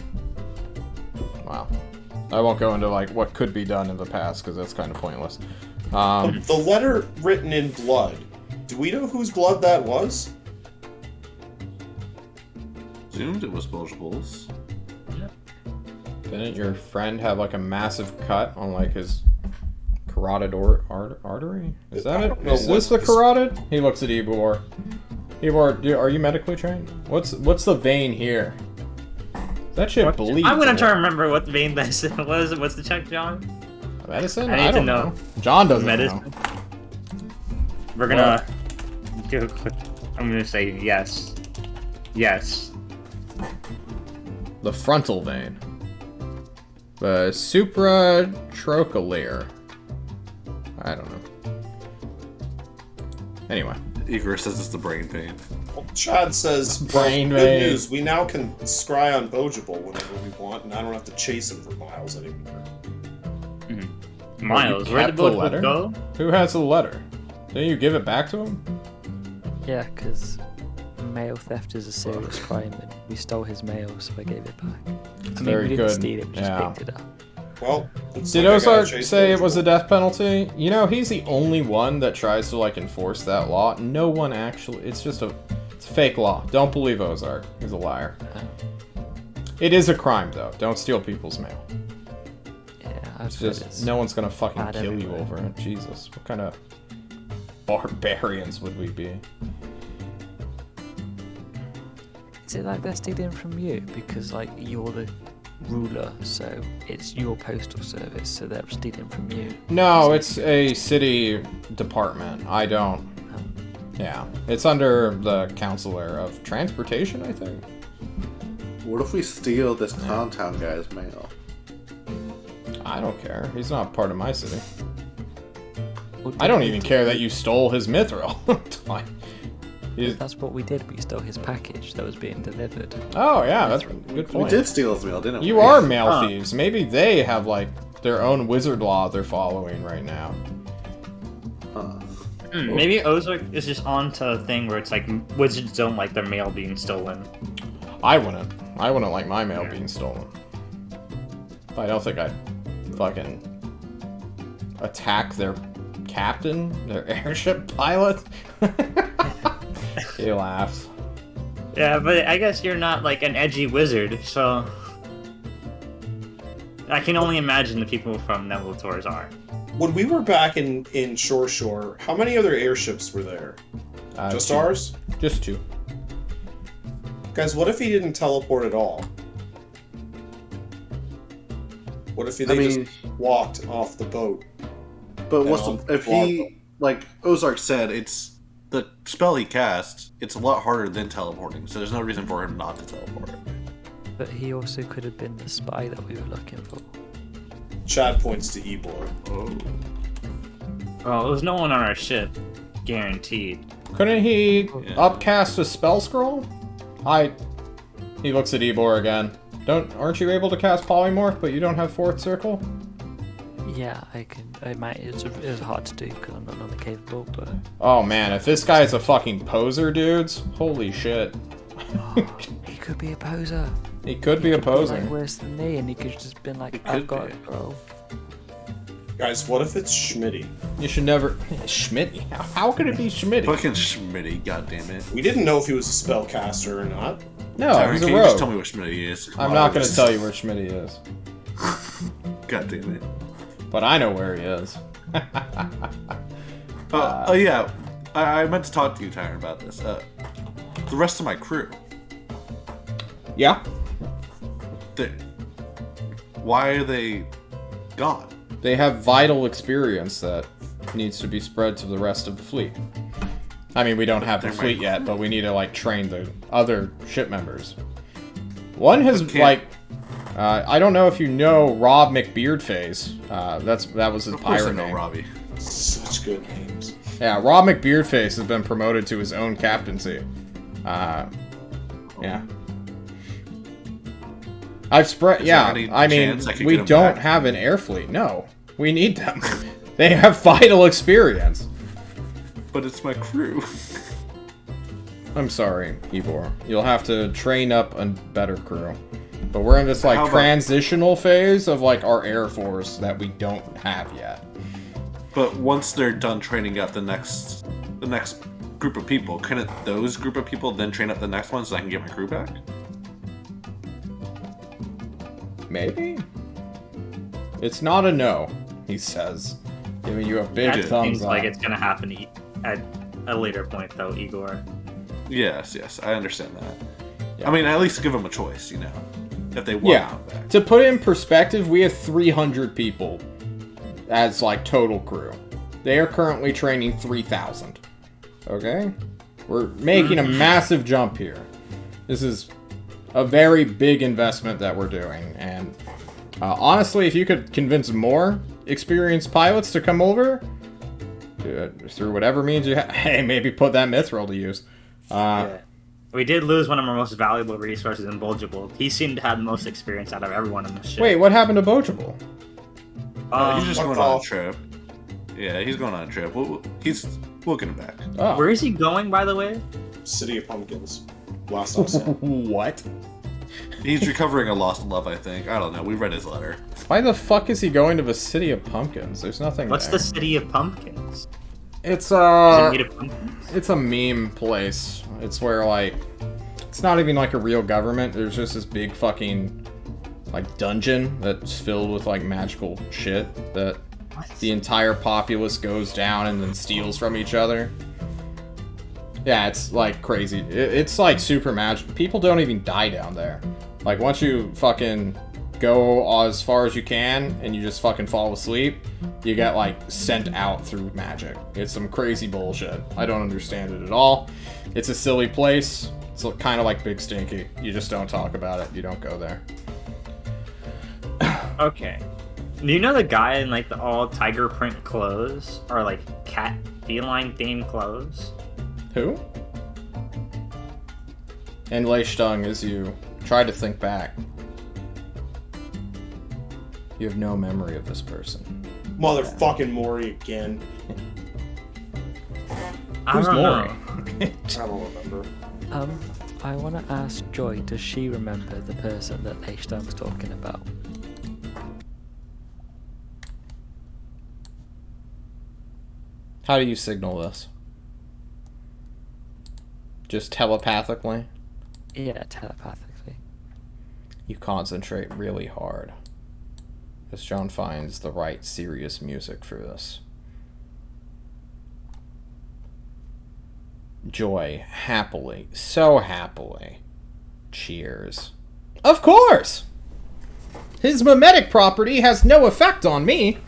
S1: Wow. I won't go into like what could be done in the past because that's kind of pointless.
S3: The letter written in blood. Do we know whose blood that was?
S4: Assumed it was Bulgeable's.
S1: Didn't your friend have like a massive cut on like his carotid artery? Is that it? Is this the carotid? He looks at Ebor. Ebor, are you medically trained? What's the vein here? That shit bleeds.
S2: I'm gonna try to remember what the vein that was. What's the check, John?
S1: Medicine?
S2: I need to
S1: don't
S2: know.
S1: John doesn't
S2: Medicine.
S1: know.
S2: We're gonna do a quick. I'm gonna say yes. Yes.
S1: The frontal vein. The supratrochlear. I don't know. Anyway.
S4: Igor says it's the brain vein.
S3: Well, Chad says,
S1: Brain
S3: good
S1: vein.
S3: news, we now can scry on Bogeable whenever we want, and I don't have to chase him for miles anymore.
S2: Miles,
S1: You
S2: where
S1: kept
S2: did
S1: the
S2: the
S1: letter?
S2: go?
S1: Who has the letter? Didn't you give it back to him?
S5: Yeah, because mail theft is a serious crime, and we stole his mail, so I gave it back. I mean,
S1: very
S5: we didn't
S1: good.
S5: steal it, we just
S1: Yeah.
S5: picked it up.
S3: Well, looks
S1: Did
S3: like I gotta
S1: Ozark
S3: chase
S1: say it was a
S3: Bogeable.
S1: death penalty? You know, he's the only one that tries to like enforce that law. No one actually. It's just it's a fake law. Don't believe Ozark. He's a liar. It is a crime though. Don't steal people's mail.
S5: Yeah, I've
S1: It's
S5: heard
S1: just
S5: it's
S1: no one's gonna fucking
S5: bad
S1: kill you
S5: everywhere.
S1: over it. Jesus, what kind of barbarians would we be?
S5: Is it like they're stealing from you because like you're the ruler, so it's your postal service, so they're stealing from you?
S1: No, it's a city department. I don't. Yeah, it's under the counselor of transportation, I think.
S4: What if we steal this Clown Town guy's mail?
S1: I don't care. He's not part of my city.
S5: Well,
S1: I don't even care that you stole his mithril. Like, he's-
S5: That's what we did. We stole his package that was being delivered.
S1: oh yeah, that's a good
S4: We
S1: point.
S4: did steal his mail, didn't we?
S1: You are mail thieves. Maybe they have like their own wizard law they're following right now.
S4: Huh.
S2: Maybe Ozark is just onto a thing where it's like wizards don't like their mail being stolen.
S1: I wouldn't. I wouldn't like my mail being stolen. I don't think I'd fucking attack their captain, their airship pilot. He laughs.
S2: Yeah, but I guess you're not like an edgy wizard, so I can only imagine the people from Nebulatours are.
S3: When we were back in Shore, how many other airships were there? Just
S1: two.
S3: ours?
S1: Just 2.
S3: Guys, what if he didn't teleport at all? What if they just walked off the boat?
S4: But
S3: And
S4: if he, like Ozark said, it's the spell he casts, it's a lot harder than teleporting, so there's no reason for him not to teleport.
S5: But he also could have been the spy that we were looking for.
S3: Chad points to Ebor.
S4: Oh.
S2: Well, there's no one on our ship, guaranteed.
S1: Couldn't he
S4: Yeah.
S1: upcast a spell scroll? He looks at Ebor again. Aren't you able to cast polymorph, but you don't have 4th circle?
S5: Yeah, I can. I might. It's hard to do because I'm not normally capable. But
S1: Oh man, if this guy's a fucking poser, dudes, holy shit.
S5: he could be a poser.
S1: He could be a
S5: Like
S1: poser.
S5: worse than me, and he could just been like,
S4: It
S5: "I've
S4: could
S5: got
S4: be.
S5: it, bro."
S3: Guys, what if it's Schmitty?
S1: You should never. Schmitty? How could it be Schmitty?
S4: Fucking Schmitty, goddammit.
S3: We didn't know if he was a spellcaster or not.
S1: No,
S4: Tyron,
S1: he's
S4: can
S1: a
S4: you
S1: rogue.
S4: just tell me what Schmitty is? Come
S1: I'm
S4: on,
S1: not gonna
S4: just-
S1: tell you where Schmitty is,
S4: Goddammit.
S1: but I know where he is.
S4: Oh yeah, I meant to talk to you, Tyron, about this. The rest of my crew.
S1: Yeah,
S4: Why are they gone?
S1: they have vital experience that needs to be spread to the rest of the fleet. I mean, we don't have the
S4: They're my
S1: fleet yet,
S4: crew.
S1: but we need to like train the other ship members. One has
S4: Okay.
S1: like, I don't know if you know Rob McBeardface. That was his
S4: Of course I
S1: pirate
S4: know
S1: name.
S4: Robbie.
S3: Such good names.
S1: Yeah, Rob McBeardface has been promoted to his own captaincy. Yeah. I've spread.
S4: Is there
S1: Yeah,
S4: any
S1: I mean,
S4: chance I could
S1: we
S4: get him
S1: don't
S4: back?
S1: have an air fleet. No, we need them. They have vital experience.
S4: But it's my crew.
S1: I'm sorry, Ivor. You'll have to train up a better crew. But we're in this like
S4: How about-
S1: transitional phase of like our air force that we don't have yet.
S4: But once they're done training up the next group of people, couldn't those group of people then train up the next one so I can get my crew back?
S1: Maybe. It's not a no, he says, giving you a big
S2: That
S1: thumbs
S2: seems
S1: up.
S2: like it's gonna happen at a later point, though, Igor.
S4: Yes, I understand that.
S1: Yeah.
S4: I mean, at least give them a choice, you know, if they want
S1: Yeah.
S4: to come back.
S1: To put it in perspective, we have 300 people as like total crew. They are currently training 3,000. Okay? We're making a massive jump here. This is a very big investment that we're doing. And honestly, if you could convince more experienced pilots to come over, through whatever means you hey, maybe put that mithril to use.
S2: Yeah. We did lose one of our most valuable resources in Bulgeable. He seemed to have the most experience out of everyone on the ship.
S1: Wait, what happened to Bogeable?
S4: He's just
S3: fuck
S4: going on a
S3: off.
S4: trip. Yeah, he's going on a trip. We'll get him back.
S1: Oh.
S2: Where is he going, by the way?
S3: City of Pumpkins. Last I saw.
S1: What?
S4: He's recovering a lost love, I think. I don't know. We read his letter.
S1: Why the fuck is he going to the City of Pumpkins? There's nothing
S2: What's
S1: there.
S2: the City of Pumpkins?
S1: It's
S2: Is it made of pumpkins?
S1: it's a meme place. It's where like it's not even like a real government. There's just this big fucking like dungeon that's filled with like magical shit that
S2: What?
S1: the entire populace goes down and then steals from each other. Yeah, it's like crazy. It's like super magic. People don't even die down there. Like once you fucking go as far as you can and you just fucking fall asleep, you get like sent out through magic. It's some crazy bullshit. I don't understand it at all. It's a silly place. It's kind of like Big Stinky. You just don't talk about it. You don't go there.
S2: Okay. Do you know the guy in like the all tiger print clothes or like cat feline themed clothes?
S1: Who? And Leishtung, as you try to think back, you have no memory of this person.
S3: Motherfucking Maury again.
S2: I
S1: Who's
S2: don't
S1: Maury?
S2: know.
S3: I don't remember.
S5: I want to ask Joy, does she remember the person that Leishtan was talking about?
S1: How do you signal this? Just telepathically?
S5: Yeah, telepathically.
S1: You concentrate really hard. as John finds the right serious music for this. Joy, happily, so happily, cheers. Of course! His mimetic property has no effect on me.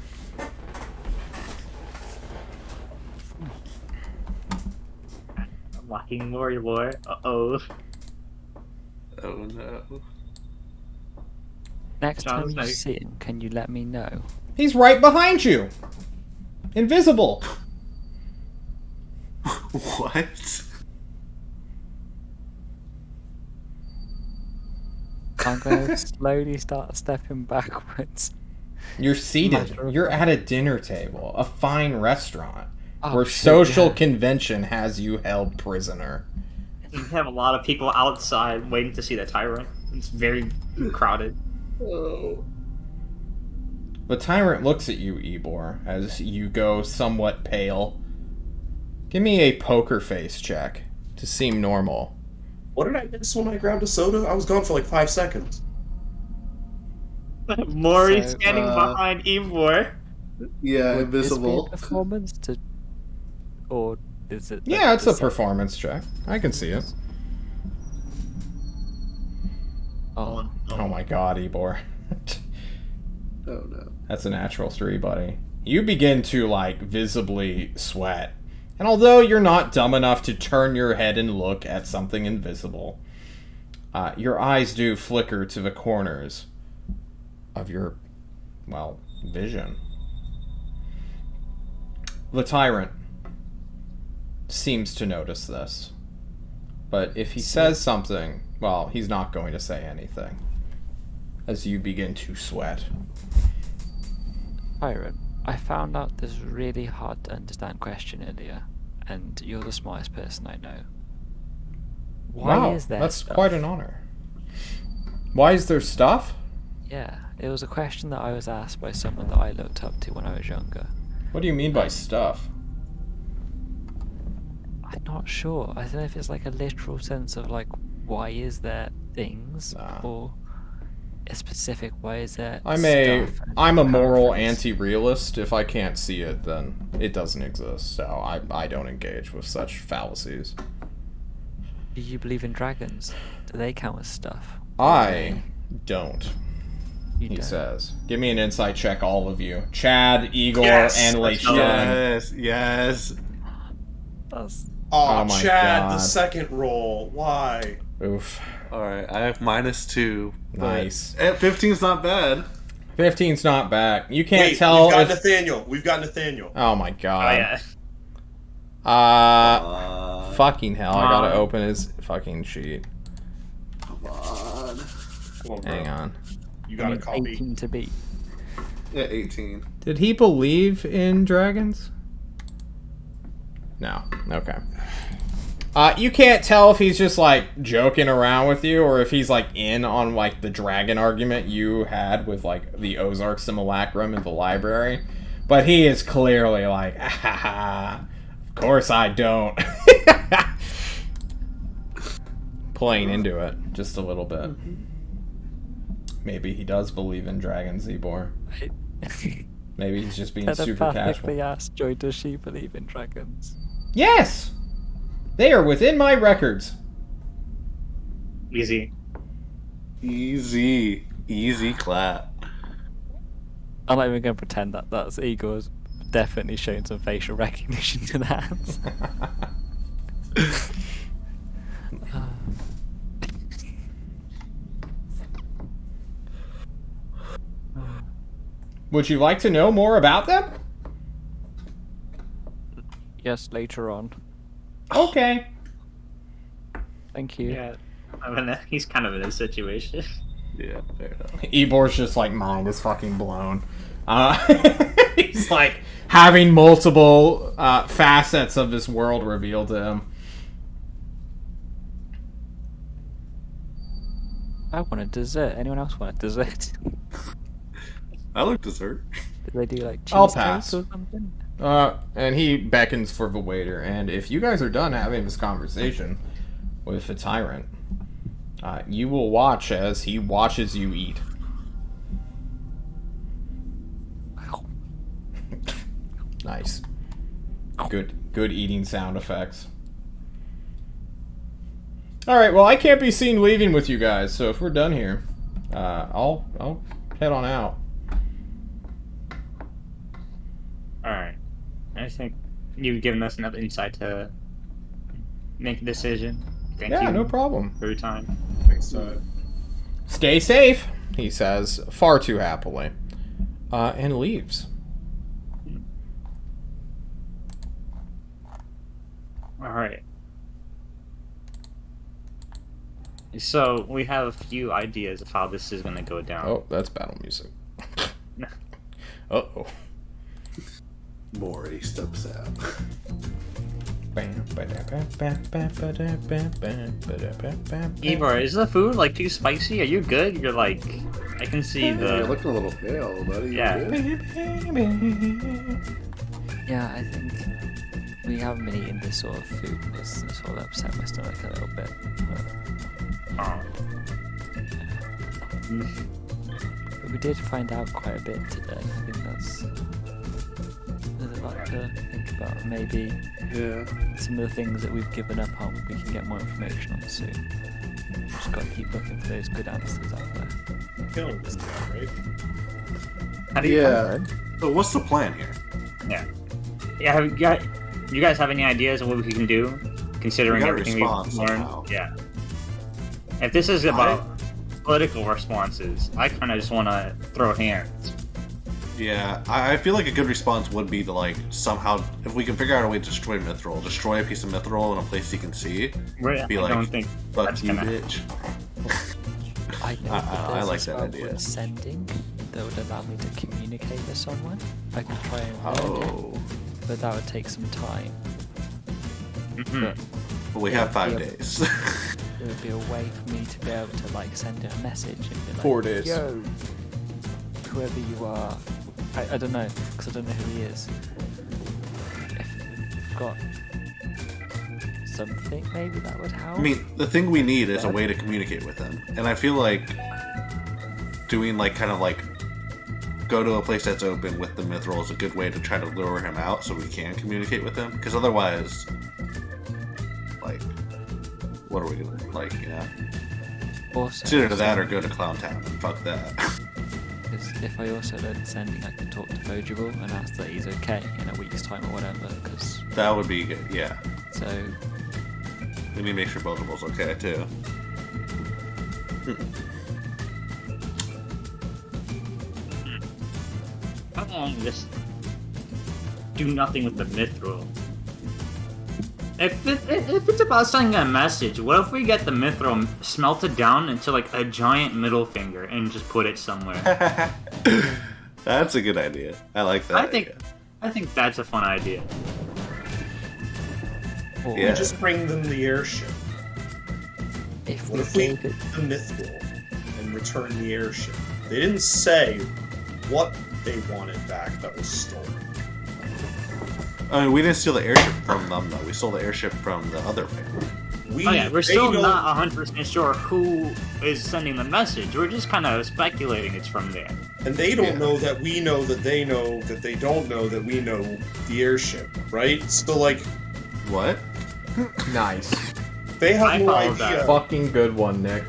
S2: Unlocking more lore. Uh-oh.
S4: Oh no.
S5: Next time
S2: John's
S5: you
S2: like-
S5: see him, can you let me know?
S1: He's right behind you. Invisible.
S4: What?
S5: I'm going to slowly start stepping backwards.
S1: You're seated.
S5: Matter of
S1: You're
S5: fact.
S1: at a dinner table, a fine restaurant,
S5: Oh,
S1: where
S5: shit,
S1: social
S5: yeah.
S1: convention has you held prisoner.
S2: You have a lot of people outside waiting to see the tyrant. It's very crowded.
S1: The tyrant looks at you, Ebor, as you go somewhat pale. Give me a poker face check to seem normal.
S3: What did I miss when I grabbed a soda? I was gone for like 5 seconds.
S2: Maury's
S5: So,
S2: standing behind Ivor.
S4: Yeah,
S5: Would this be a
S4: invisible.
S5: performance to, or is it?
S1: Yeah, it's a
S5: the-
S1: performance check. I can see it.
S5: Oh,
S1: Oh my god, Ebor.
S4: Oh no.
S1: That's a natural 3, buddy. You begin to, like, visibly sweat. And although you're not dumb enough to turn your head and look at something invisible, your eyes do flicker to the corners of your, well, vision. The tyrant seems to notice this. But if he says something, well, he's not going to say anything. As you begin to sweat.
S5: Byron, I found out this really hard to understand question earlier, and you're the smartest person I know. Why
S1: Wow,
S5: is there
S1: that's
S5: stuff?
S1: quite an honor. Why is there stuff?
S5: Yeah, it was a question that I was asked by someone that I looked up to when I was younger.
S1: What do you mean by stuff?
S5: I'm not sure. I don't know if it's like a literal sense of like, why is there things,
S1: Nah.
S5: or a specific why is there
S1: I'm a
S5: stuff and
S1: I'm a moral
S5: paraphrase.
S1: anti-realist. If I can't see it, then it doesn't exist. So I don't engage with such fallacies.
S5: Do you believe in dragons? Do they count as stuff?
S1: I don't.
S5: You
S1: He
S5: don't.
S1: says. Give me an insight check, all of you. Chad, Igor,
S2: Yes,
S1: and
S2: let's
S1: Leishan.
S2: go.
S4: Yes, yes.
S5: That's
S3: Aw,
S1: Oh my
S3: Chad,
S1: God.
S3: the second roll. Why?
S1: Oof.
S4: Alright, I have -2. but
S1: Nice.
S4: 15's not bad.
S1: 15's not bad. You can't
S3: Wait,
S1: tell
S3: we've got
S1: if...
S3: Nathaniel. We've got Nathaniel.
S1: Oh my
S2: Oh
S1: god.
S2: yeah.
S1: Fucking hell, I gotta
S2: Come on.
S1: open his fucking sheet.
S4: Come on.
S3: Come on, bro.
S1: Hang on.
S3: You
S5: I
S3: got a
S5: mean,
S3: copy.
S5: 18 to beat.
S4: Yeah, 18.
S1: Did he believe in dragons? No. Okay. You can't tell if he's just, like, joking around with you, or if he's, like, in on, like, the dragon argument you had with, like, the Ozark simulacrum in the library. But he is clearly like, ah, ha, ha, of course I don't. Playing into it just a little bit. Maybe he does believe in dragons, Zebor. Maybe he's just being super
S5: Telepathically
S1: casual.
S5: asked Joy, does she believe in dragons?
S1: Yes! They are within my records.
S2: Easy.
S4: Easy. Easy clap.
S5: I'm not even going to pretend that that's Igor's definitely shown some facial recognition to that.
S1: Would you like to know more about them?
S5: Yes, later on.
S1: Okay.
S5: Thank you.
S2: Yeah. I mean, he's kind of in a situation.
S4: Yeah, fair enough.
S1: Ebor's just like, mind is fucking blown. He's like having multiple facets of this world revealed to him.
S5: I want a dessert. Anyone else want a dessert?
S4: I like dessert.
S5: Did they do like
S1: I'll
S5: cheesecake
S1: pass.
S5: or something?
S1: And he beckons for the waiter. And if you guys are done having this conversation with the tyrant, you will watch as he watches you eat. Nice. Good eating sound effects. All right, well, I can't be seen leaving with you guys, so if we're done here, I'll head on out.
S2: All right. I think you've given us enough insight to make a decision. Thank you.
S1: Yeah, no problem.
S2: For your time.
S3: Thanks,
S1: Stay safe, he says, far too happily, and leaves.
S2: All right. So we have a few ideas of how this is going to go down.
S1: Oh, that's battle music. Uh-oh.
S4: Maury steps out.
S2: Ivor, is the food like too spicy? Are you good? You're like, I can see
S6: You're
S2: the.
S6: looking a little pale, buddy. You
S2: Yeah.
S6: good?
S5: Yeah, I think we haven't been eating this sort of food, and it's sort of upset my stomach a little bit.
S2: Oh.
S5: But we did find out quite a bit today. I think there's a lot to think about. Maybe
S6: Yeah.
S5: some of the things that we've given up on, we can get more information on soon. Just got to keep looking for those good answers out there.
S3: Killing this guy, right?
S2: How do you?
S6: Yeah.
S4: So what's the plan here?
S2: Yeah. You guys have any ideas of what we can do, considering
S4: We gotta
S2: everything we've
S4: respond
S2: learned?
S4: somehow.
S2: Yeah. If this is about political responses, I kind of just want to throw hands.
S4: Yeah, I feel like a good response would be to, like, somehow, if we can figure out a way to destroy Mithril, destroy a piece of Mithril in a place he can see, be
S2: I
S4: like,
S2: don't think
S4: fuck
S2: that's
S4: you,
S2: gonna.
S4: bitch.
S5: I know
S4: I
S5: there's
S4: like
S5: a
S4: that
S5: spell
S4: idea.
S5: called sending that would allow me to communicate with someone. I could try and learn
S4: Oh,
S5: it, but that would take some time.
S2: Mhm.
S5: But
S4: but we have 5 days.
S5: it would be a way for me to be able to like send a message and be like,
S1: 4 days.
S5: Yo, whoever you are. I don't know, because I don't know who he is. If we've got something, maybe that would help.
S4: I mean, the thing we need is a way to communicate with him. And I feel like doing, like, kind of like, go to a place that's open with the Mithril is a good way to try to lure him out so we can communicate with him. Because otherwise, like, what are we doing? Like, you know?
S5: also,
S4: It's either that or go to Clown Town. Fuck that.
S5: because if I also learn sending, I can talk to Bojible and ask that he's okay in a week's time or whatever. Because
S4: That would be good, yeah.
S5: so
S4: We need to make sure Bojible's okay, too.
S2: How long just do nothing with the Mithril? If it's about sending a message, what if we get the Mithril smelted down into like a giant middle finger and just put it somewhere?
S4: That's a good idea. I like that idea.
S2: I think that's a fun idea.
S5: or
S4: Yeah.
S3: Just bring them the airship.
S5: if
S3: What
S5: we
S3: if we
S5: gave it,
S3: the Mithril and return the airship? They didn't say what they wanted back that was stolen.
S4: I mean, we didn't steal the airship from them, though. We stole the airship from the other family.
S3: We,
S2: Oh yeah, we're
S3: they
S2: still
S3: don't-
S2: not 100% sure who is sending the message. We're just kind of speculating it's from there.
S3: And they don't
S4: Yeah.
S3: know that we know that they know that they don't know that we know the airship, right? So, like,
S4: What?
S1: Nice.
S3: they have
S2: I
S3: no
S2: followed that.
S3: idea,
S1: Fucking good one, Nick.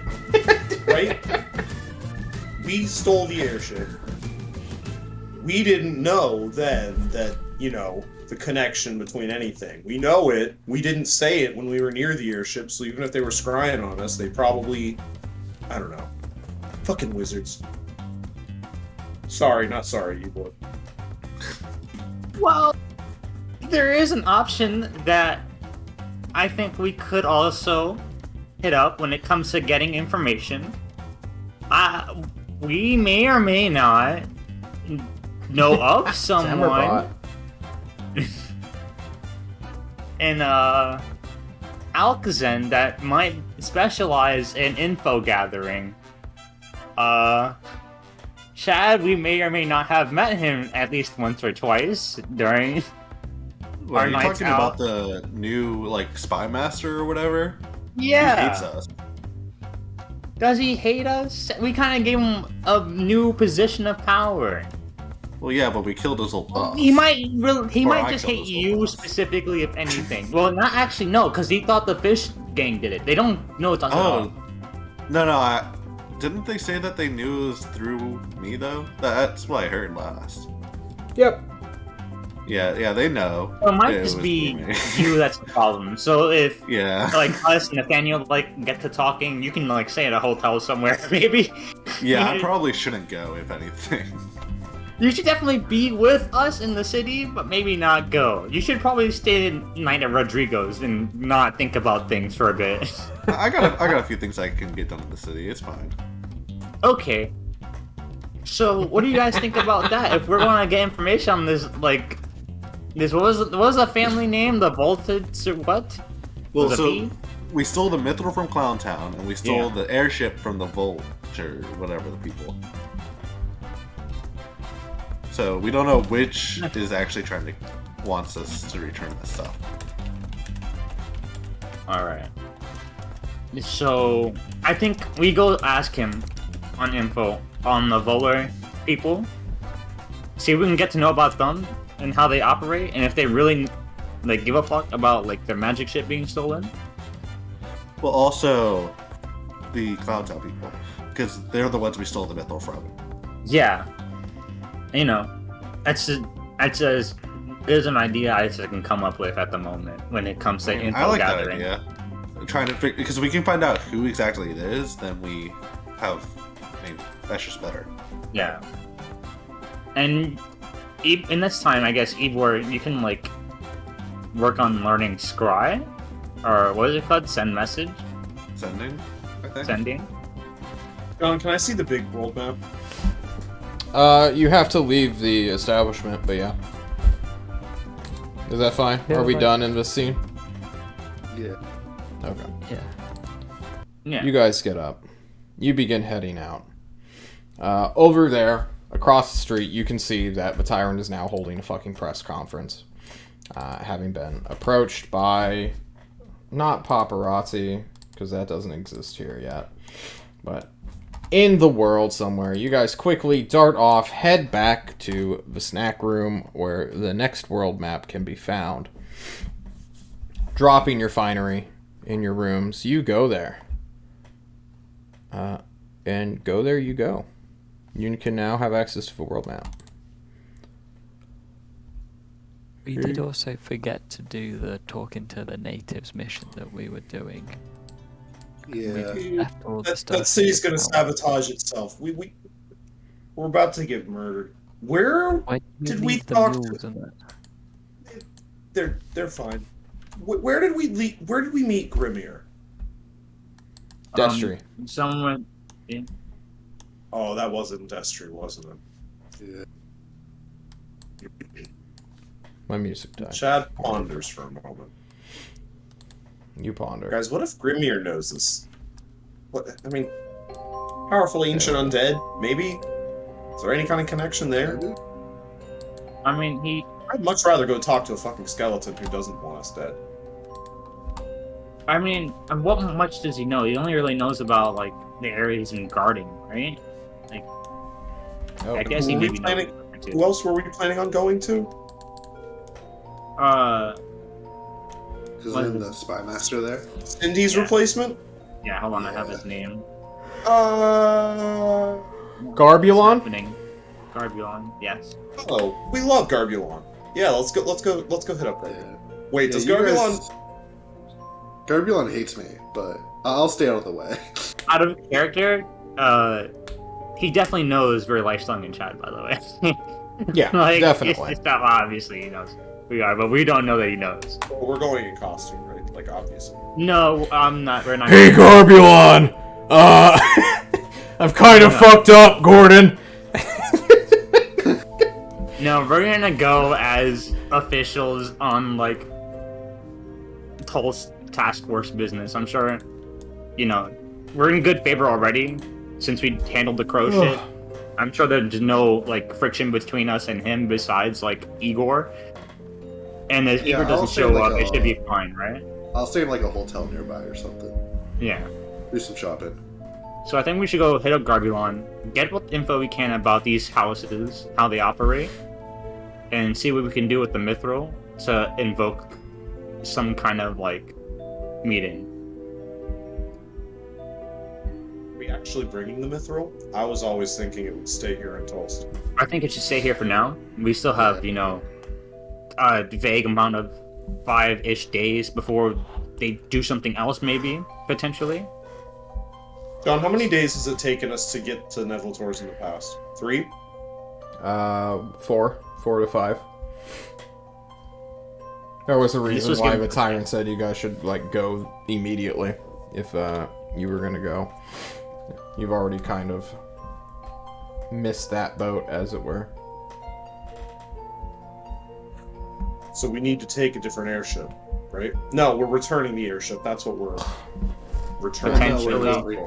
S3: right? We stole the airship. We didn't know then that, you know, the connection between anything. We know it. We didn't say it when we were near the airship, so even if they were scrying on us, they probably... I don't know. Fucking wizards. Sorry, not sorry, you boy.
S2: Well, there is an option that I think we could also hit up when it comes to getting information. We may or may not know of someone
S1: Sammerbot.
S2: in Alkazan that might specialize in info gathering. Chad, we may or may not have met him at least once or twice during
S4: What,
S2: our
S4: are you
S2: nights
S4: talking
S2: out.
S4: about the new, like, spy master or whatever?
S2: Yeah.
S4: He hates us.
S2: Does he hate us? We kind of gave him a new position of power.
S4: Well, yeah, but we killed his old boss.
S2: He might
S4: I
S2: just
S4: killed
S2: hate
S4: his
S2: you
S4: boss.
S2: specifically, if anything. Well, not actually, no, because he thought the fish gang did it. They don't know it's us at all.
S4: No, didn't they say that they knew it was through me, though? That's what I heard last.
S1: Yep.
S4: Yeah, they know.
S2: Well, it might
S4: it
S2: just
S4: was
S2: be
S4: me.
S2: you that's the problem. So if
S4: Yeah.
S2: like us and Nathaniel like get to talking, you can like stay at a hotel somewhere, maybe.
S4: Yeah, I probably shouldn't go, if anything.
S2: You should definitely be with us in the city, but maybe not go. You should probably stay the night at Rodrigo's and not think about things for a bit.
S4: I got a few things I can get done in the city. It's fine.
S2: Okay. So, what do you guys think about that? If we're gonna get information on this, like, this what was the family name? The Voltage or what?
S4: Well,
S2: Was it
S4: so
S2: B?
S4: we stole the Mithril from Clown Town, and we stole
S2: Yeah.
S4: the airship from the Vulture, whatever the people. So we don't know which is actually wants us to return this stuff.
S2: Alright. So, I think we go ask him on info on the Volar people. See if we can get to know about them and how they operate, and if they really like give a fuck about like their magic shit being stolen.
S4: Well, also the Clown Town people, because they're the ones we stole the Mithril from.
S2: Yeah. You know, that's as is an idea I can come up with at the moment when it comes to info
S4: I like
S2: gathering.
S4: that idea. Trying to figure, because we can find out who exactly it is, then we have. I mean, that's just better.
S2: Yeah. And in this time, I guess, Ivor, you can, like, work on learning Scry? Or what is it called? Send message?
S4: Sending, I think.
S2: Sending?
S3: John, can I see the big world map?
S1: You have to leave the establishment, but yeah. Is that fine?
S5: Yeah,
S1: Are we
S5: fine.
S1: done in this scene?
S6: Yeah.
S1: Okay.
S5: Yeah.
S2: Yeah.
S1: You guys get up. You begin heading out. Over there, across the street, you can see that the Tyrant is now holding a fucking press conference. Having been approached by, not paparazzi, because that doesn't exist here yet, but in the world somewhere. You guys quickly dart off, head back to the snack room where the next world map can be found. Dropping your finery in your rooms, you go there. And go there you go. You can now have access to the world map.
S5: We did also forget to do the talking to the natives mission that we were doing.
S6: Yeah.
S5: Left all the stuff
S3: That city's gonna
S5: out.
S3: sabotage itself. We're about to get murdered. Where
S5: Why
S3: did
S5: we
S3: we
S5: leave the
S3: talk to-
S5: mules and that?
S3: they're fine. Where did we meet Grimir?
S1: Destry.
S2: Someone...
S3: Oh, that wasn't Destry, wasn't it?
S6: Yeah.
S1: My music died.
S3: Chad ponders for a moment.
S1: You ponder.
S3: Guys, what if Grimir knows this? What? I mean, powerful ancient undead, maybe? Is there any kind of connection there?
S6: Maybe?
S2: I mean,
S3: I'd much rather go talk to a fucking skeleton who doesn't want us dead.
S2: I mean, and what much does he know? He only really knows about, like, the area he's been guarding, right? Like,
S1: Oh,
S2: I guess he
S3: who were we
S2: maybe
S3: planning-
S2: knows.
S3: Who else were we planning on going to?
S6: Because
S2: What
S6: then
S2: is-
S6: the spy master there.
S3: Cindy's
S2: Yeah.
S3: replacement?
S2: Yeah, hold on, I have his name.
S1: Garbulon?
S2: Happening. Garbulon, yes.
S3: Oh, we love Garbulon. Yeah, let's go hit up
S6: Yeah.
S3: Garbulon. Wait, does
S6: you
S3: Garbulon...
S6: guys- Garbulon hates me, but I'll stay out of the way.
S2: Out of character, he definitely knows very lifelong in chat, by the way.
S1: Yeah,
S2: like,
S1: definitely.
S2: It's not obviously he knows who we are, but we don't know that he knows.
S3: Well, we're going in costume, right? Like, obviously.
S2: No, I'm not. We're not.
S1: Hey, Garbulon! I've kind of fucked up, Gordon.
S2: No, we're gonna go as officials on like Tulsa task force business. I'm sure, you know, we're in good favor already since we handled the crow shit. I'm sure there's no like friction between us and him besides like Igor. And if
S6: Yeah,
S2: Igor doesn't
S6: I'll say,
S2: show
S6: like,
S2: up, it should be fine, right?
S6: I'll stay in like a hotel nearby or something.
S2: Yeah.
S6: Do some shopping.
S2: So I think we should go hit up Garbulon, get what info we can about these houses, how they operate, and see what we can do with the Mithril to invoke some kind of, like, meeting.
S3: Are we actually bringing the Mithril? I was always thinking it would stay here in Tulsa.
S2: I think it should stay here for now. We still have, you know, a vague amount of 5-ish days before they do something else, maybe, potentially.
S3: John, how many days has it taken us to get to Neville Tours in the past? 3?
S1: 4 to 5. There was a reason
S2: was
S1: why
S2: getting-
S1: the tyrant said you guys should like go immediately if you were gonna go. You've already kind of missed that boat, as it were.
S3: So we need to take a different airship, right? No, we're returning the airship. That's what we're returning.
S2: Potentially.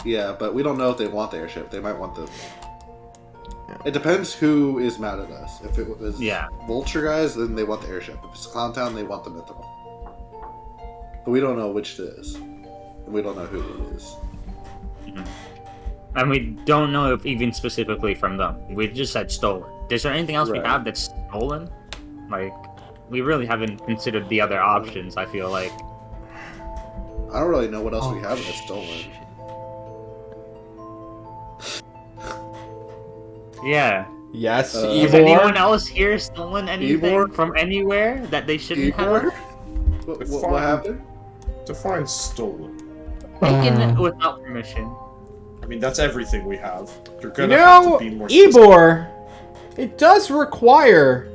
S6: Yeah, but we don't know if they want the airship. They might want the... It depends who is mad at us. If it was Vulture guys, then they want the airship. If it's Clown Town, they want the Mythical. But we don't know which it is. And we don't know who it is.
S2: And we don't know if even specifically from them. We just said stolen. Is there anything else we
S6: Right.
S2: have that's stolen? Like, we really haven't considered the other options, I feel like.
S6: I don't really know what else we have that's stolen.
S2: Yeah.
S1: Yes,
S2: Has anyone
S1: Ebor.
S2: else here stolen anything
S6: Ebor?
S2: from anywhere that they shouldn't
S6: Igor?
S2: have?
S6: What happened?
S3: Define stolen.
S2: Taken without permission.
S3: I mean, that's everything we have. You're
S1: You
S3: gonna have to
S1: know,
S3: be more specific.
S1: Ebor, it does require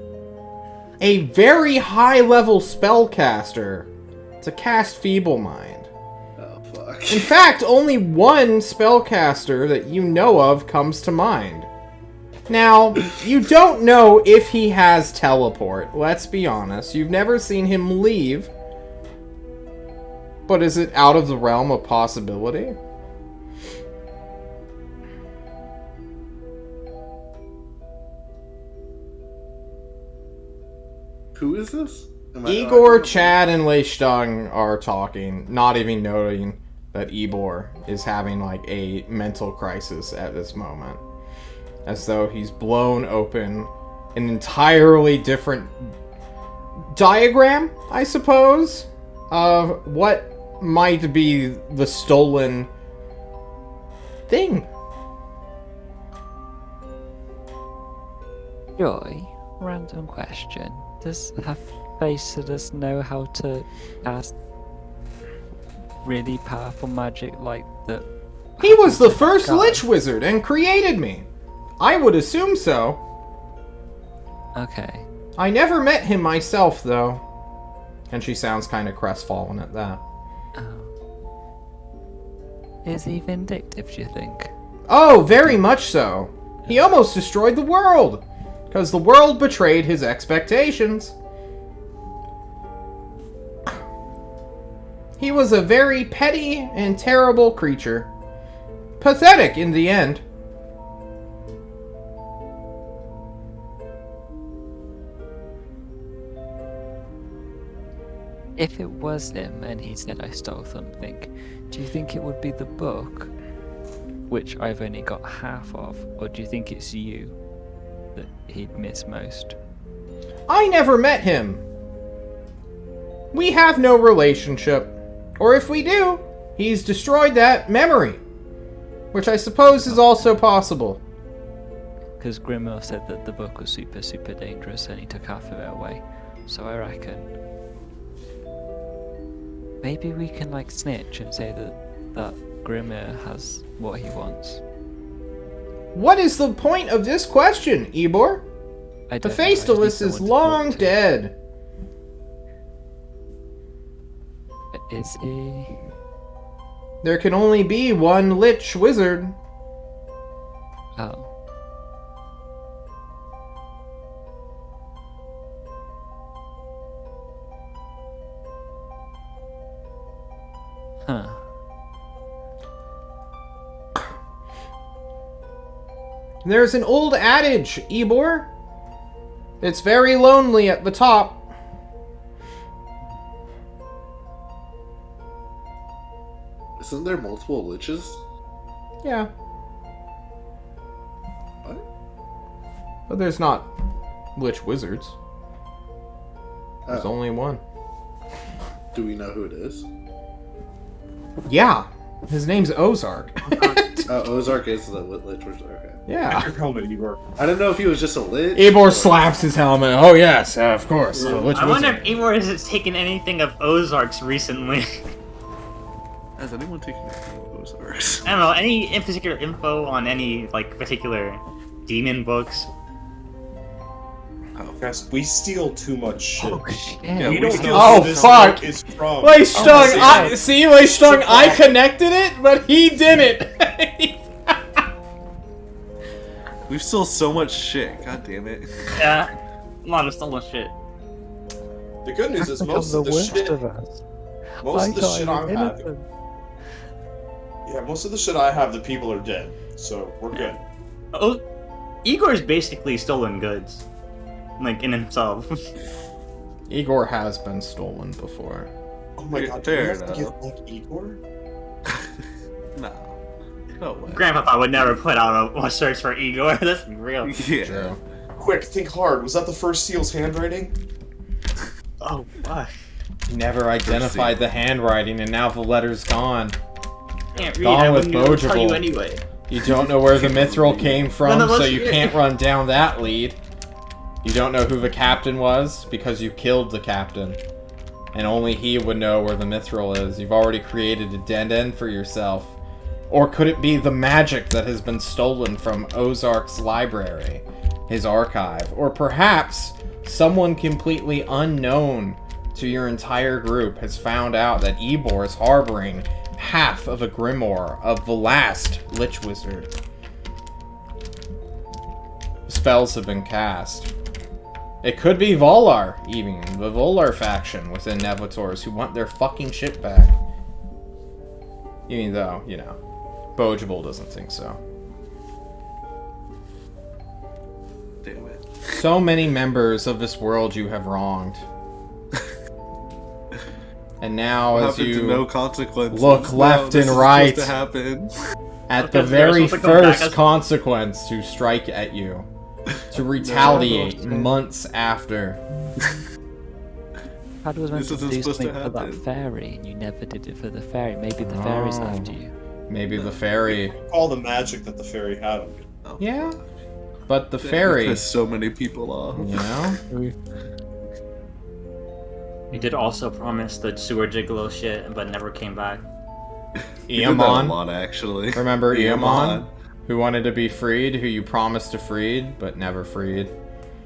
S1: a very high-level spellcaster to cast Feeble Mind.
S6: Oh, fuck.
S1: In fact, only one spellcaster that you know of comes to mind. Now, you don't know if he has teleport, let's be honest. You've never seen him leave. But is it out of the realm of possibility?
S6: Who is this?
S1: Igor, Chad, and Leistung are talking, not even noting that Ebor is having like a mental crisis at this moment. As though he's blown open an entirely different diagram, I suppose, of what might be the stolen thing.
S5: Joy, random question. Does Hephaestus know how to cast really powerful magic like that?
S1: He was the first
S5: God.
S1: Lich Wizard and created me. I would assume so.
S5: Okay.
S1: I never met him myself, though. And she sounds kind of crestfallen at that.
S5: Oh. Is he vindictive, do you think?
S1: Oh, very much so. He almost destroyed the world. Because the world betrayed his expectations. He was a very petty and terrible creature. Pathetic in the end.
S5: If it was him and he said I stole something, do you think it would be the book, which I've only got half of, or do you think it's you that he'd miss most?
S1: I never met him. We have no relationship. Or if we do, he's destroyed that memory. Which I suppose is also possible.
S5: Because Grimmer said that the book was super, super dangerous and he took half of it away. So I reckon maybe we can like snitch and say that Grimmer has what he wants.
S1: What is the point of this question, Ebor?
S5: I
S1: The
S5: don't know, I just need
S1: Faceless is
S5: someone to
S1: long
S5: talk to.
S1: dead.
S5: Is he?
S1: There can only be one Lich Wizard.
S5: Oh. Huh.
S1: There's an old adage, Ebor. It's very lonely at the top.
S6: Isn't there multiple liches?
S1: Yeah.
S6: What?
S1: But there's not Lich Wizards. There's
S6: Oh.
S1: only one.
S6: Do we know who it is?
S1: Yeah. His name's Ozark.
S6: Ozark is the Lich Wizard. Okay.
S1: Yeah.
S3: Your helmet, Igor.
S6: I didn't know if he was just a Lich.
S1: Eivor slaps his helmet. Oh, yes, of course. The Lich
S2: I wonder
S1: Wizard.
S2: if Eivor has taken anything of Ozark's recently.
S4: Has anyone taken anything of Ozarks?
S2: I don't know, any in particular info on any, like, particular demon books?
S3: Guys, we steal too much shit.
S5: Oh shit.
S4: Yeah,
S3: We don't know
S1: Oh,
S3: who this
S1: fuck.
S3: note is from.
S1: Leishtung,
S3: Leishtung,
S1: I connected it, but he didn't.
S4: We steal so much shit. God damn it.
S2: Yeah, a lot of stolen shit.
S3: The good news is
S5: I'm
S3: most
S5: the
S3: of the
S5: worst
S3: shit,
S5: of us.
S3: most of the
S5: thought
S3: shit
S5: I
S3: I'm
S5: was
S3: having,
S5: innocent.
S3: yeah, most of the shit I have, the people are dead, so we're good.
S2: Oh, Igor's basically stolen goods. Like, in himself.
S1: Igor has been stolen before.
S3: Oh my god, do
S4: Fair
S3: we have to
S4: enough.
S3: get like Igor?
S4: No. No way.
S2: Grandpapa would never put out a search for Igor. That's real.
S4: Yeah.
S1: True.
S3: Quick, think hard. Was that the first seal's handwriting?
S2: Oh, fuck.
S1: Never identified the handwriting, and now the letter's gone.
S2: Can't read,
S1: Gone
S2: I
S1: with
S2: wouldn't even tell you
S1: Bogeable.
S2: anyway.
S1: You don't know where the mithril came from,
S2: None of
S1: so
S2: us
S1: you
S2: did.
S1: can't run down that lead. You don't know who the captain was, because you killed the captain. And only he would know where the mithril is. You've already created a dead end for yourself. Or could it be the magic that has been stolen from Ozark's library, his archive? Or perhaps someone completely unknown to your entire group has found out that Eivor is harboring half of a grimoire of the last Lich Wizard. Spells have been cast. It could be Volar, even. The Volar faction within Nevators who want their fucking shit back. Even though, you know, Bogeable doesn't think so.
S4: Damn it.
S1: So many members of this world you have wronged. And now,
S4: What
S1: as
S4: happened to
S1: you
S4: no consequences?
S1: look
S4: No,
S1: left
S4: this
S1: and
S4: is
S1: right.
S4: supposed to happen.
S1: at the
S2: Because they're
S1: very
S2: supposed to come back
S1: first
S2: as-
S1: consequence to strike at you, to retaliate months after.
S5: Had was meant
S4: This
S5: to
S4: isn't
S5: do
S4: supposed to
S5: something for that
S4: happen.
S5: fairy, and you never did it for the fairy. Maybe the fairy's
S1: Oh.
S5: after you.
S1: Maybe the fairy.
S3: All the magic that the fairy had on it.
S4: Oh,
S1: Yeah, but the
S4: damn,
S1: fairy,
S4: you pissed so many people off.
S1: you know?
S2: He did also promise the sewer gigolo shit, but never came back.
S4: You did that a
S1: Eamon,
S4: lot, actually.
S1: remember Eamon?
S4: Eamon.
S1: Who wanted to be freed, who you promised to freed, but never freed?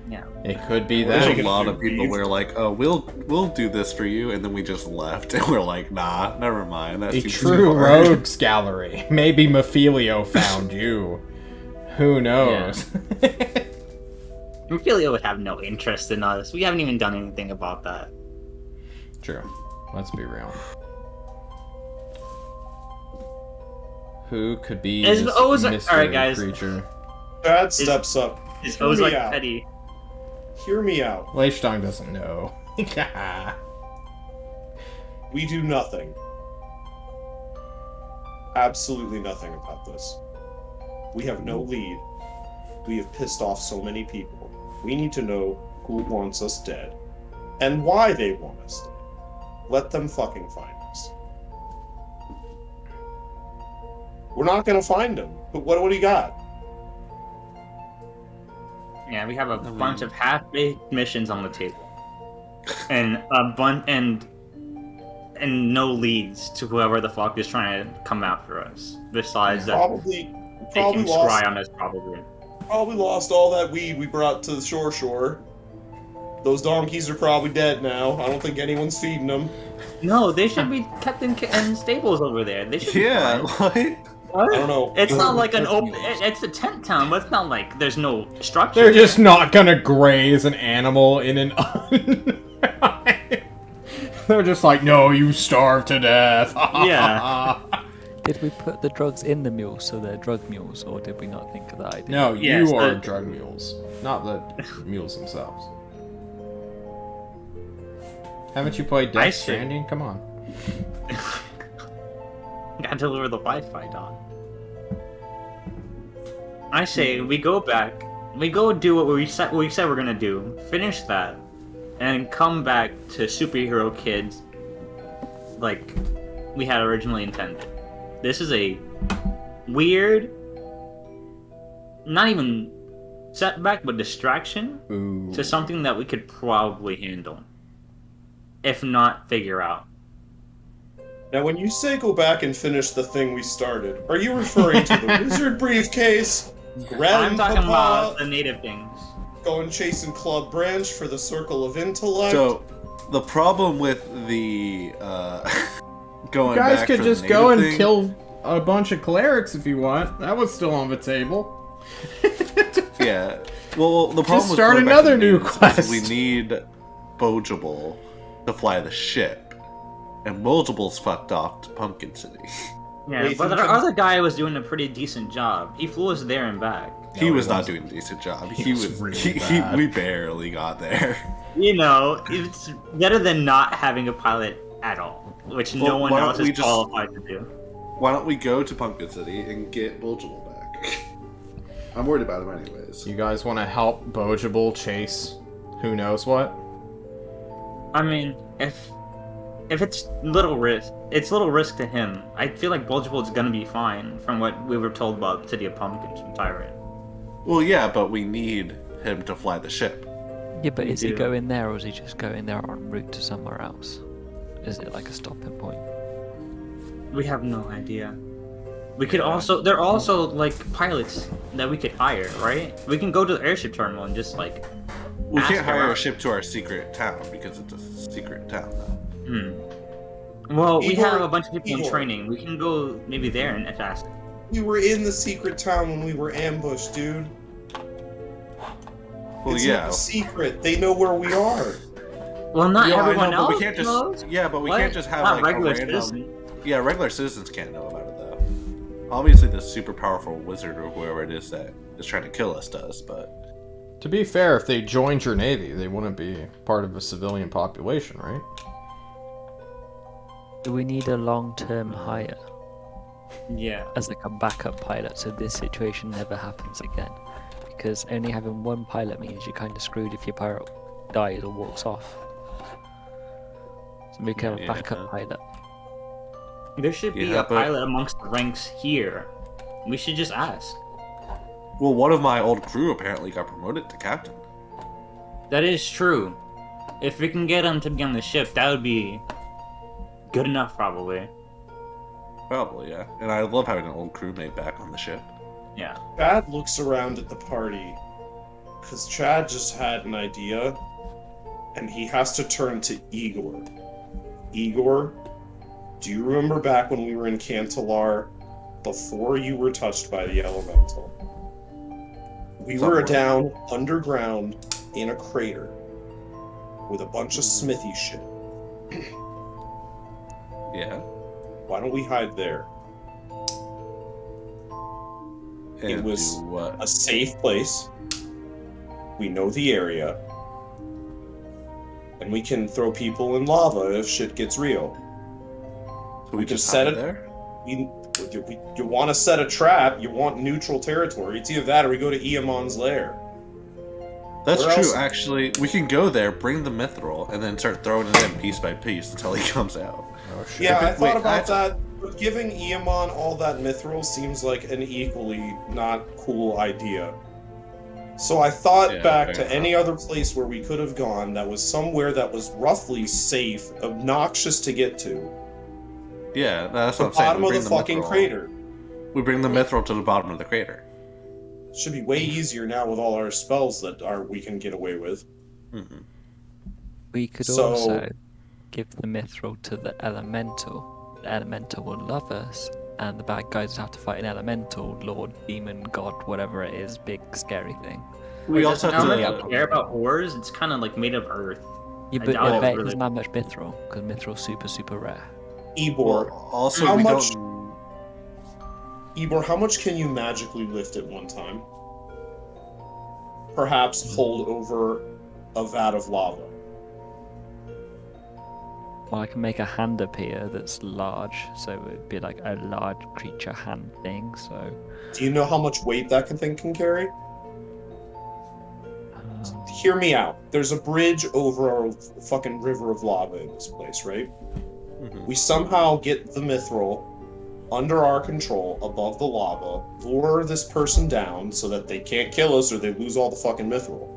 S2: Yeah.
S1: It could be
S4: There's
S1: that.
S4: a lot of people where like, oh, we'll do this for you, and then we just left, and we're like, nah, never mind. That's
S1: A
S4: too
S1: true
S4: hard.
S1: rogues gallery. Maybe Mephelio found you. Who knows?
S2: Ophelia would have no interest in us. We haven't even done anything about that.
S1: True. Let's be real. Who could be
S2: Is
S1: this
S2: Ozark-
S1: mystery
S2: alright, guys.
S1: creature?
S3: Chad steps up.
S2: Is
S3: Hear me
S2: Ozark
S3: out.
S2: petty?
S3: Hear me out.
S1: Leishtung doesn't know.
S3: We do nothing. Absolutely nothing about this. We have no lead. We have pissed off so many people. We need to know who wants us dead. And why they want us dead. Let them fucking find us. We're not gonna find them. But what do you got?
S2: Yeah, we have a bunch of half-baked missions on the table, and and no leads to whoever the fuck is trying to come after us. Besides that,
S3: Probably
S2: taking
S3: lost,
S2: scry on us, probably.
S3: probably lost all that weed we brought to the shore. Those donkeys are probably dead now. I don't think anyone's feeding them.
S2: No, they should be kept in stables over there. They should.
S4: Yeah,
S2: Be fine.
S4: what?
S3: I don't know.
S2: It's not like an open. It's a tent town, but it's not like there's no structure.
S1: They're just not gonna graze an animal in an They're just like, no, you starve to death.
S2: Yeah.
S5: Did we put the drugs in the mules so they're drug mules, or did we not think of that idea?
S1: No,
S2: Yes,
S1: you are
S2: the-
S1: drug mules, not the mules themselves. Haven't you played
S2: I
S1: Death
S2: see.
S1: Stranding? Come on.
S2: Gotta deliver the Wi-Fi, dog. I say we go back, we go do what we said we're gonna do, finish that, and come back to superhero kids like we had originally intended. This is a weird, not even setback, but distraction
S1: Ooh.
S2: to something that we could probably handle, if not figure out.
S3: Now, when you say go back and finish the thing we started, are you referring to the wizard briefcase?
S2: I'm talking about
S3: Grandpapa
S2: the native things.
S3: going chasing Club Branch for the Circle of Intellect?
S4: So, the problem with the going
S1: You guys
S4: back
S1: could
S4: for
S1: just
S4: the
S1: go and
S4: native thing,
S1: kill a bunch of clerics if you want. That was still on the table.
S4: Yeah. Well, the problem
S1: Just
S4: with
S1: start
S4: going back
S1: another
S4: to the
S1: new
S4: natives is
S1: quest.
S4: we need Bojable to fly the ship, and Bojable's fucked off to Pumpkin City.
S2: Yeah,
S3: Nathan,
S2: but our
S3: can-
S2: other guy was doing a pretty decent job. He flew us there and back.
S4: He
S1: No,
S4: was
S1: he
S4: not
S1: wasn't.
S4: doing a decent job.
S1: He
S4: He
S1: was
S4: was.
S1: really bad.
S4: We barely got there.
S2: You know, it's better than not having a pilot at all, which no
S4: Well,
S2: one
S4: why don't
S2: else
S4: we
S2: is
S4: just-
S2: qualified to do.
S4: Why don't we go to Pumpkin City
S6: And get Bulgeable back. I'm worried about him anyways.
S1: You guys want to help Bojable chase who knows what?
S2: I mean, if it's little risk, it's little risk to him. I feel like Bulgeable is gonna be fine from what we were told about City of Pumpkins from Tyrant.
S4: Well, yeah, but we need him to fly the ship.
S5: Yeah, but is he
S2: do.
S5: going there or is he just going there en route to somewhere else? Is it like a stopping point?
S2: We have no idea. We could also, there are also like pilots that we could hire, right? We can go to the airship terminal and just like.
S4: We
S2: ask
S4: can't hire
S2: around.
S4: a ship to our secret town because it's a secret town now.
S2: Well, we
S3: Igor-
S2: have a bunch of people in
S3: Igor.
S2: training. We can go maybe there and ask.
S3: We were in the secret town when we were ambushed, dude.
S4: Well,
S3: It's
S4: yeah.
S3: not a secret. They know where we are.
S2: Well, not
S4: Yeah, I
S2: everyone
S4: know, but
S2: else
S4: we can't
S2: knows.
S4: just. Yeah, but we
S2: What?
S4: can't just have
S2: Not
S4: like a
S2: regular
S4: random.
S2: citizens.
S4: Yeah, regular citizens can't know about it though. Obviously, the super powerful wizard or whoever it is that is trying to kill us does, but
S1: To be fair, if they joined your navy, they wouldn't be part of a civilian population, right?
S5: Do we need a long-term hire
S2: Yeah.
S5: as like a backup pilot so this situation never happens again? Because only having one pilot means you're kind of screwed if your pirate dies or walks off. So we can have a
S4: Yeah.
S5: backup pilot.
S2: There should be
S4: Yeah,
S2: a
S4: but-
S2: pilot amongst the ranks here. We should just ask.
S4: well, one of my old crew apparently got promoted to captain.
S2: That is true. If we can get him to be on the ship, that would be good enough, probably.
S4: Probably, yeah. And I love having an old crewmate back on the ship.
S2: Yeah.
S3: Chad looks around at the party because Chad just had an idea, and he has to turn to Igor. Igor, do you remember back when we were in Cantalar before you were touched by the elemental? We were
S4: Somewhere.
S3: down underground in a crater with a bunch of smithy shit.
S4: Yeah.
S3: Why don't we hide there?
S4: And
S3: It was
S4: do what?
S3: a safe place. We know the area. And we can throw people in lava if shit gets real.
S4: So
S3: we
S4: just
S3: just set
S4: hide
S3: it-
S4: there?
S3: You want to set a trap, you want neutral territory. It's either that or we go to Iamon's lair.
S4: That's
S3: Where
S4: true,
S3: else?
S4: actually. We can go there, bring the mithril, and then start throwing it in piece by piece until he comes out.
S1: Oh shit.
S3: Yeah, I
S4: Wait,
S3: thought about that. But giving Iamon all that mithril seems like an equally not cool idea. So I thought
S4: Yeah,
S3: back
S4: fair
S3: to
S4: enough.
S3: any other place where we could have gone that was somewhere that was roughly safe, obnoxious to get to.
S4: Yeah, that's
S3: The
S4: what I'm saying.
S3: bottom
S4: We
S3: of
S4: bring
S3: the fucking
S4: mithril-
S3: crater.
S4: We bring the mithril to the bottom of the crater.
S3: Should be way easier now with all our spells that we can get away with.
S4: Mm-hmm.
S5: We could
S3: So-
S5: also give the mithril to the elemental. The elemental will love us, and the bad guys have to fight an elemental, lord, demon, god, whatever it is, big scary thing.
S4: We
S2: Does
S4: also have
S2: Elemental
S4: to.
S2: care about ores? It's kind of like made of earth.
S5: Yeah,
S2: I
S5: but
S2: doubt
S5: I
S2: it
S5: bet it
S2: really-
S5: doesn't have much mithril, because mithril's super, super rare.
S3: Ebor,
S4: Also,
S3: How
S4: we
S3: much-
S4: don't.
S3: Ebor, how much can you magically lift at one time? Perhaps hold over a vat of lava.
S5: Or I can make a hand appear that's large, so it would be like a large creature hand thing. So.
S3: Do you know how much weight that thing can carry?
S5: Um,
S3: Hear me out. There's a bridge over a fucking river of lava in this place, right?
S4: Mhm.
S3: We somehow get the mithril under our control above the lava, lure this person down so that they can't kill us or they lose all the fucking mithril.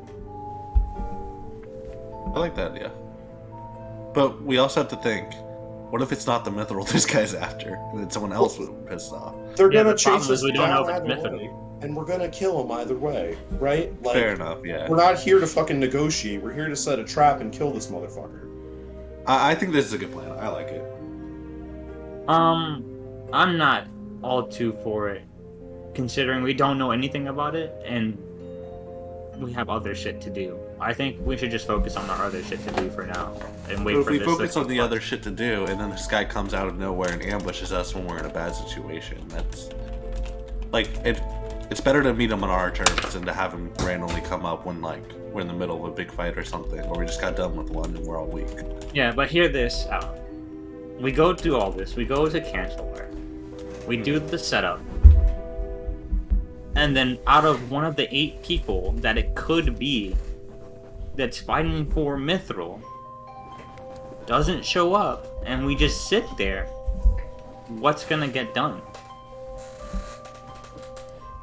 S4: I like that idea. But we also have to think, what if it's not the mithril this guy's after, and then someone else would be pissed off?
S3: They're
S2: Yeah,
S3: gonna
S2: the problem
S3: chase
S2: is
S3: us
S2: we don't know
S3: down
S2: if it's
S3: either
S2: mithril.
S3: way, and we're gonna kill them either way, right? Like,
S4: Fair enough, yeah.
S3: we're not here to fucking negotiate. We're here to set a trap and kill this motherfucker.
S4: I think this is a good plan. I like it.
S2: I'm not all too for it, considering we don't know anything about it and we have other shit to do. I think we should just focus on our other shit to do for now and wait
S4: But if
S2: for
S4: we
S2: this.
S4: focus on the other shit to do, and then this guy comes out of nowhere and ambushes us when we're in a bad situation, that's like it's better to meet him on our terms than to have him randomly come up when like we're in the middle of a big fight or something, or we just got done with one and we're all weak.
S2: Yeah, but hear this out. We go through all this. We go to Chancellor. We do the setup. And then out of one of the 8 people that it could be that's fighting for Mithril doesn't show up and we just sit there, what's gonna get done?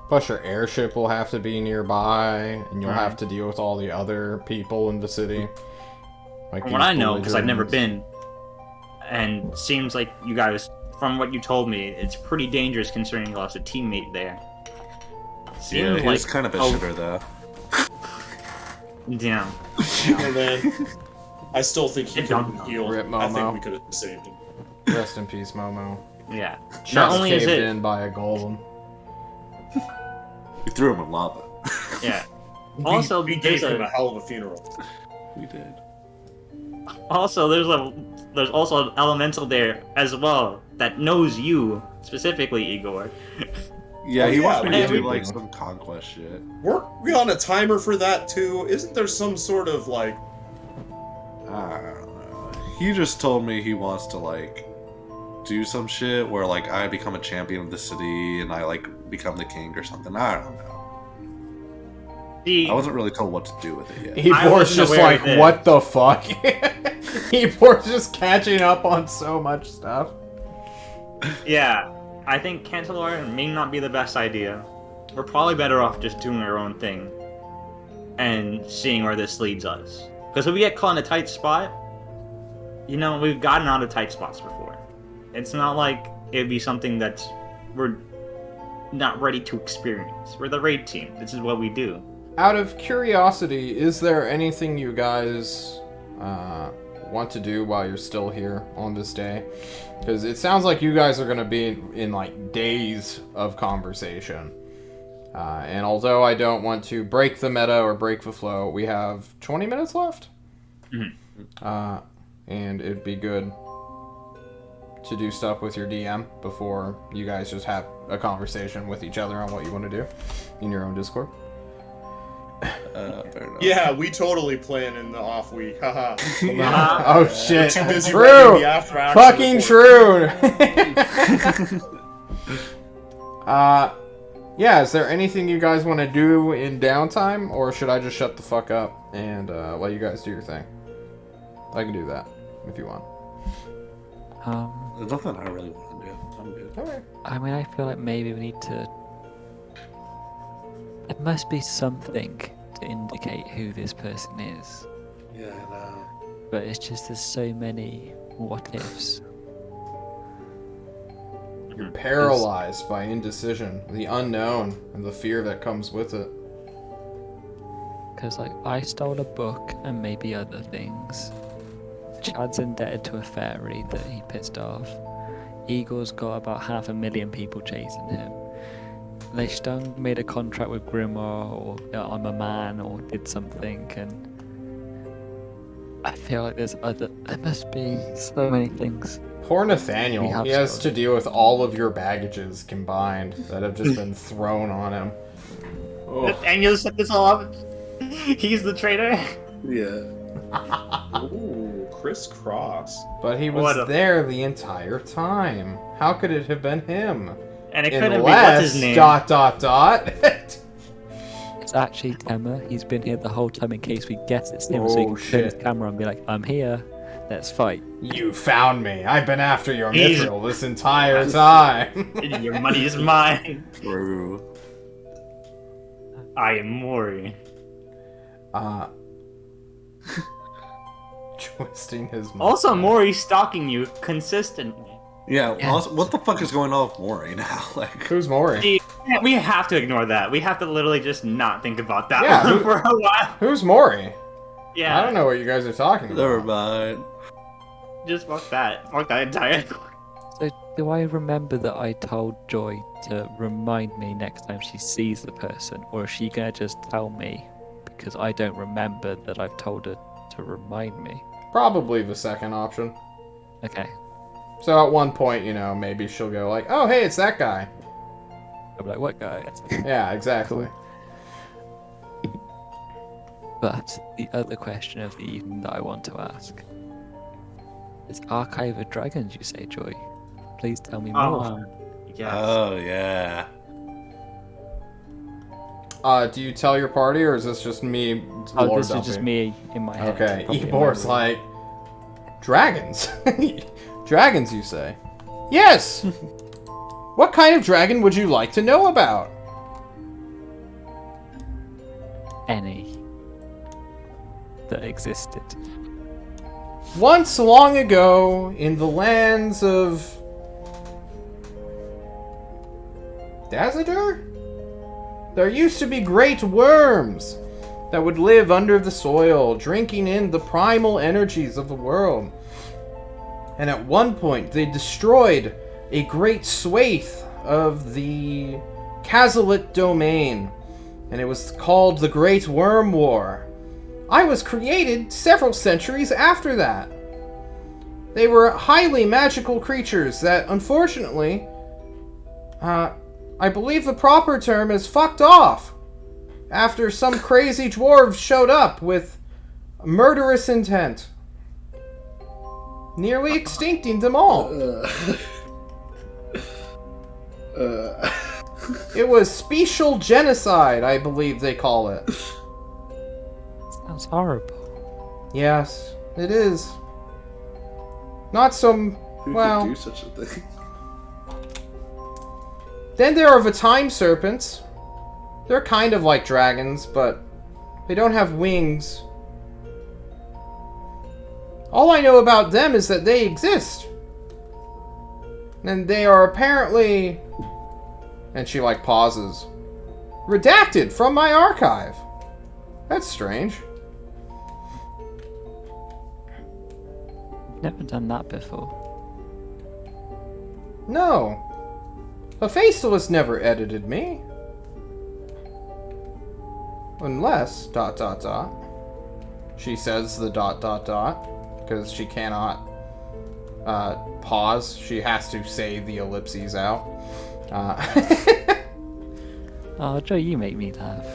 S1: Plus, your airship will have to be nearby, and you'll
S2: Right.
S1: have to deal with all the other people in the city. Like
S2: From what
S1: these
S2: I know, because I've never
S1: belligerents.
S2: been, and seems like you guys, from what you told me, it's pretty dangerous considering you lost a teammate there.
S4: Yeah,
S2: Seems
S4: he's kind of a shitter though.
S2: Yeah.
S3: And then I still think he
S2: Get
S3: could
S2: down.
S3: have healed.
S1: Rip
S3: I
S1: Momo.
S3: think we could have saved him.
S1: Rest in peace, Momo.
S2: Yeah. Not
S1: Chest
S2: only is
S1: caved
S2: it,
S1: in by a golem.
S4: We threw him in lava.
S2: yeah. Also,
S3: we
S2: there's
S3: gave him a
S2: a,
S3: hell of a funeral.
S4: We did.
S2: also there's also an elemental there as well that knows you specifically, Igor.
S4: Yeah,
S3: Oh,
S4: he
S3: yeah,
S4: wants me
S3: we
S4: to do
S3: did.
S4: like some conquest shit.
S3: Weren't we on a timer for that too? Isn't there some sort of like?
S4: I don't know. He just told me he wants to like do some shit where like I become a champion of the city and I like become the king or something. I don't know.
S2: See,
S4: I wasn't really told what to do with it yet.
S2: I
S1: Ebor's
S2: wasn't
S1: just
S2: aware
S1: like,
S2: of this.
S1: what the fuck? Ebor's just catching up on so much stuff.
S2: yeah, I think Cantalor may not be the best idea. We're probably better off just doing our own thing and seeing where this leads us. Because if we get caught in a tight spot, you know, we've gotten out of tight spots before. It's not like it'd be something that we're not ready to experience. We're the raid team. This is what we do.
S1: Out of curiosity, is there anything you guys want to do while you're still here on this day? Because it sounds like you guys are going to be in like days of conversation. And although I don't want to break the meta or break the flow, we have 20 minutes left.
S2: Mhm.
S1: And it'd be good to do stuff with your DM before you guys just have a conversation with each other on what you want to do in your own Discord.
S4: Fair enough.
S3: Yeah, we totally plan in the off week. Haha.
S1: Oh shit!
S3: Too busy
S1: True.
S3: writing the after action
S1: Fucking
S3: report.
S1: true. Yeah. Is there anything you guys want to do in downtime, or should I just shut the fuck up and let you guys do your thing? I can do that if you want.
S4: There's nothing I really want to do. I'm good.
S1: Okay.
S5: I mean, I feel like maybe we need to. There must be something to indicate who this person is.
S6: Yeah, I know.
S5: But it's just there's so many what ifs.
S1: You're paralyzed by indecision, the unknown, and the fear that comes with it.
S5: Because, like, I stole a book and maybe other things. Chad's indebted to a fairy that he pissed off. Igor's got about 500,000 people chasing him. Leichtung made a contract with Grimoire, or I'm a man, or did something, and I feel like there must be so many things.
S1: Poor
S5: We
S1: Nathaniel.
S5: have
S1: He has
S5: stolen.
S1: to deal with all of your baggages combined that have just been thrown on him. Oh.
S2: Nathaniel set this all up. He's the traitor.
S4: Yeah.
S3: Ooh, crisscross.
S1: But he was there the entire time. How could it have been him?
S2: And it couldn't be what's his name.
S5: It's actually Temma. He's been here the whole time in case we guess it's him, so he can turn his camera and be like, I'm here. Let's fight.
S1: You found me. I've been after your mithril this entire time.
S2: Your money is mine.
S4: True.
S2: I am Mori.
S1: Twisting his mustache.
S2: Also, Mori's stalking you consistently.
S4: Yeah, also, what the fuck is going on with Mori now? Like,
S1: who's Mori?
S2: See, we have to ignore that. We have to literally just not think about that
S1: Yeah,
S2: for a while.
S1: Who's Mori?
S2: Yeah.
S1: I don't know what you guys are talking about.
S4: never mind.
S2: Just fuck that. Fuck that entire...
S5: So, do I remember that I told Joy to remind me next time she sees the person, or is she gonna just tell me because I don't remember that I've told her to remind me?
S1: Probably the second option.
S5: Okay.
S1: So at one point, you know, maybe she'll go like, oh, hey, it's that guy.
S5: I'm like, what guy?
S1: Yeah, exactly.
S5: But the other question of the evening that I want to ask is Archive of Dragons, you say, Joy? Please tell me more.
S2: Yes.
S4: Oh, yeah.
S1: Do you tell your party, or is this just me?
S5: Oh,
S1: lore
S5: this is just
S1: dumping?
S5: me in my head.
S1: Okay,
S5: probably in my
S1: Ebor's
S5: room.
S1: like, dragons? Dragons, you say? Yes! What kind of dragon would you like to know about?
S5: Any that existed.
S1: Once long ago, in the lands of Dazzador, there used to be great worms that would live under the soil, drinking in the primal energies of the world. And at one point, they destroyed a great swathe of the Kazalit domain, and it was called the Great Worm War. I was created several centuries after that. They were highly magical creatures that, unfortunately, I believe the proper term is fucked off after some crazy dwarves showed up with murderous intent, nearly extincting them all. It was special genocide, I believe they call it.
S5: Sounds horrible.
S1: Yes, it is. Not some,
S6: Who
S1: well...
S6: could do such a thing?
S1: Then there are the time serpents. They're kind of like dragons, but they don't have wings. All I know about them is that they exist. And they are apparently... And she, like, pauses. Redacted from my archive. That's strange.
S5: Never done that before.
S1: No. Hephaestus never edited me. Unless... ... She says the ... Because she cannot... pause. She has to say the ellipses out.
S5: Oh, Joe, you make me laugh.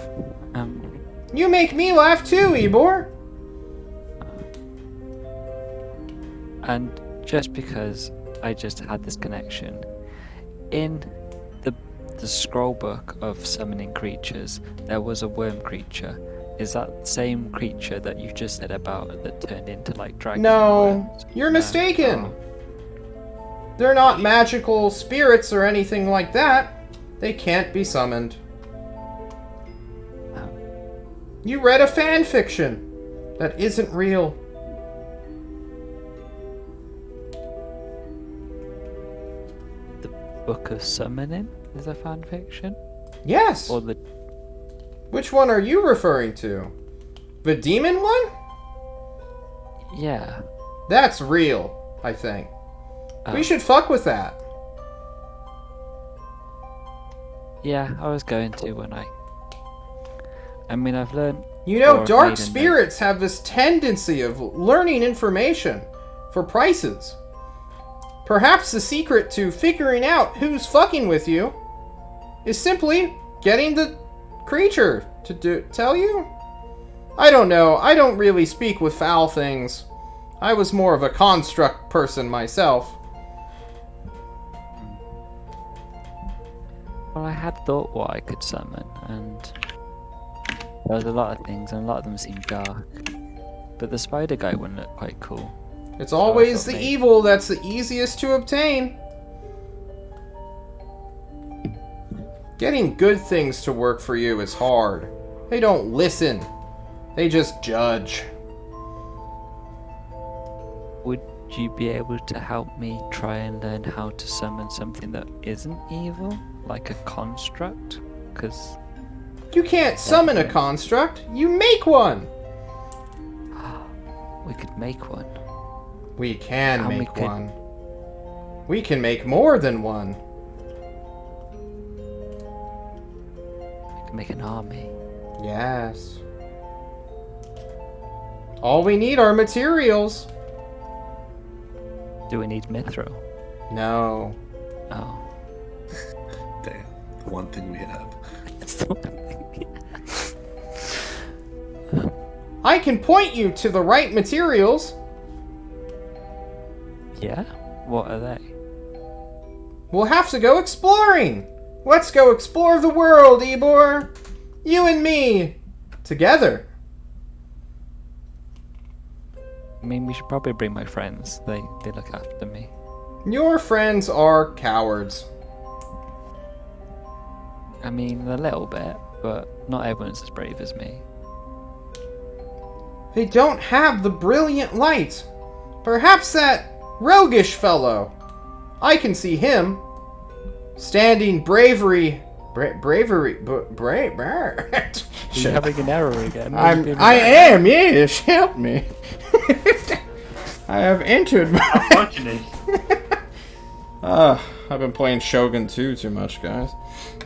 S1: You make me laugh too, Ebor!
S5: And just because I just had this connection, in the scroll book of summoning creatures, there was a worm creature. Is that the same creature that you just said about that turned into like dragon
S1: No,
S5: worms?
S1: you're mistaken. They're not magical spirits or anything like that. They can't be summoned. You read a fan fiction that isn't real.
S5: The Book of Summoning is a fan fiction?
S1: Yes.
S5: Or the
S1: Which one are you referring to? The demon one?
S5: yeah.
S1: That's real, I think.
S5: Oh.
S1: We should fuck with that.
S5: Yeah, I was going to when I mean, I've learned.
S1: You know,
S5: or I've
S1: dark
S5: made a note.
S1: spirits have this tendency of learning information for prices. Perhaps the secret to figuring out who's fucking with you is simply getting the creature to tell you? I don't know. I don't really speak with foul things. I was more of a construct person myself.
S5: Well, I had thought what I could summon, and there was a lot of things, and a lot of them seemed dark. But the spider guy one looked quite cool.
S1: It's always
S5: thought
S1: the
S5: maybe-
S1: evil that's the easiest to obtain. Getting good things to work for you is hard. They don't listen. They just judge.
S5: Would you be able to help me try and learn how to summon something that isn't evil? Like a construct? Because
S1: You can't summon a construct. You make one.
S5: we could make one.
S1: We can
S5: And we
S1: make
S5: could-
S1: one. We can make more than one.
S5: We could make an army.
S1: Yes. All we need are materials.
S5: Do we need mithril?
S1: No.
S5: Oh.
S4: Damn, the one thing we have.
S5: That's the one thing.
S1: I can point you to the right materials.
S5: Yeah? What are they?
S1: We'll have to go exploring. Let's go explore the world, Ebor. You and me. Together.
S5: I mean, we should probably bring my friends. They look after me.
S1: Your friends are cowards.
S5: I mean, a little bit, but not everyone's as brave as me.
S1: They don't have the brilliant light. Perhaps that roguish fellow. I can see him. Standing bravery. Bravery. Brave.
S5: You're having an error again.
S1: I am, yes, help me. I have entered my...
S2: Fortunate.
S1: I've been playing Shogun 2 too much, guys.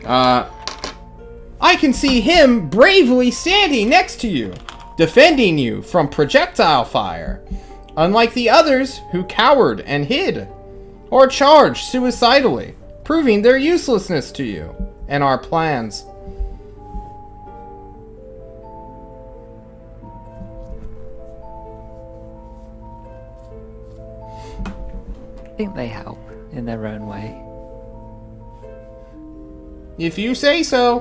S1: I can see him bravely standing next to you, defending you from projectile fire, unlike the others who cowered and hid, or charged suicidally, proving their uselessness to you and our plans.
S5: I think they help in their own way.
S1: If you say so.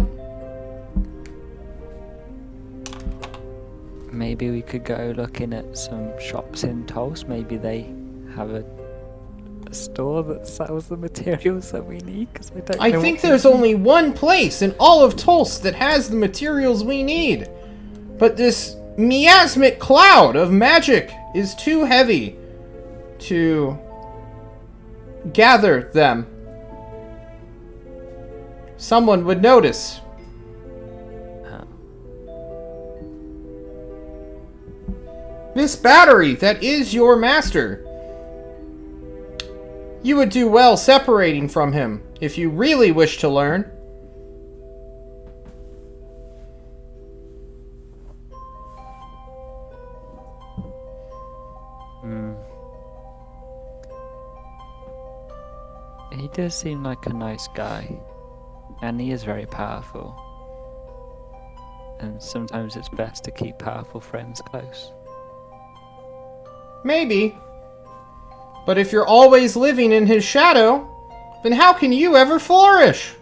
S5: Maybe we could go looking at some shops in Tulsa. Maybe they have a store that sells the materials that we need. Because
S1: I think there's only one place in all of Tulsa that has the materials we need. But this miasmic cloud of magic is too heavy to gather them. Someone would notice. This battery that is your master. You would do well separating from him if you really wish to learn.
S5: He does seem like a nice guy, and he is very powerful. And sometimes it's best to keep powerful friends close.
S1: Maybe. But if you're always living in his shadow, then how can you ever flourish?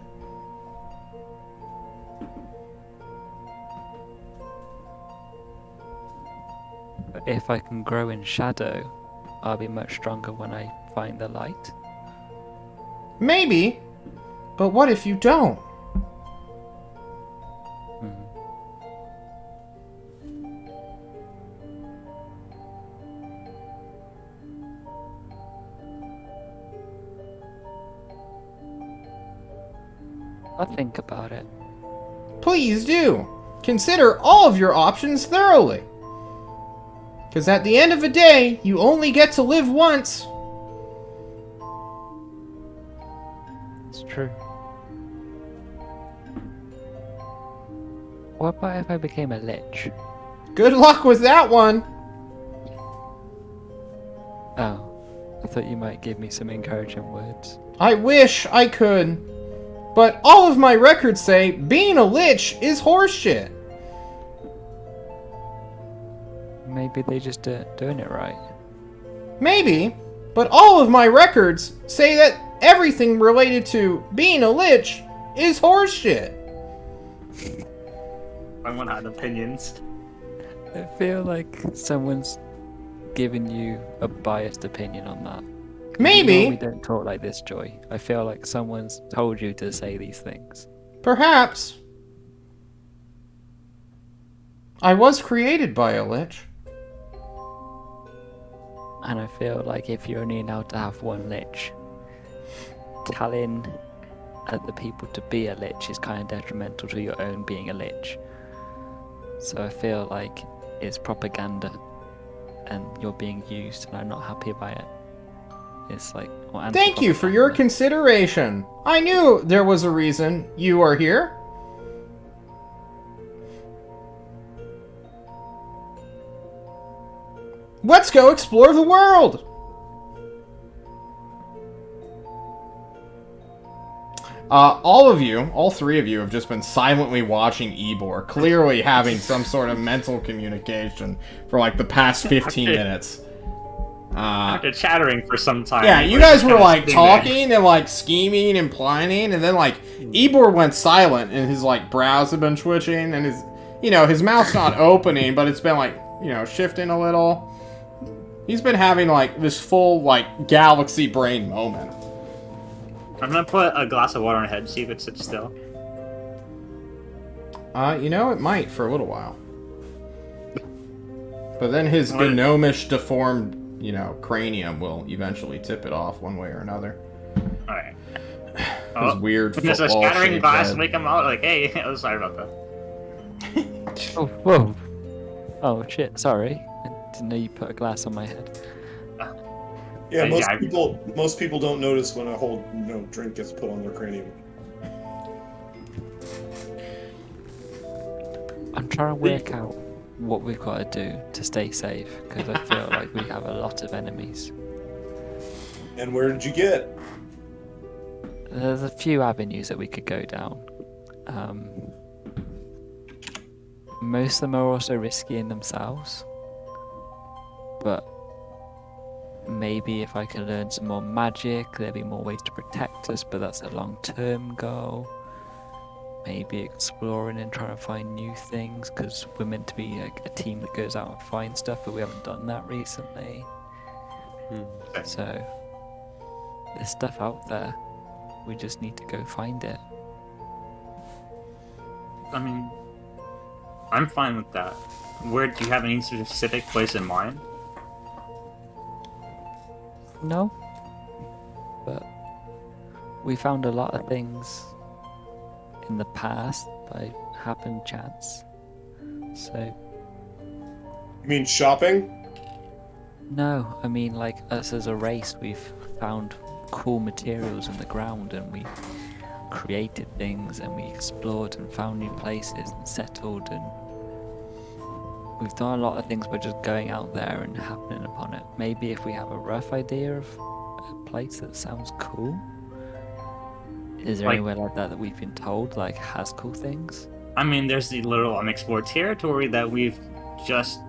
S5: But if I can grow in shadow, I'll be much stronger when I find the light.
S1: Maybe. But what if you don't?
S5: I'll think about it.
S1: Please do. Consider all of your options thoroughly. Because at the end of the day, you only get to live once.
S5: It's true. What about if I became a lich?
S1: Good luck with that one.
S5: Oh, I thought you might give me some encouraging words.
S1: I wish I could. But all of my records say being a lich is horseshit.
S5: Maybe they just aren't doing it right.
S1: Maybe, but all of my records say that everything related to being a lich is horseshit.
S2: Someone had opinions.
S5: I feel like someone's given you a biased opinion on that.
S1: Maybe.
S5: We don't talk like this, Joy. I feel like someone's told you to say these things.
S1: Perhaps. I was created by a lich.
S5: And I feel like if you're only allowed to have one lich, telling other people to be a lich is kind of detrimental to your own being a lich. So I feel like it's propaganda and you're being used and I'm not happy about it. It's like... well,
S1: Thank you for your consideration. I knew there was a reason you are here. Let's go explore the world! All of you, all three of you, have just been silently watching Ebor, clearly having some sort of mental communication for like the past 15 minutes.
S2: After chattering for some time.
S1: Yeah, you guys were like talking and like scheming and planning, and then like Ebor went silent and his like brows have been twitching and his, you know, his mouth's not opening, but it's been like, you know, shifting a little. He's been having like this full like galaxy brain moment.
S2: I'm gonna put a glass of water on her head, see if it sits still.
S1: You know, it might for a little while. But then his gnomish deformed, you know, cranium will eventually tip it off one way or another.
S2: Alright.
S1: His weird
S2: There's a shattering
S1: shaped
S2: glass
S1: head.
S2: make him out like, hey, oh, sorry about that.
S5: Oh, whoa. Oh, shit, sorry. I didn't know you put a glass on my head.
S3: Yeah, most people don't notice when a whole drink gets put on their cranium.
S5: I'm trying to work out what we've got to do to stay safe, because I feel like we have a lot of enemies.
S3: And where did you get?
S5: There's a few avenues that we could go down. Most of them are also risky in themselves. But maybe if I can learn some more magic, there'll be more ways to protect us, but that's a long-term goal. Maybe exploring and trying to find new things, because we're meant to be like a team that goes out and finds stuff, but we haven't done that recently. So, there's stuff out there. We just need to go find it.
S2: I mean, I'm fine with that. Where do you have any specific place in mind?
S5: No. But we found a lot of things in the past by happen chance. So
S3: You mean shopping?
S5: no, I mean like us as a race, we've found cool materials in the ground and we created things and we explored and found new places and settled, and we've done a lot of things by just going out there and happening upon it. Maybe if we have a rough idea of a place that sounds cool. Is there
S2: Like-
S5: anywhere like that that we've been told like has cool things?
S2: I mean, there's the little unexplored territory that we've just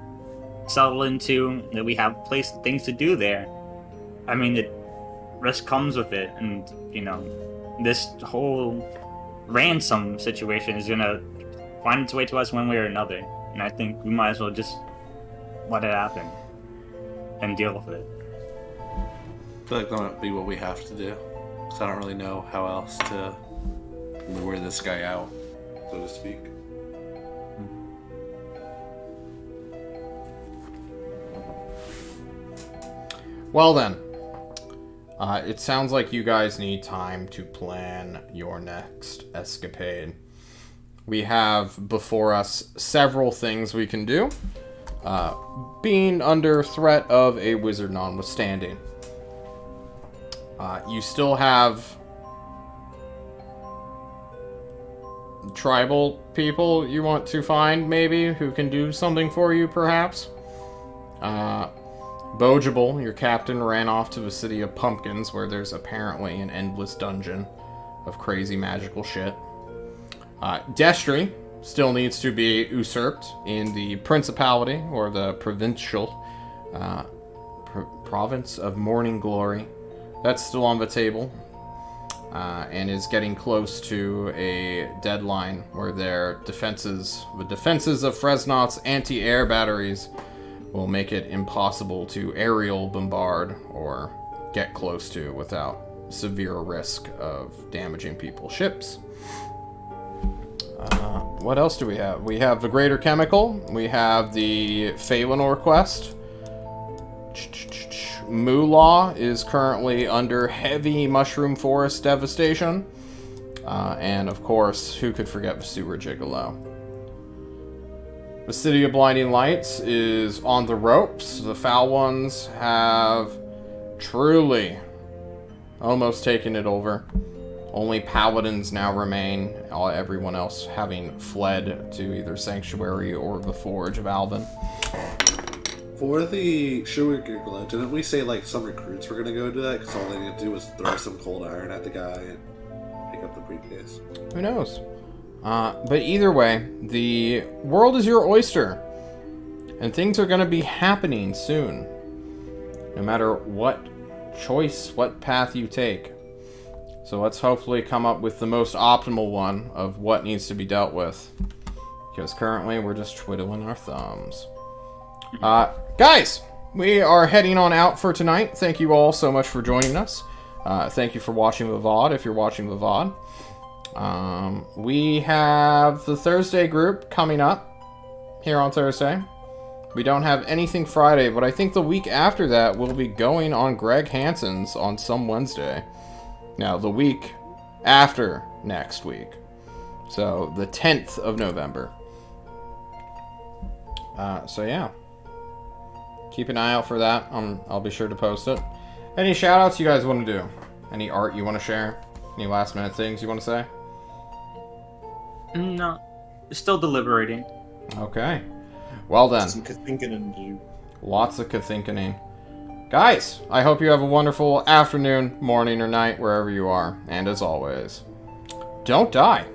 S2: settled into, that we have things to do there. I mean, it risk comes with it, and, you know, this whole ransom situation is gonna find its way to us one way or another, and I think we might as well just let it happen and deal with it.
S4: I feel like that might be what we have to do. Because I don't really know how else to lure this guy out, so to speak.
S1: Well then, it sounds like you guys need time to plan your next escapade. We have before us several things we can do, being under threat of a wizard notwithstanding. You still have tribal people you want to find, maybe, who can do something for you, perhaps. Bogeable, your captain, ran off to the city of Pumpkins, where there's apparently an endless dungeon of crazy magical shit. Destry still needs to be usurped in the principality, or the provincial province of Morning Glory. That's still on the table. And is getting close to a deadline where the defenses of Fresnot's anti-air batteries will make it impossible to aerial bombard or get close to without severe risk of damaging people's ships. What else do we have? We have the Greater Chemical. We have the Phalanor quest. Moolah is currently under heavy mushroom forest devastation. And of course, who could forget the Sewer Gigolo? The City of Blinding Lights is on the ropes. The Foul Ones have truly almost taken it over. Only paladins now remain, everyone else having fled to either Sanctuary or the Forge of Alvin.
S6: For the Sewer Gigolo, didn't we say like some recruits were gonna go do that? Because all they need to do was throw some cold iron at the guy and pick up the briefcase.
S1: Who knows? But either way, the world is your oyster. And things are gonna be happening soon. No matter what choice, what path you take. So let's hopefully come up with the most optimal one of what needs to be dealt with. Because currently we're just twiddling our thumbs. Guys, we are heading on out for tonight. Thank you all so much for joining us. Thank you for watching the VOD, if you're watching the VOD. We have the Thursday group coming up here on Thursday. We don't have anything Friday, but I think the week after that we'll be going on Greg Hansen's on some Wednesday. Now, the week after next week. So, the 10th of November. So yeah. Keep an eye out for that. I'll be sure to post it. Any shout-outs you guys want to do? Any art you want to share? Any last-minute things you want to say?
S2: No. Still deliberating.
S1: Okay. Well then.
S3: Some kathinking to do.
S1: Lots of kathinking. Guys, I hope you have a wonderful afternoon, morning, or night, wherever you are. And as always, don't die.